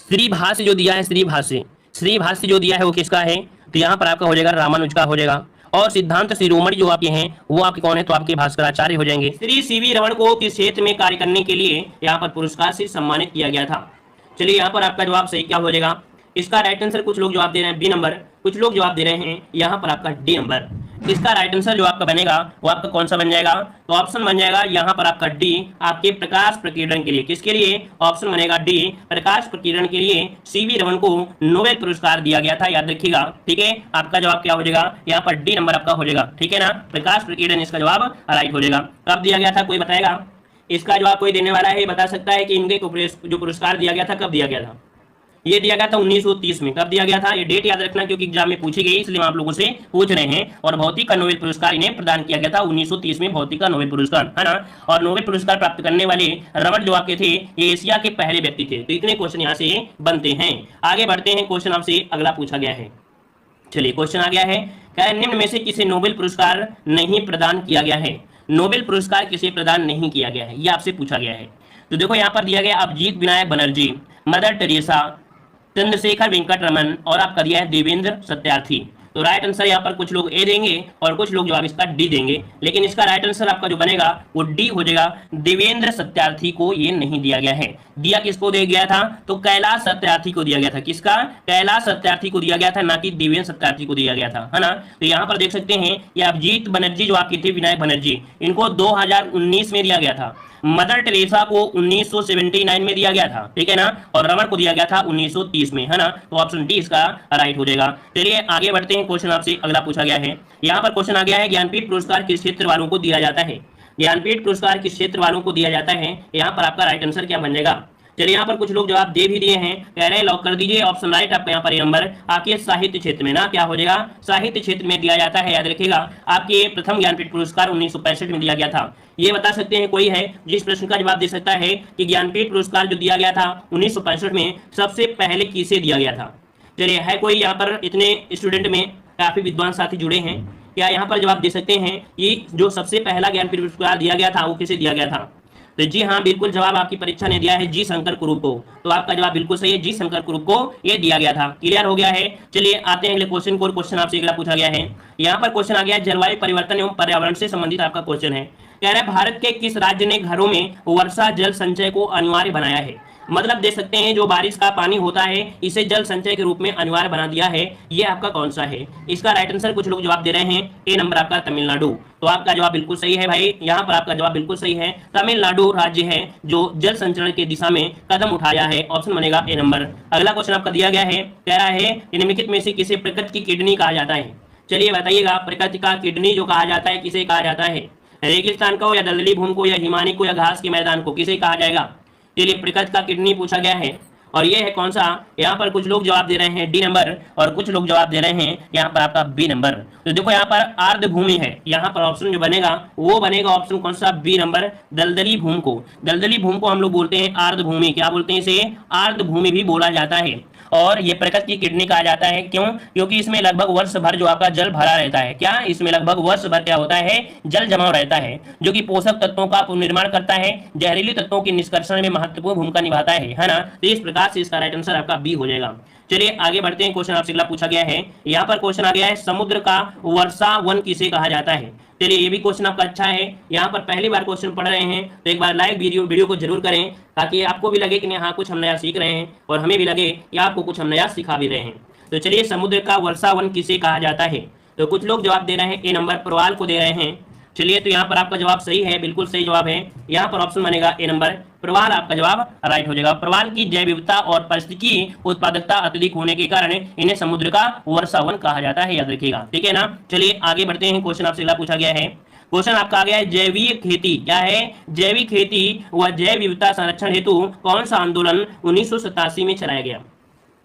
श्री भाष्य जो दिया है, श्री भाष्य जो दिया है वो किसका है, तो यहाँ पर आपका हो जाएगा रामानुज का हो जाएगा। और सिद्धांत शिरोमणि जो आपके हैं वो आपके कौन है, तो आपके भास्कराचार्य हो जाएंगे। श्री सीवी रमन को किस क्षेत्र में कार्य करने के लिए यहाँ पर पुरस्कार से सम्मानित किया गया था। चलिए यहाँ पर आपका जवाब सही क्या हो जाएगा, इसका राइट आंसर कुछ लोग जवाब दे रहे हैं बी नंबर, कुछ लोग जवाब दे रहे हैं यहाँ पर आपका डी नंबर। इसका राइट आंसर जो आपका बनेगा वो आपका कौन सा बन जाएगा, तो ऑप्शन बन जाएगा यहाँ पर आपका डी, आपके प्रकाश प्रकीर्णन के लिए। किसके लिए, ऑप्शन बनेगा डी, प्रकाश प्रकीर्णन के लिए सीवी रमन को नोबेल पुरस्कार दिया गया था, याद रखिएगा, ठीक है। आपका जवाब क्या हो जाएगा, यहाँ पर डी नंबर आपका हो जाएगा, ठीक है ना, प्रकाश प्रकीर्णन इसका जवाब राइट हो जाएगा। कब दिया गया था कोई बताएगा, इसका जवाब कोई देने वाला है, बता सकता है कि इनके जो पुरस्कार दिया गया था कब दिया गया था। ये दिया गया था 1930 में। कब दिया गया था, ये डेट याद रखना क्योंकि एग्जाम में पूछी गई, इसलिए हम आप लोगों से पूछ रहे हैं। और भौतिक का नोबेल पुरस्कार इन्हें प्रदान किया गया था 1930 में, भौतिक का नोबेल पुरस्कार, है ना। और नोबेल पुरस्कार प्राप्त करने वाले रमन जो आपके थे ये एशिया के पहले व्यक्ति थे। तो इतने क्वेश्चन यहाँ से बनते हैं। आगे बढ़ते हैं, क्वेश्चन आपसे अगला पूछा गया है। चलिए क्वेश्चन आ गया है, क्या निम्न में से किसे नोबेल पुरस्कार नहीं प्रदान किया गया है। नोबेल पुरस्कार किसे प्रदान नहीं किया गया है, ये आपसे पूछा गया है। तो देखो यहाँ पर दिया गया अभिजीत विनायक बनर्जी, मदर टेरेसा, चंद्रशेखर वेंकट रमन और आपका दिया है देवेंद्र सत्यार्थी। तो राइट आंसर यहाँ पर कुछ लोग ए देंगे और कुछ लोग जवाब इसका डी देंगे, लेकिन इसका राइट आंसर आपका जो बनेगा वो डी हो जाएगा। देवेंद्र सत्यार्थी को ये नहीं दिया गया है। दिया किसको दिया गया था, तो कैलाश सत्यार्थी को दिया गया था। किसका, कैलाश सत्यार्थी को दिया गया था, ना कि देवेंद्र सत्यार्थी को दिया गया था, है ना। तो यहाँ पर देख सकते हैं ये अभिजीत बनर्जी जो आपके थे, विनायक बनर्जी, इनको 2019 में दिया गया था। मदर टेरेसा को 1979 में दिया गया था, ठीक है ना। और रमन को दिया गया था 1930 में, है ना। तो ऑप्शन डी इसका राइट हो जाएगा। चलिए आगे बढ़ते हैं, क्वेश्चन आपसे अगला पूछा गया है। यहाँ पर क्वेश्चन आ गया है, ज्ञानपीठ पुरस्कार किस क्षेत्र वालों को दिया जाता है। ज्ञानपीठ पुरस्कार किस क्षेत्र वालों को दिया जाता है, यहाँ पर आपका राइट आंसर क्या बन जाएगा। चलिए यहाँ पर कुछ लोग जवाब दे भी दिए हैं, कह रहे हैं लॉक कर दीजिए ऑप्शन राइट आपका यहाँ पर ये नंबर आपके साहित्य क्षेत्र में ना क्या हो जाएगा, साहित्य क्षेत्र में दिया जाता है। याद रखिएगा आपके प्रथम ज्ञानपीठ पुरस्कार 1965 में दिया गया था। ये बता सकते हैं कोई है जिस प्रश्न का जवाब दे सकता है कि ज्ञानपीठ पुरस्कार जो दिया गया था 1965 में सबसे पहले किसे दिया गया था। चलिए है कोई यहाँ पर, इतने स्टूडेंट में काफी विद्वान साथी जुड़े हैं, क्या यहाँ पर जवाब दे सकते हैं कि जो सबसे पहला ज्ञानपीठ पुरस्कार दिया गया था वो किसे दिया गया था। तो जी हाँ बिल्कुल, जवाब आपकी परीक्षा ने दिया है जी शंकर कुरूप को। तो आपका जवाब बिल्कुल सही है, जी शंकर कुरूप को ये दिया गया था। क्लियर हो गया है। चलिए आते हैं अगले क्वेश्चन को। क्वेश्चन आपसे अगला पूछा गया है, यहाँ पर क्वेश्चन आ गया जलवायु परिवर्तन एवं पर्यावरण से संबंधित आपका क्वेश्चन है। कह रहा है भारत के किस राज्य ने घरों में वर्षा जल संचय को अनिवार्य बनाया है। मतलब दे सकते हैं जो बारिश का पानी होता है इसे जल संचय के रूप में अनिवार्य बना दिया है, ये आपका कौन सा है। इसका राइट आंसर कुछ लोग जवाब दे रहे हैं ए नंबर आपका तमिलनाडु। तो आपका जवाब बिल्कुल सही है भाई, यहाँ पर आपका जवाब बिल्कुल सही है। तमिलनाडु राज्य है जो जल संचरण की दिशा में कदम उठाया है, ऑप्शन बनेगा ए नंबर। अगला क्वेश्चन आपका दिया गया है, कह रहा है निम्नलिखित में से किसे प्रकृति की किडनी कहा जाता है। चलिए बताइएगा प्रकृति का किडनी जो कहा जाता है किसे कहा जाता है, रेगिस्तान को या दलदली भूमि को या हिमानी को या घास के मैदान को, किसे कहा जाएगा। चलिए प्रकृति का किडनी पूछा गया है और ये है कौन सा, यहाँ पर कुछ लोग जवाब दे रहे हैं डी नंबर और कुछ लोग जवाब दे रहे हैं यहाँ पर आपका बी नंबर। तो देखो यहाँ पर आर्द्र भूमि है, यहाँ पर ऑप्शन जो बनेगा वो बनेगा ऑप्शन कौन सा, बी नंबर दलदली भूमि को। दलदली भूमि को हम लोग बोलते हैं आर्द्र भूमि, क्या बोलते हैं इसे, आर्द्र भूमि भी बोला जाता है। और ये प्रकृति की किडनी कहा जाता है, क्यों, क्योंकि इसमें लगभग वर्ष भर जो आपका जल भरा रहता है। क्या, इसमें लगभग वर्ष भर क्या होता है, जल जमाव रहता है, जो कि पोषक तत्वों का पुनर्निर्माण करता है, जहरीले तत्वों के निष्कर्षण में महत्वपूर्ण भूमिका निभाता है ना। तो इस प्रकार से इसका राइट आंसर आपका बी हो जाएगा। चलिए आगे बढ़ते हैं, क्वेश्चन आपसे अगला पूछा गया है। यहाँ पर क्वेश्चन आ गया है, समुद्र का वर्षा वन किसे कहा जाता है। चलिए ये भी क्वेश्चन आपका अच्छा है। यहाँ पर पहली बार क्वेश्चन पढ़ रहे हैं तो एक बार लाइक वीडियो को जरूर करें, ताकि आपको भी लगे कि हाँ कुछ हम नया सीख रहे हैं और हमें भी लगे कि आपको कुछ हम नया सिखा भी रहे हैं। तो चलिए, समुद्र का वर्षावन किसे कहा जाता है? तो कुछ लोग जवाब दे रहे हैं ए नंबर प्रवाल को दे रहे हैं। चलिए, तो यहाँ पर आपका जवाब सही है, बिल्कुल सही जवाब है। यहाँ पर ऑप्शन बनेगा ए नंबर प्रवाल, आपका जवाब राइट हो जाएगा। प्रवाल की जैव विविधता और पारिस्थितिकी उत्पादकता अत्यधिक होने के कारण इन्हें समुद्र का वर्षावन कहा जाता है, याद रखिएगा, ठीक है ना। चलिए आगे बढ़ते हैं। क्वेश्चन आपसे अगला पूछा गया है। क्वेश्चन आपका आ गया है, जैविक खेती क्या है? जैविक खेती व जैव विविधता संरक्षण हेतु कौन सा आंदोलन 1987 में चलाया गया?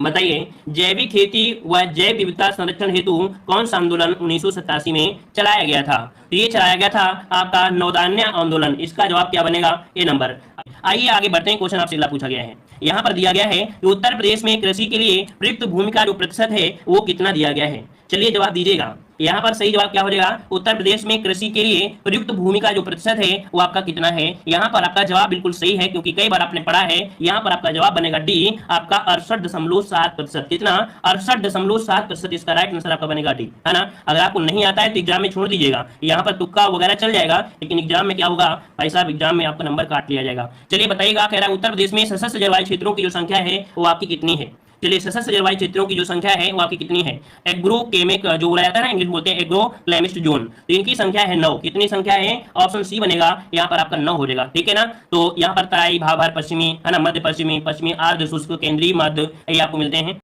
बताइए, जैविक खेती व जैव विविधता संरक्षण हेतु कौन सा आंदोलन 1987 में चलाया गया था? तो ये चलाया गया था आपका नवधान्य आंदोलन। इसका जवाब क्या बनेगा? ए नंबर। आइए आगे बढ़ते हैं। क्वेश्चन आपसे अगला पूछा गया है। यहाँ पर दिया गया है कि उत्तर प्रदेश में कृषि के लिए प्रयुक्त भूमि का जो प्रतिशत है वो कितना दिया गया है? चलिए जवाब दीजिएगा। यहाँ पर सही जवाब क्या हो जाएगा? उत्तर प्रदेश में कृषि के लिए प्रयुक्त भूमि का जो प्रतिशत है वो आपका कितना है? यहाँ पर आपका जवाब बिल्कुल सही है, क्योंकि कई बार आपने पढ़ा है। यहाँ पर आपका जवाब बनेगा डी, आपका 68.7%। कितना? 68.7%। इसका राइट आंसर आपका बनेगा डी, है ना। अगर आपको नहीं आता है तो एग्जाम में छोड़ दीजिएगा, यहाँ पर तुक्का वगैरह चल जाएगा, लेकिन एग्जाम में क्या होगा भाई साहब, एग्जाम में आपका नंबर काट लिया जाएगा। चलिए बताइएगा, कह रहा है उत्तर प्रदेश में सशस्त्र जलवायु क्षेत्रों की जो संख्या है वो आपकी कितनी है? चलिए, सशस्त्र जलवायु क्षेत्रों की जो संख्या है वो आपकी कितनी है? एग्रो केमिक जो बोला जाता है ना, इंग्लिश बोलते हैं एग्रो क्लाइमेट जोन, तो इनकी संख्या है 9। कितनी संख्या है? ऑप्शन सी बनेगा, यहाँ पर आपका 9 हो जाएगा, ठीक है ना। तो यहाँ पर तराई, भाबर, पश्चिमी, है ना, मध्य पश्चिमी, पश्चिमी, अर्ध शुष्क, केंद्रीय, मध्य, ये आपको मिलते हैं।